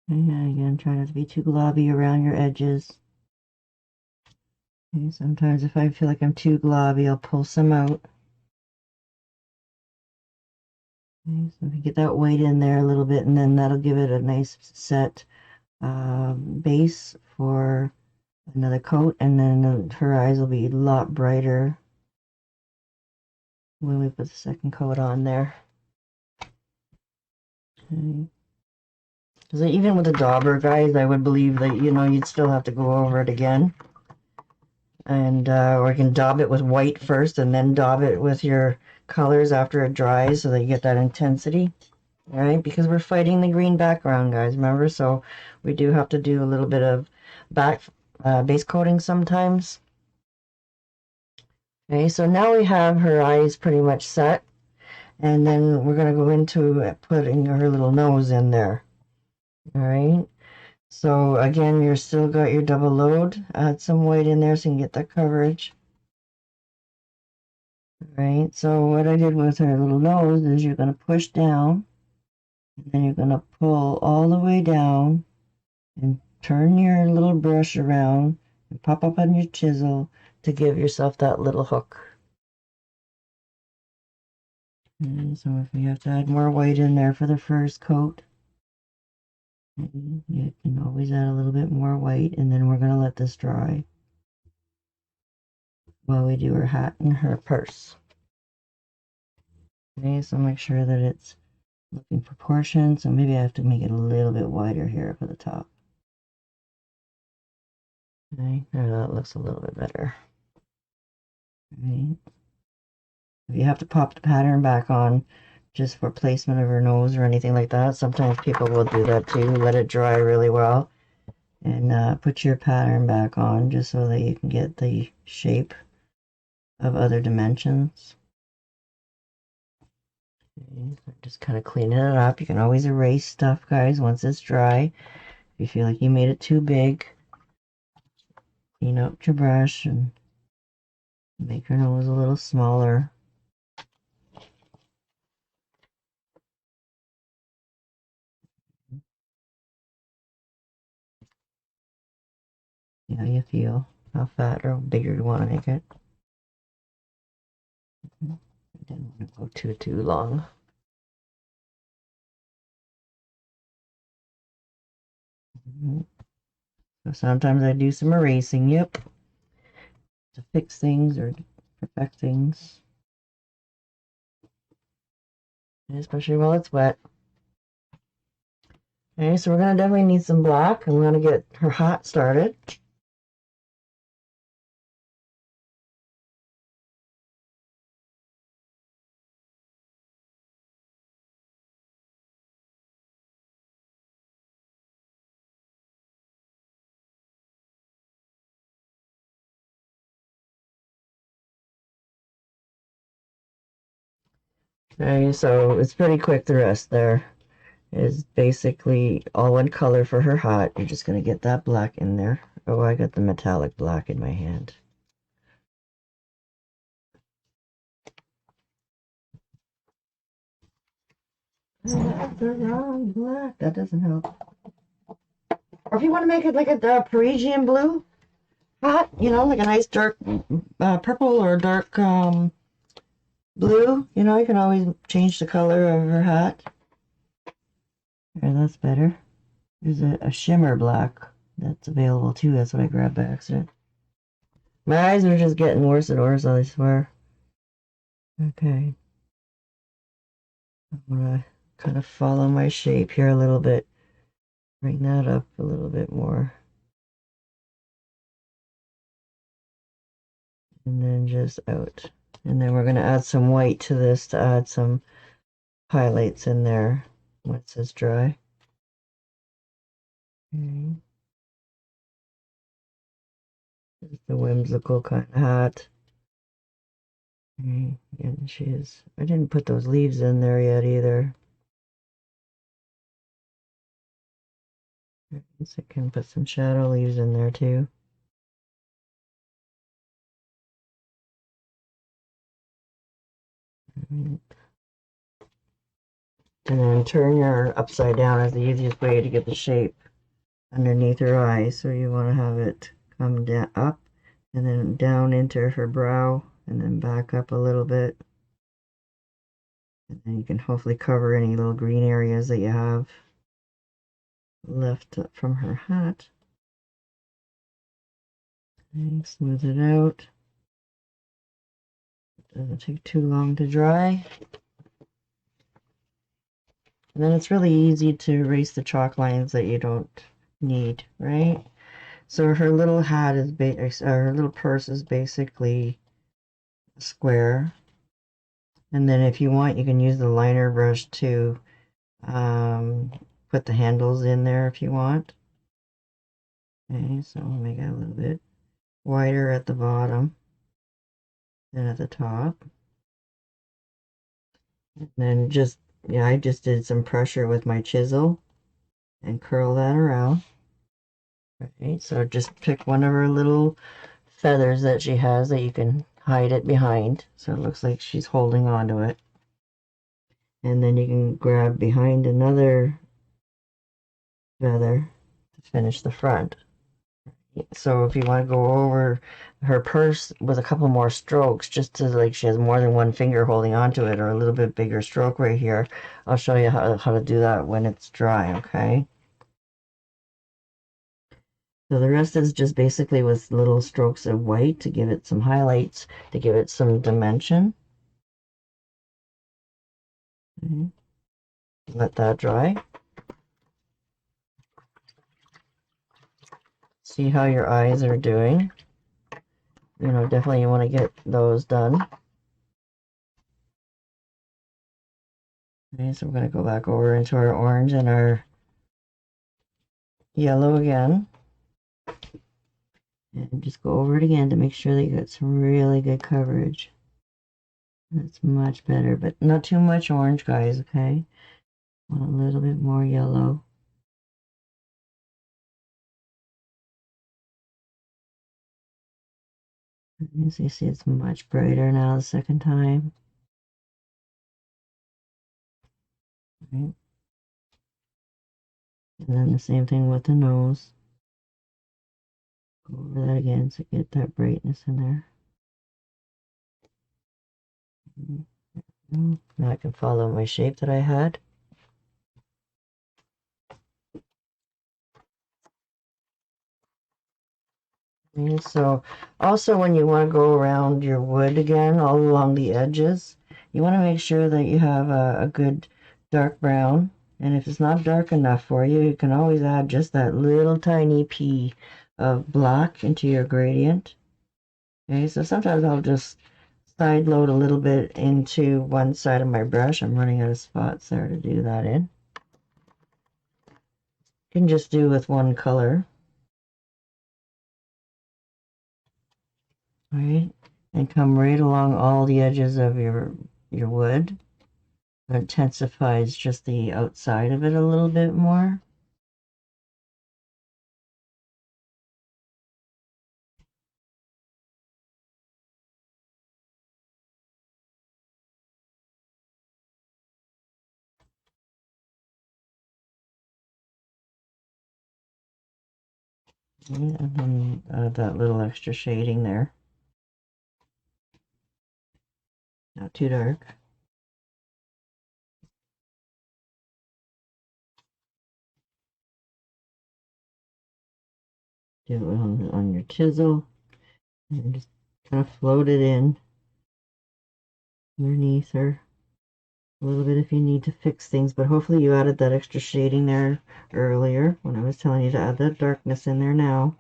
And again, try not to be too globby around your edges. Okay, sometimes if I feel like I'm too globby, I'll pull some out. Okay, so if you get that white in there a little bit, and then that'll give it a nice set base for another coat, and then her eyes will be a lot brighter when we put the second coat on there. Okay. So even with the dauber, guys, I would believe that, you know, you'd still have to go over it again. And or you can daub it with white first and then daub it with your colors after it dries so that you get that intensity. All right, because we're fighting the green background, guys, remember? So we do have to do a little bit of base coating sometimes. Okay, so now we have her eyes pretty much set. And then we're going to go into putting her little nose in there. All right. So again, you're still got your double load. Add some white in there so you can get that coverage. All right. So what I did with her little nose is you're going to push down. And then you're going to pull all the way down. And turn your little brush around. And pop up on your chisel to give yourself that little hook. And so if you have to add more white in there for the first coat, you can always add a little bit more white, and then we're going to let this dry while we do her hat and her purse. Okay, so make sure that it's looking proportioned. So maybe I have to make it a little bit wider here up at the top. Okay, that looks a little bit better. Okay. If you have to pop the pattern back on just for placement of her nose or anything like that, sometimes people will do that too. Let it dry really well and put your pattern back on just so that you can get the shape of other dimensions. Okay, so just kind of cleaning it up. You can always erase stuff, guys, once it's dry. If you feel like you made it too big, clean up your brush and make your nose a little smaller. See how you feel, how fat or bigger you want to make it. I didn't want to go too long. So sometimes I do some erasing, yep, to fix things or perfect things, especially while it's wet. Okay, so we're going to definitely need some black. I'm going to get her hat started. Okay, so it's pretty quick. The rest there is basically all one color for her hat. You're just going to get that black in there. Oh, I got the metallic black in my hand. That's the wrong black. That doesn't help. Or if you want to make it like a Parisian blue hat, you know, like a nice dark purple or dark blue, you know, you can always change the color of her hat. There, that's better. There's a shimmer black that's available too. That's what I grabbed by accident. My eyes are just getting worse and worse, I swear. Okay. I'm gonna kind of follow my shape here a little bit. Bring that up a little bit more. And then just out. And then we're gonna add some white to this to add some highlights in there once it's dry. Okay. Just a whimsical kind of hat. Okay. And I didn't put those leaves in there yet either. So I can put some shadow leaves in there too. And then turn your upside down is the easiest way to get the shape underneath her eye. So you want to have it come down up and then down into her brow and then back up a little bit. And then you can hopefully cover any little green areas that you have left from her hat. And smooth it out. It doesn't take too long to dry. And then it's really easy to erase the chalk lines that you don't need, right? So her little hat is her little purse is basically a square. And then if you want, you can use the liner brush to Put the handles in there if you want. Okay, so I'll make it a little bit wider at the bottom than at the top. And then just, yeah, I just did some pressure with my chisel and curl that around. Right, so just pick one of her little feathers that she has that you can hide it behind. So it looks like she's holding on to it. And then you can grab behind another feather to finish the front. So if you want to go over her purse with a couple more strokes, just to like she has more than one finger holding onto it, or a little bit bigger stroke right here, I'll show you how to do that when it's dry, okay? So the rest is just basically with little strokes of white to give it some highlights, to give it some dimension. Okay. Let that dry. See how your eyes are doing. You know, definitely you want to get those done. Okay, so we're going to go back over into our orange and our yellow again. And just go over it again to make sure that you got some really good coverage. That's much better, but not too much orange, guys, okay? Want a little bit more yellow. As you see, it's much brighter now the second time. Right. And then the same thing with the nose. Go over that again to get that brightness in there. Now I can follow my shape that I had. And so also when you want to go around your wood again, all along the edges, you want to make sure that you have a good dark brown. And if it's not dark enough for you, you can always add just that little tiny pea of black into your gradient. Okay, so sometimes I'll just side load a little bit into one side of my brush. I'm running out of spots there to do that in. You can just do with one color. Right, and come right along all the edges of your wood. It intensifies just the outside of it a little bit more. And then that little extra shading there. Not too dark. Do it on your chisel and just kind of float it in underneath her a little bit if you need to fix things, but hopefully you added that extra shading there earlier when I was telling you to add that darkness in there now.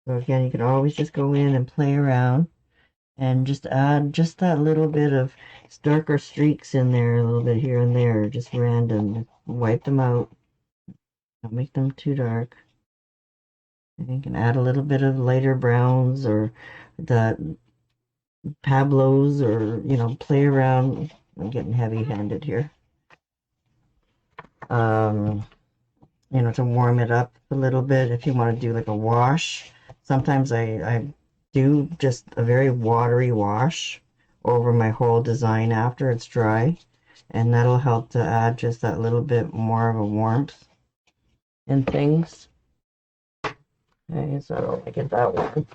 So again, you can always just go in and play around and just add just that little bit of darker streaks in there, a little bit here and there, just random. Wipe them out. Don't make them too dark. And you can add a little bit of lighter browns or the Pablos, or, you know, play around. I'm getting heavy-handed here. You know, to warm it up a little bit if you want to do like a wash. Sometimes I do just a very watery wash over my whole design after it's dry, and that'll help to add just that little bit more of a warmth in things. Okay, so I don't like it that one.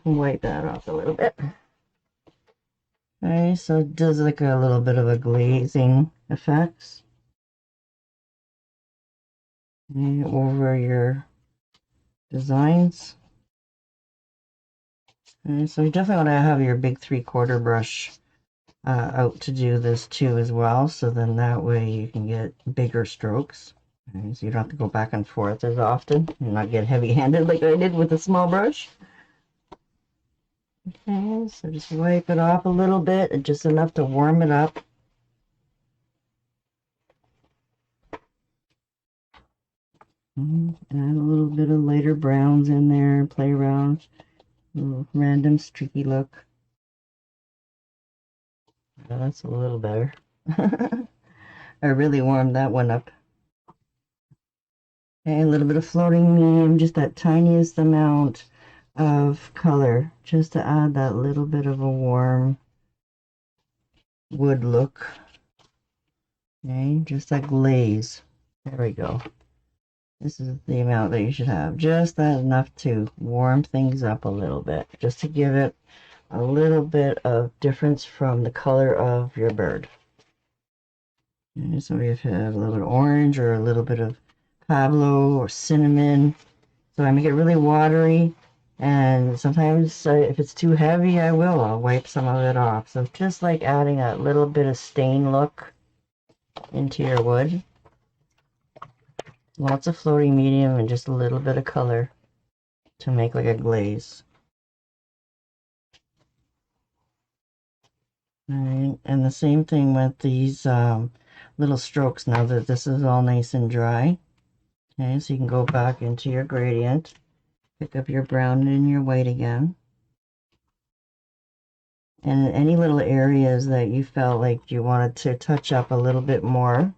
Wipe that off a little bit. Okay, so it does like a little bit of a glazing effects. Okay, over your designs. Okay, so you definitely want to have your big 3/4 brush out to do this too as well, so then that way you can get bigger strokes. Okay, so you don't have to go back and forth as often and not get heavy-handed like I did with a small brush. Okay, so just wipe it off a little bit, just enough to warm it up. Add a little bit of lighter browns in there, play around, a little random streaky look. Oh, that's a little better. I really warmed that one up. Okay, a little bit of floating medium, just that tiniest amount of color, just to add that little bit of a warm wood look. Okay, just that glaze. There we go. This is the amount that you should have. Just that enough to warm things up a little bit, just to give it a little bit of difference from the color of your bird. Okay, so we have a little bit of orange or a little bit of Pablo or cinnamon. So I make it really watery, and sometimes if it's too heavy, I'll wipe some of it off. So just like adding a little bit of stain look into your wood. Lots of floating medium and just a little bit of color to make like a glaze. Alright, and the same thing with these little strokes now that this is all nice and dry. Okay, so you can go back into your gradient, pick up your brown and your white again. And any little areas that you felt like you wanted to touch up a little bit more,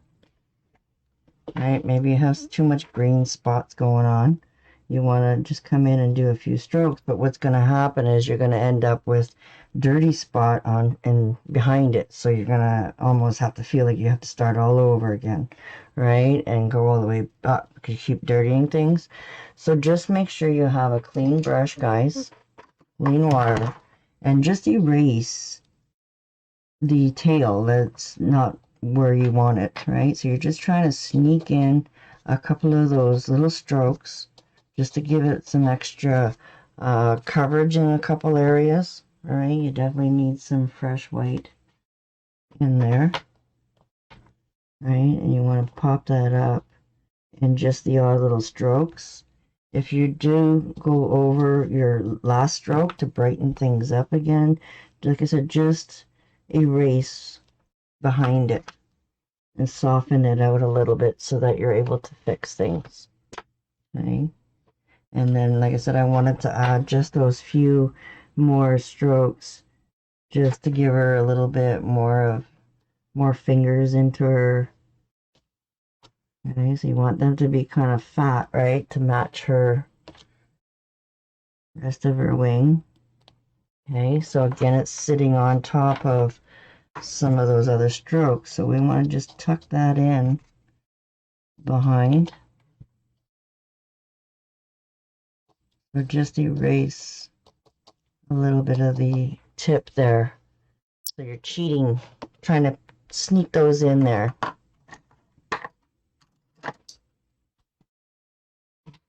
right? Maybe you have too much green spots going on. You want to just come in and do a few strokes, but what's going to happen is you're going to end up with dirty spot on and behind it. So you're going to almost have to feel like you have to start all over again, right? And go all the way up because you keep dirtying things. So just make sure you have a clean brush, guys, clean water, and just erase the tail that's not where you want it, right? So you're just trying to sneak in a couple of those little strokes just to give it some extra coverage in a couple areas. All right, you definitely need some fresh white in there, right? And you want to pop that up in just the odd little strokes. If you do go over your last stroke to brighten things up again, like I said, just erase behind it and soften it out a little bit so that you're able to fix things. Okay. And then, like I said, I wanted to add just those few more strokes just to give her a little bit more fingers into her. Okay, so you want them to be kind of fat, right, to match her rest of her wing. Okay, so again, it's sitting on top of some of those other strokes, so we want to just tuck that in behind. Or just erase a little bit of the tip there. So you're cheating, trying to sneak those in there.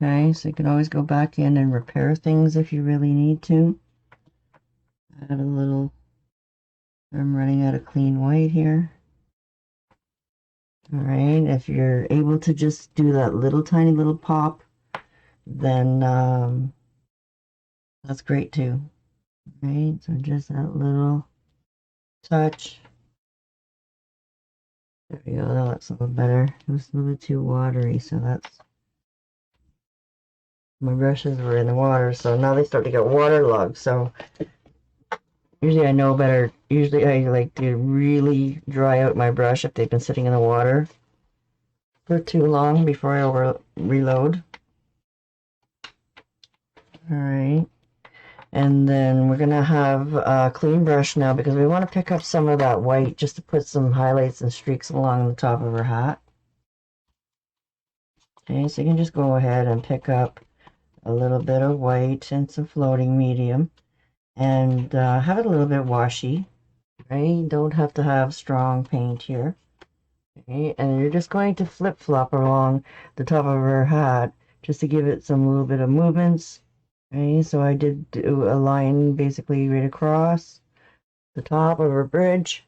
Okay, so you can always go back in and repair things if you really need to. Add a little, I'm running out of clean white here. All right, if you're able to just do that little tiny little pop, then that's great too. Right, so just that little touch. There we go, that looks a little better. It was a little bit too watery, so that's, my brushes were in the water, so now they start to get waterlogged. So usually I know better. Usually I like to really dry out my brush if they've been sitting in the water for too long before I reload. All right. And then we're going to have a clean brush now because we want to pick up some of that white just to put some highlights and streaks along the top of her hat. Okay, so you can just go ahead and pick up a little bit of white and some floating medium and have it a little bit washy, right? You don't have to have strong paint here. Okay, and you're just going to flip-flop along the top of her hat just to give it some little bit of movements. Okay, so I did do a line basically right across the top of her bridge,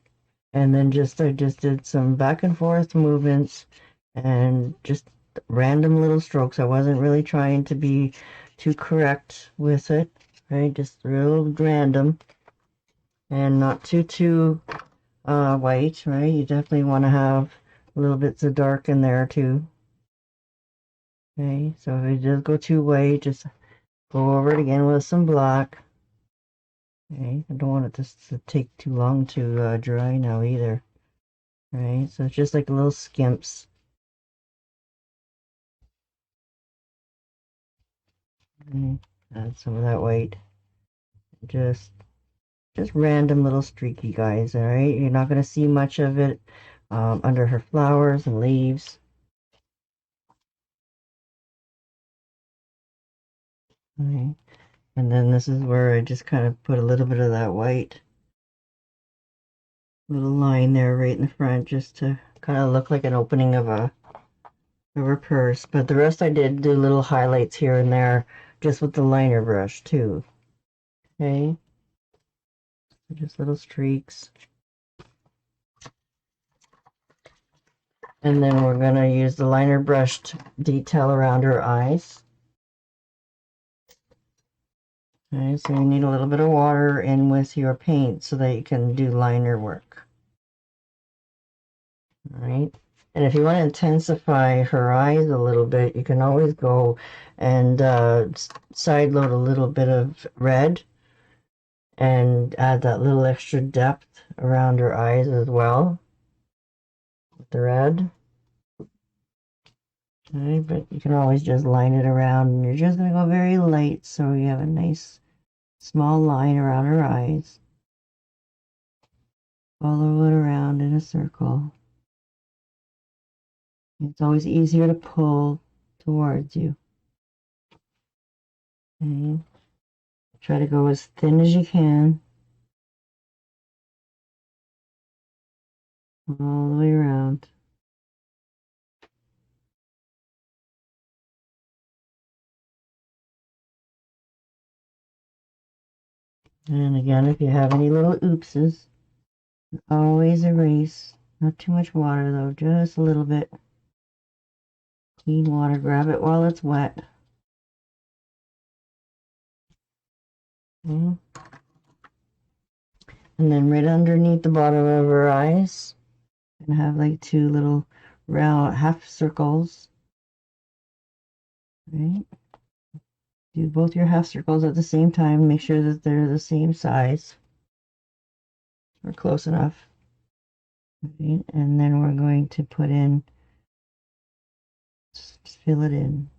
and then I just did some back and forth movements and just random little strokes. I wasn't really trying to be too correct with it, right? Just real random and not too white, right? You definitely want to have little bits of dark in there too. Okay, so if it does go too white, just go over it again with some black. Okay, I don't want it to take too long to dry now either. Right, so it's just like little skimps. Okay, add some of that white. Just random little streaky guys, all right? You're not going to see much of it under her flowers and leaves. Okay. And then this is where I just kind of put a little bit of that white little line there right in the front just to kind of look like an opening of her purse. But the rest I did do little highlights here and there just with the liner brush too. Okay. Just little streaks. And then we're going to use the liner brush to detail around her eyes. Okay, so you need a little bit of water in with your paint so that you can do liner work. All right. And if you want to intensify her eyes a little bit, you can always go and side load a little bit of red and add that little extra depth around her eyes as well with the red. Okay, but you can always just line it around, and you're just going to go very light so you have a nice small line around her eyes. Follow it around in a circle. It's always easier to pull towards you. Okay. Try to go as thin as you can. All the way around. And again, if you have any little oopses, always erase. Not too much water though, just a little bit. Clean water, grab it while it's wet. Okay. And then right underneath the bottom of her eyes, and have like two little round half circles. Right? Do both your half circles at the same time. Make sure that they're the same size or close enough. Okay. And then we're going to put in, just fill it in.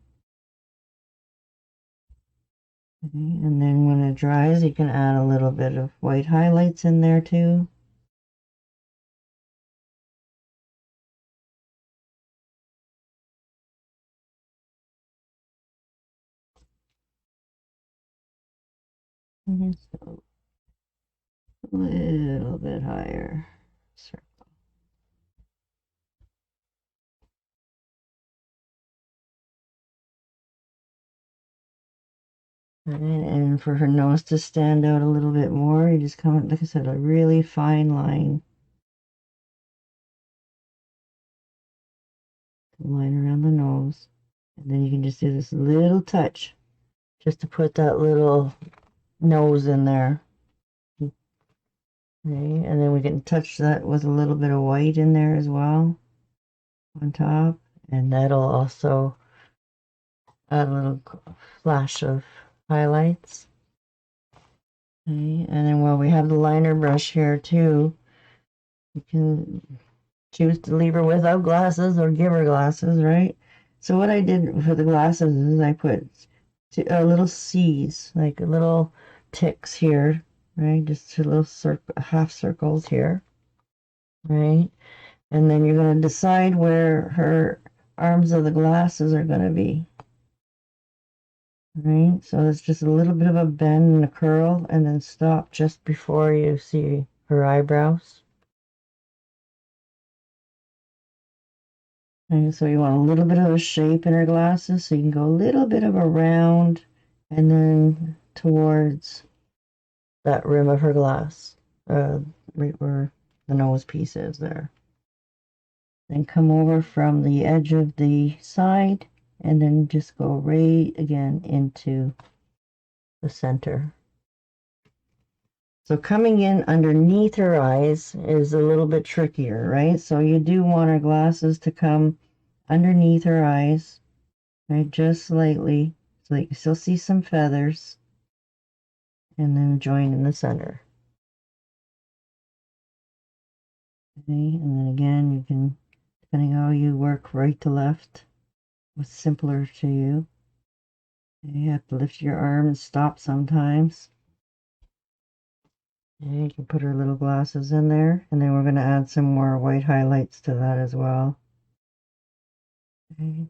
Okay. And then when it dries, you can add a little bit of white highlights in there too. So a little bit higher. Circle. And for her nose to stand out a little bit more, you just come, like I said, a really fine line. Line around the nose. And then you can just do this little touch just to put that little nose in there. Okay, and then we can touch that with a little bit of white in there as well on top, and that'll also add a little flash of highlights. Okay, and then while we have the liner brush here too, you can choose to leave her without glasses or give her glasses, right? So what I did for the glasses is I put little C's, like little ticks here, right? Just two little half circles here, right? And then you're going to decide where her arms of the glasses are going to be, right? So it's just a little bit of a bend and a curl, and then stop just before you see her eyebrows. And so you want a little bit of a shape in her glasses, so you can go a little bit of a round and then towards that rim of her glass, right where the nose piece is there. Then come over from the edge of the side and then just go right again into the center. So coming in underneath her eyes is a little bit trickier, right? So you do want her glasses to come underneath her eyes, Okay, just slightly, so that you can still see some feathers, and then join in the center. Okay, and then again, you can, depending how you work right to left, what's simpler to you. Okay, you have to lift your arm and stop sometimes. And you can put our little glasses in there, and then we're going to add some more white highlights to that as well. Okay.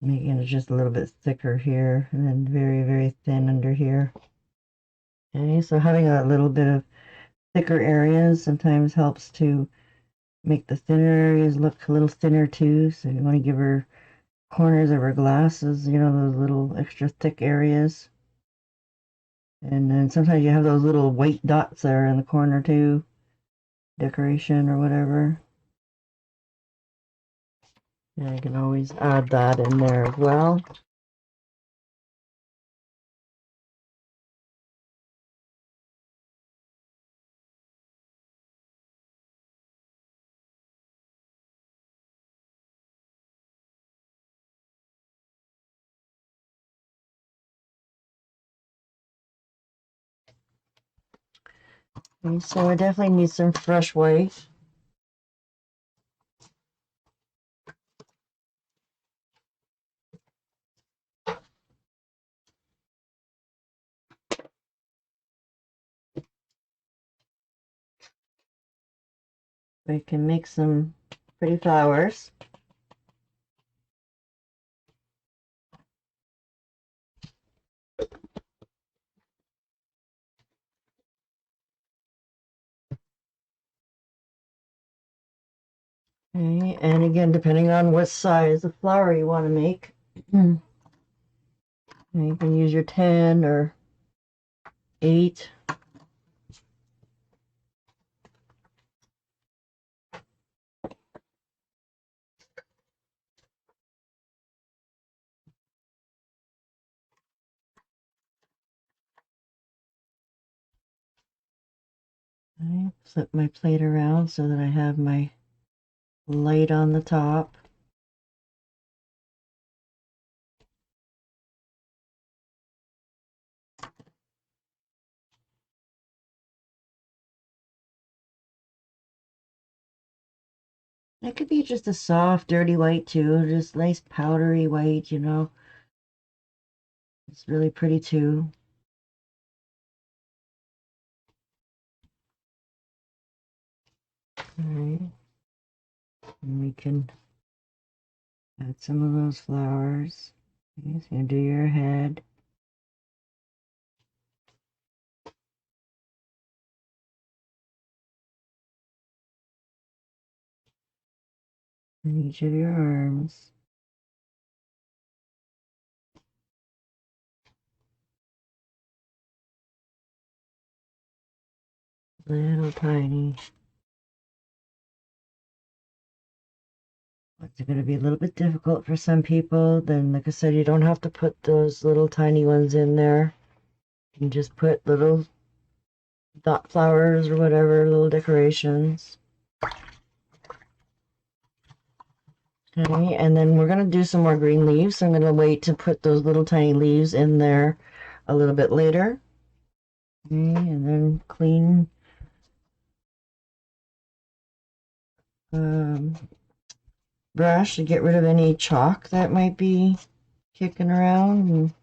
Making it just a little bit thicker here, and then very, very thin under here. Okay, so having a little bit of thicker areas sometimes helps to make the thinner areas look a little thinner too. So you want to give her corners of her glasses, you know, those little extra thick areas. And then sometimes you have those little white dots there in the corner too, decoration or whatever. And I can always add that in there as well. And so I definitely need some fresh white. We can make some pretty flowers. Okay, and again, depending on what size of flower you want to make, you can use your 10 or 8. I flip my plate around so that I have my light on the top. It could be just a soft, dirty white too, just nice powdery white, you know. It's really pretty too. All right, and we can add some of those flowers. Okay, so you do your head. And each of your arms. Little tiny. It's going to be a little bit difficult for some people. Then, like I said, you don't have to put those little tiny ones in there. You can just put little dot flowers or whatever, little decorations. Okay, and then we're going to do some more green leaves. So I'm going to wait to put those little tiny leaves in there a little bit later. Okay, and then clean brush to get rid of any chalk that might be kicking around.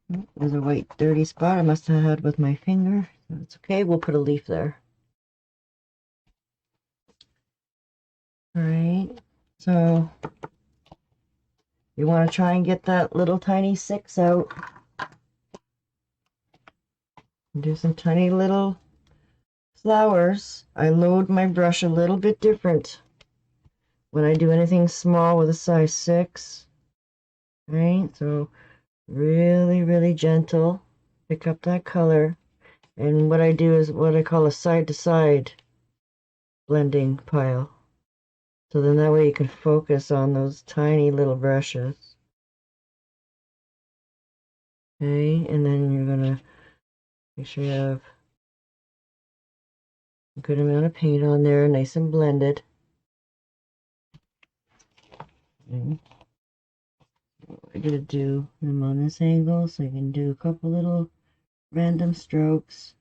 And there's a white dirty spot I must have had with my finger. That's okay, we'll put a leaf there. All right, so you want to try and get that little tiny 6 out. Do some tiny little flowers. I load my brush a little bit different when I do anything small with a size 6. Right, so really, really gentle. Pick up that color. And what I do is what I call a side-to-side blending pile. So then that way you can focus on those tiny little brushes. Okay, and then you're going to make sure you have a good amount of paint on there, nice and blended. Okay. I'm going to do them on this angle so I can do a couple little random strokes.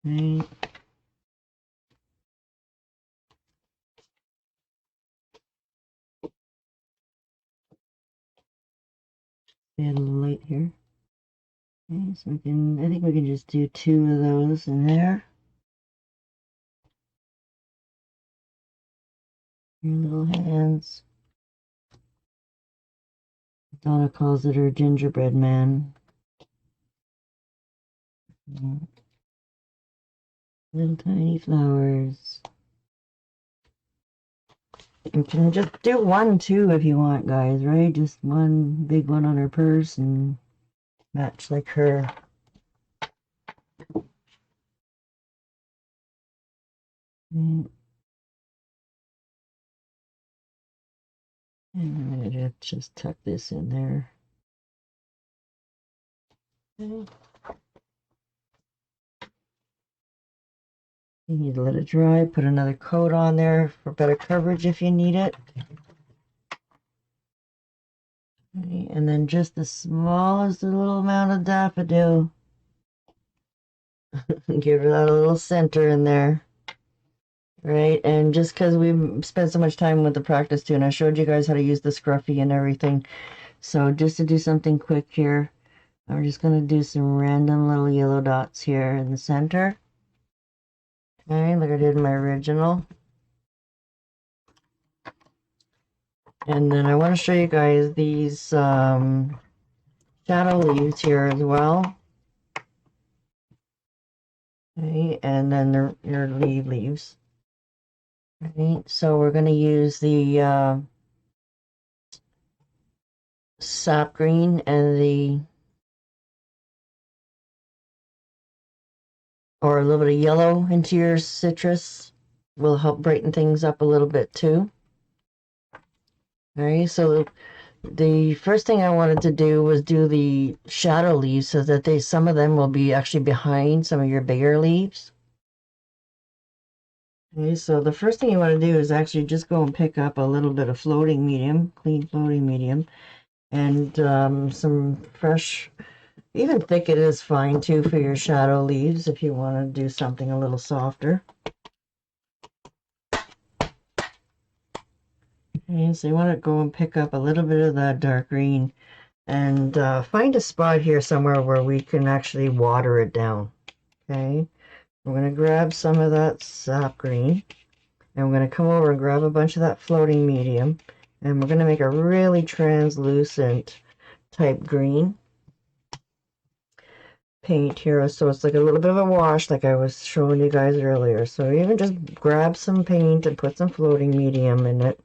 Right. Add a little light here. Okay, so I think we can just do 2 of those in there. Your little hands. Donna calls it her gingerbread man. Little tiny flowers. You can just do 1 too if you want, guys, right? Just 1 big one on her purse and match like her. And I'm going to just tuck this in there. Okay. You need to let it dry, put another coat on there for better coverage if you need it. Okay, and then just the smallest little amount of daffodil. Give it that little center in there. Right, and just because we spent so much time with the practice too, and I showed you guys how to use the scruffy and everything. So just to do something quick here, I'm just going to do some random little yellow dots here in the center. Okay, like I did in my original. And then I want to show you guys these shadow leaves here as well. Okay, and then your leaves. Okay, so we're going to use the sap green and or a little bit of yellow into your citrus will help brighten things up a little bit too. Okay, so the first thing I wanted to do was do the shadow leaves so that some of them will be actually behind some of your bigger leaves. Okay, so the first thing you want to do is actually just go and pick up a little bit of floating medium, clean floating medium, and some fresh, even thick it is fine too for your shadow leaves if you want to do something a little softer. Okay, so you want to go and pick up a little bit of that dark green and find a spot here somewhere where we can actually water it down. Okay, I'm going to grab some of that sap green and I'm going to come over and grab a bunch of that floating medium and we're going to make a really translucent type green paint here, so it's like a little bit of a wash like I was showing you guys earlier. So even just grab some paint and put some floating medium in it,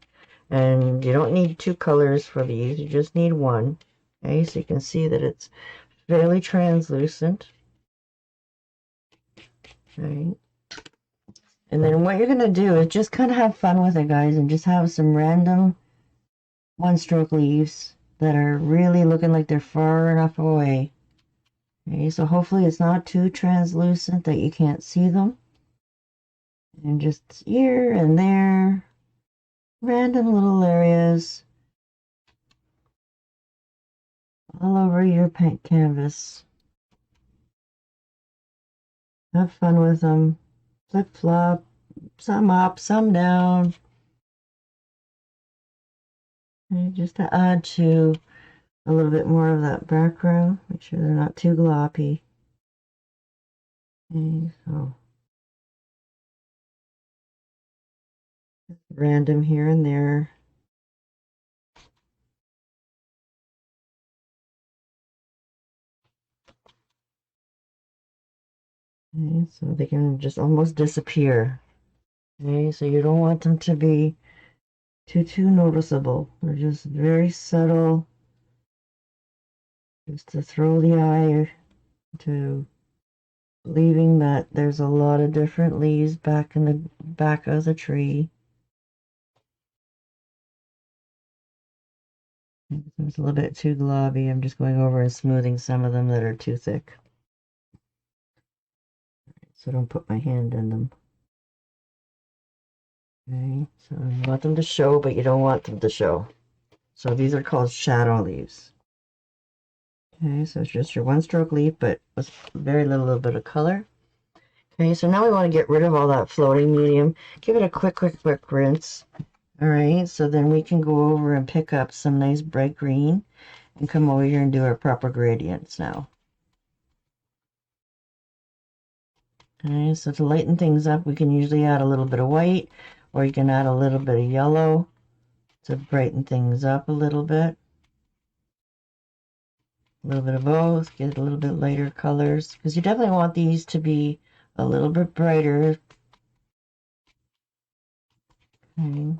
and you don't need 2 colors for these, you just need 1. Okay, so you can see that it's fairly translucent. Right, and then what you're going to do is just kind of have fun with it, guys, and just have some random 1-stroke leaves that are really looking like they're far enough away. Okay, so hopefully it's not too translucent that you can't see them. And just here and there, random little areas all over your paint canvas. Have fun with them. Flip flop, some up, some down. And just to add to a little bit more of that background. Make sure they're not too gloppy. Okay, so random here and there. Okay, so they can just almost disappear. Okay, so you don't want them to be too noticeable. They're just very subtle, just to throw the eye to believing that there's a lot of different leaves back in the back of the tree. It's a little bit too globby. I'm just going over and smoothing some of them that are too thick, so don't put my hand in them. Okay, so you want them to show, but you don't want them to show. So these are called shadow leaves. Okay, so it's just your one stroke leaf, but with very little bit of color. Okay, so now we want to get rid of all that floating medium. Give it a quick rinse. All right, so then we can go over and pick up some nice bright green and come over here and do our proper gradients now. Okay, so to lighten things up, we can usually add a little bit of white, or you can add a little bit of yellow to brighten things up a little bit. A little bit of both, get a little bit lighter colors, because you definitely want these to be a little bit brighter. Okay.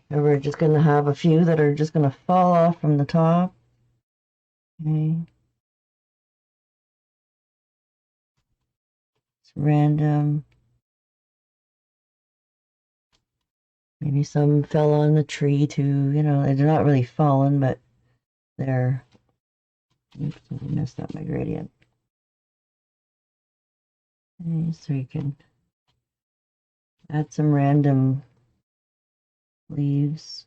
And we're just going to have a few that are just going to fall off from the top. Okay. It's random. Maybe some fell on the tree too. You know, they're not really fallen, but they're... Oops, I messed up my gradient. Okay, so you can add some random leaves.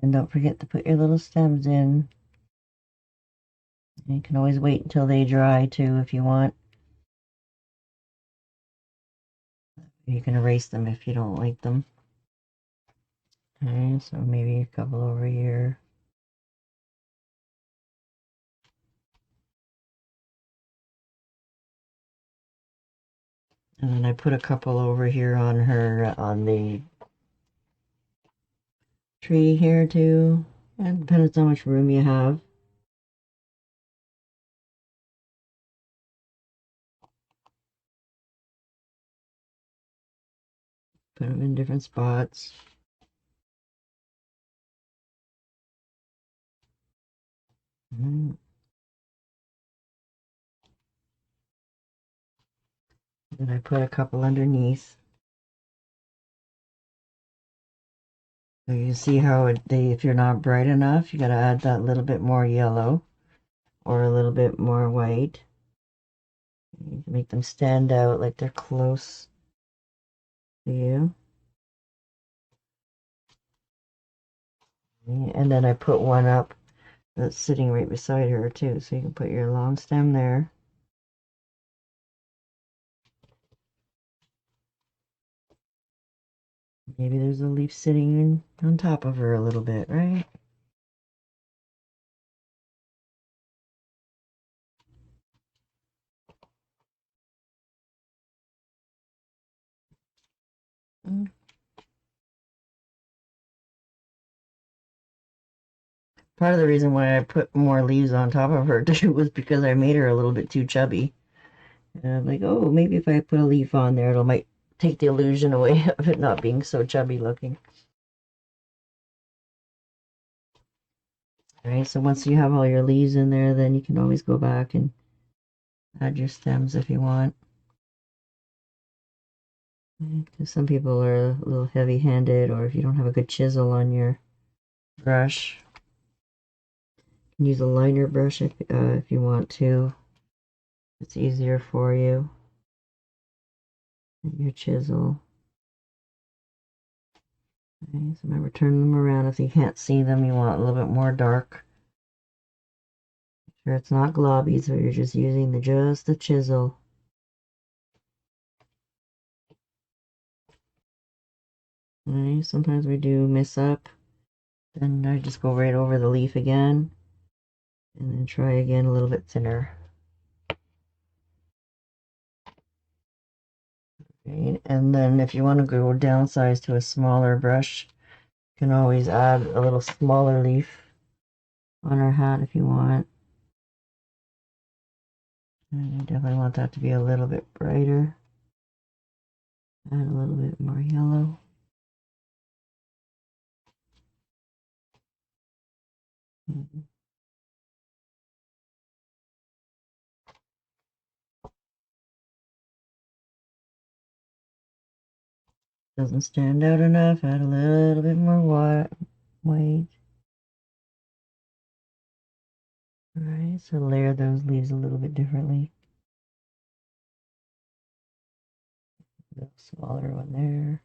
And don't forget to put your little stems in. You can always wait until they dry too if you want. You can erase them if you don't like them. Okay, so maybe a couple over here. And then I put a couple over here on her, on the tree here too. It depends on how much room you have. Put them in different spots. Then I put a couple underneath. So you see how if you're not bright enough, you got to add that little bit more yellow or a little bit more white. You can make them stand out like they're close to you. And then I put one up that's sitting right beside her too, so you can put your long stem there. Maybe there's a leaf sitting on top of her a little bit, right? Mm. Part of the reason why I put more leaves on top of her too was because I made her a little bit too chubby. And I'm like, oh, maybe if I put a leaf on there, it might take the illusion away of it not being so chubby looking. All right, so once you have all your leaves in there, then you can always go back and add your stems if you want. Because some people are a little heavy-handed, or if you don't have a good chisel on your brush, you can use a liner brush if you want to. It's easier for you. And your chisel. Okay, so remember, turn them around. If you can't see them, you want a little bit more dark. Make sure it's not globby, so you're just using just the chisel. Okay, sometimes we do mess up. Then I just go right over the leaf again. And then try again a little bit thinner. Okay, and then if you want to go downsize to a smaller brush, you can always add a little smaller leaf on our hat if you want. And I definitely want that to be a little bit brighter. Add a little bit more yellow. Doesn't stand out enough, add a little bit more white. All right, so layer those leaves a little bit differently. A little smaller one there.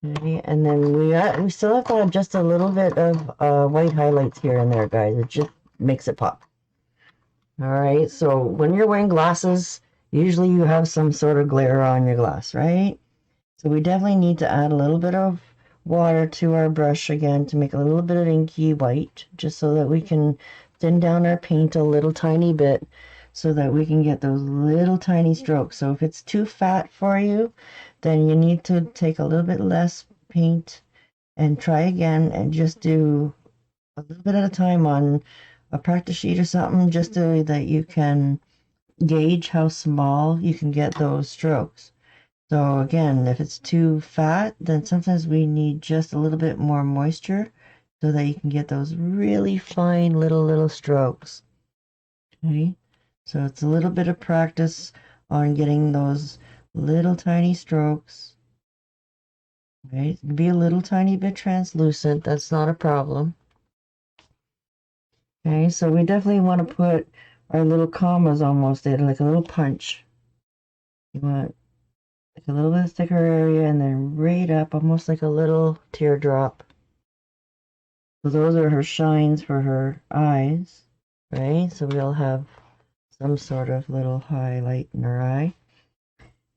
Okay, and then we still have to add just a little bit of white highlights here and there, guys. It just makes it pop. All right, so when you're wearing glasses, usually you have some sort of glare on your glass, right? So we definitely need to add a little bit of water to our brush again to make a little bit of inky white, just so that we can thin down our paint a little tiny bit so that we can get those little tiny strokes. So if it's too fat for you, then you need to take a little bit less paint and try again and just do a little bit at a time on a practice sheet or something, just so that you can gauge how small you can get those strokes. So again, if it's too fat, then sometimes we need just a little bit more moisture so that you can get those really fine little strokes. Okay, so it's a little bit of practice on getting those little tiny strokes. Right, it can be a little tiny bit translucent, that's not a problem. Okay, so we definitely want to put our little commas almost there, like a little punch. You want like a little bit thicker area and then right up, almost like a little teardrop. So those are her shines for her eyes, right? So we'll have some sort of little highlight in her eye.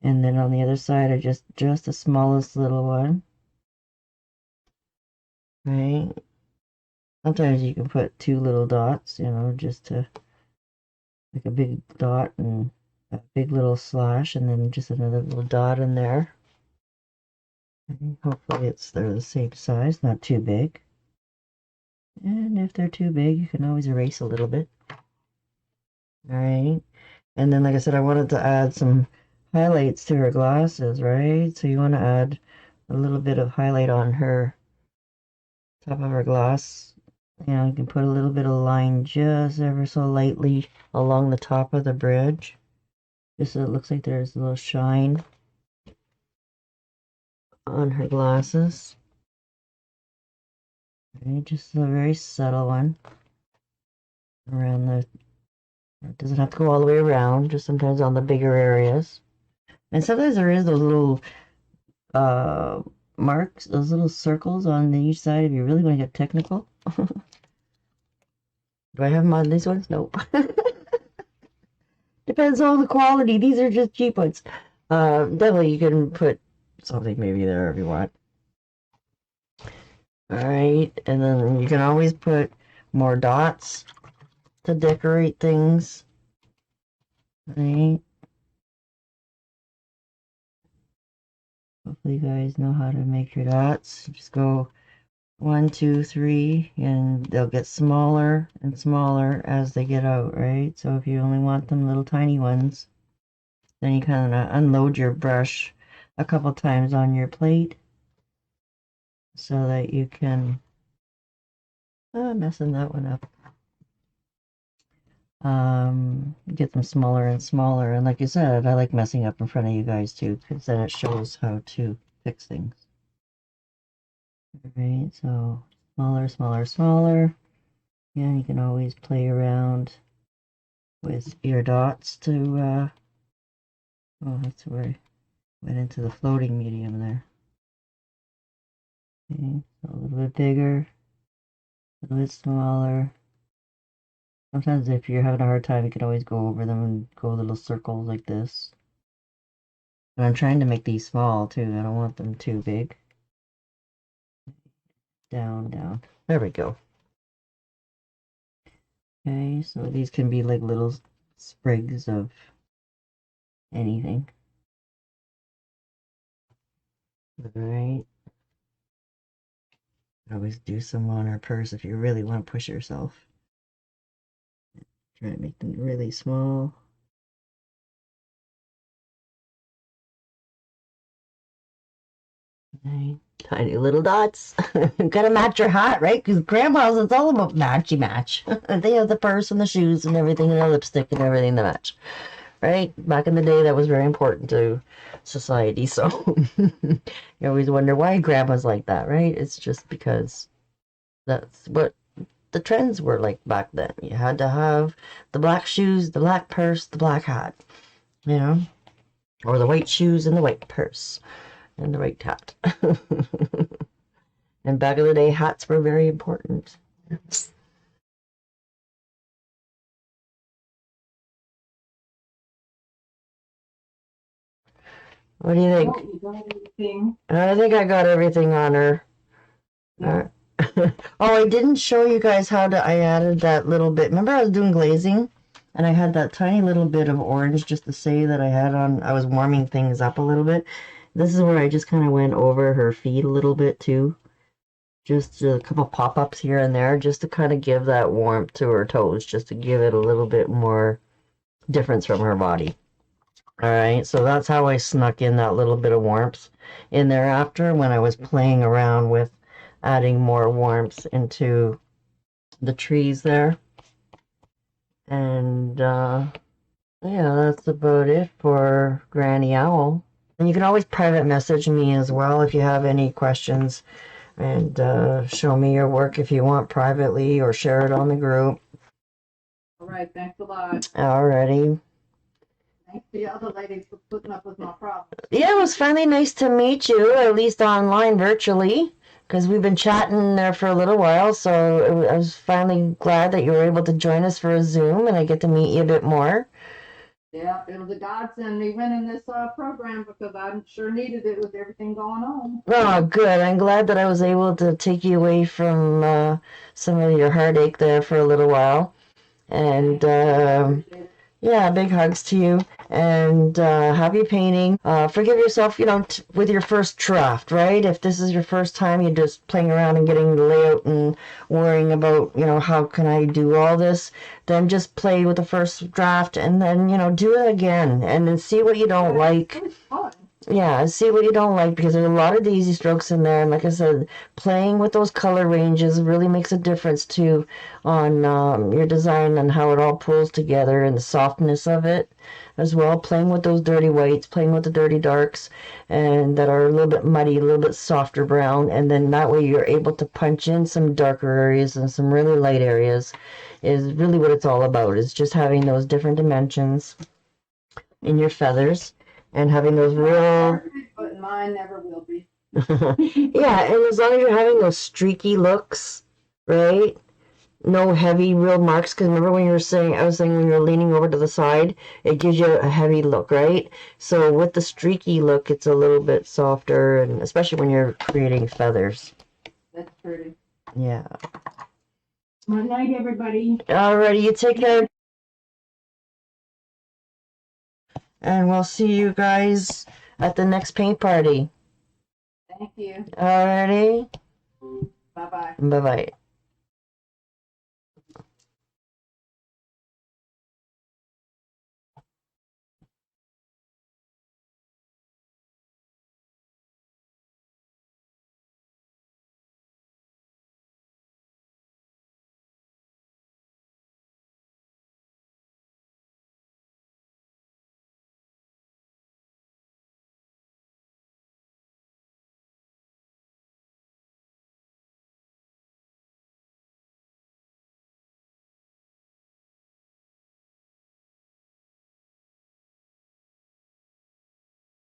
And then on the other side, I just the smallest little one, right? Sometimes you can put two little dots, you know, just to like a big dot and a big little slash, and then just another little dot in there. Okay, hopefully they're the same size, not too big. And if they're too big, you can always erase a little bit. All right. And then, like I said, I wanted to add some highlights to her glasses, right? So you want to add a little bit of highlight on her top of her glass. You know, you can put a little bit of line just ever so lightly along the top of the bridge, just so it looks like there's a little shine on her glasses. Okay, just a very subtle one around the, it doesn't have to go all the way around, just sometimes on the bigger areas. And sometimes there is those little marks, those little circles on each side if you really want to get technical. Do I have them on these ones? Nope. Depends on the quality. These are just cheap ones. Definitely you can put something maybe there if you want. Alright, and then you can always put more dots to decorate things. Right. Hopefully you guys know how to make your dots. Just go 1, 2, 3, and they'll get smaller and smaller as they get out, right? So if you only want them little tiny ones, then you kind of unload your brush a couple times on your plate so that you can, messing that one up, get them smaller and smaller. And like you said, I like messing up in front of you guys too, because then it shows how to fix things. All right, so smaller, smaller, smaller. Yeah, you can always play around with your dots to, oh, that's where I went into the floating medium there. Okay, so a little bit bigger, a little bit smaller. Sometimes if you're having a hard time, you can always go over them and go little circles like this. And I'm trying to make these small too. I don't want them too big. Down, down. There we go. Okay, so these can be like little sprigs of anything. Alright. Always do some on our purse if you really want to push yourself. Try to make them really small. Okay. Tiny little dots. Gotta match your hat, right? Because grandma's, it's all about matchy match. They have the purse and the shoes and everything and the lipstick and everything to match. right? Back in the day, that was very important to society. So you always wonder why grandma's like that, right? It's just because that's what the trends were like back then. You had to have the black shoes, the black purse, the black hat, you know, or the white shoes and the white purse and the white hat. And back in the day, hats were very important. What do you think? You got everything. I think I got everything on her. Yeah. Oh, I didn't show you guys I added that little bit. Remember I was doing glazing? And I had that tiny little bit of orange just to say that I was warming things up a little bit. This is where I just kind of went over her feet a little bit too. Just a couple pop-ups here and there just to kind of give that warmth to her toes, just to give it a little bit more difference from her body. All right, so that's how I snuck in that little bit of warmth in there after when I was playing around with adding more warmth into the trees there. And yeah, that's about it for Granny Owl. And you can always private message me as well if you have any questions, and show me your work if you want privately, or share it on the group. All right, thanks a lot. Alrighty. Thanks to the other ladies for putting up with my problems. Yeah, it was finally nice to meet you, at least online virtually, because we've been chatting there for a little while. So I was finally glad that you were able to join us for a Zoom, and I get to meet you a bit more. Yeah, it was a godsend me winning this program, because I sure needed it with everything going on. Oh, good. I'm glad that I was able to take you away from some of your heartache there for a little while. And yeah, big hugs to you, and happy painting. Forgive yourself, with your first draft, right? If this is your first time, you're just playing around and getting the layout and worrying about, how can I do all this, then just play with the first draft, and then, do it again, and then see what you don't like. It was fun. Yeah, see what you don't like, because there's a lot of daisy strokes in there, and like I said, playing with those color ranges really makes a difference too on your design and how it all pulls together and the softness of it as well. Playing with those dirty whites, playing with the dirty darks, and that are a little bit muddy, a little bit softer brown, and then that way you're able to punch in some darker areas and some really light areas is really what it's all about. It's just having those different dimensions in your feathers. And having those real... But mine never will be. Yeah, and as long as you're having those streaky looks, right? No heavy real marks, because remember when I was saying when you're leaning over to the side, it gives you a heavy look, right? So with the streaky look, it's a little bit softer, and especially when you're creating feathers. That's pretty. Yeah. Good night, everybody. Alrighty, you take care. And we'll see you guys at the next paint party. Thank you. Alrighty. Bye-bye. Bye-bye.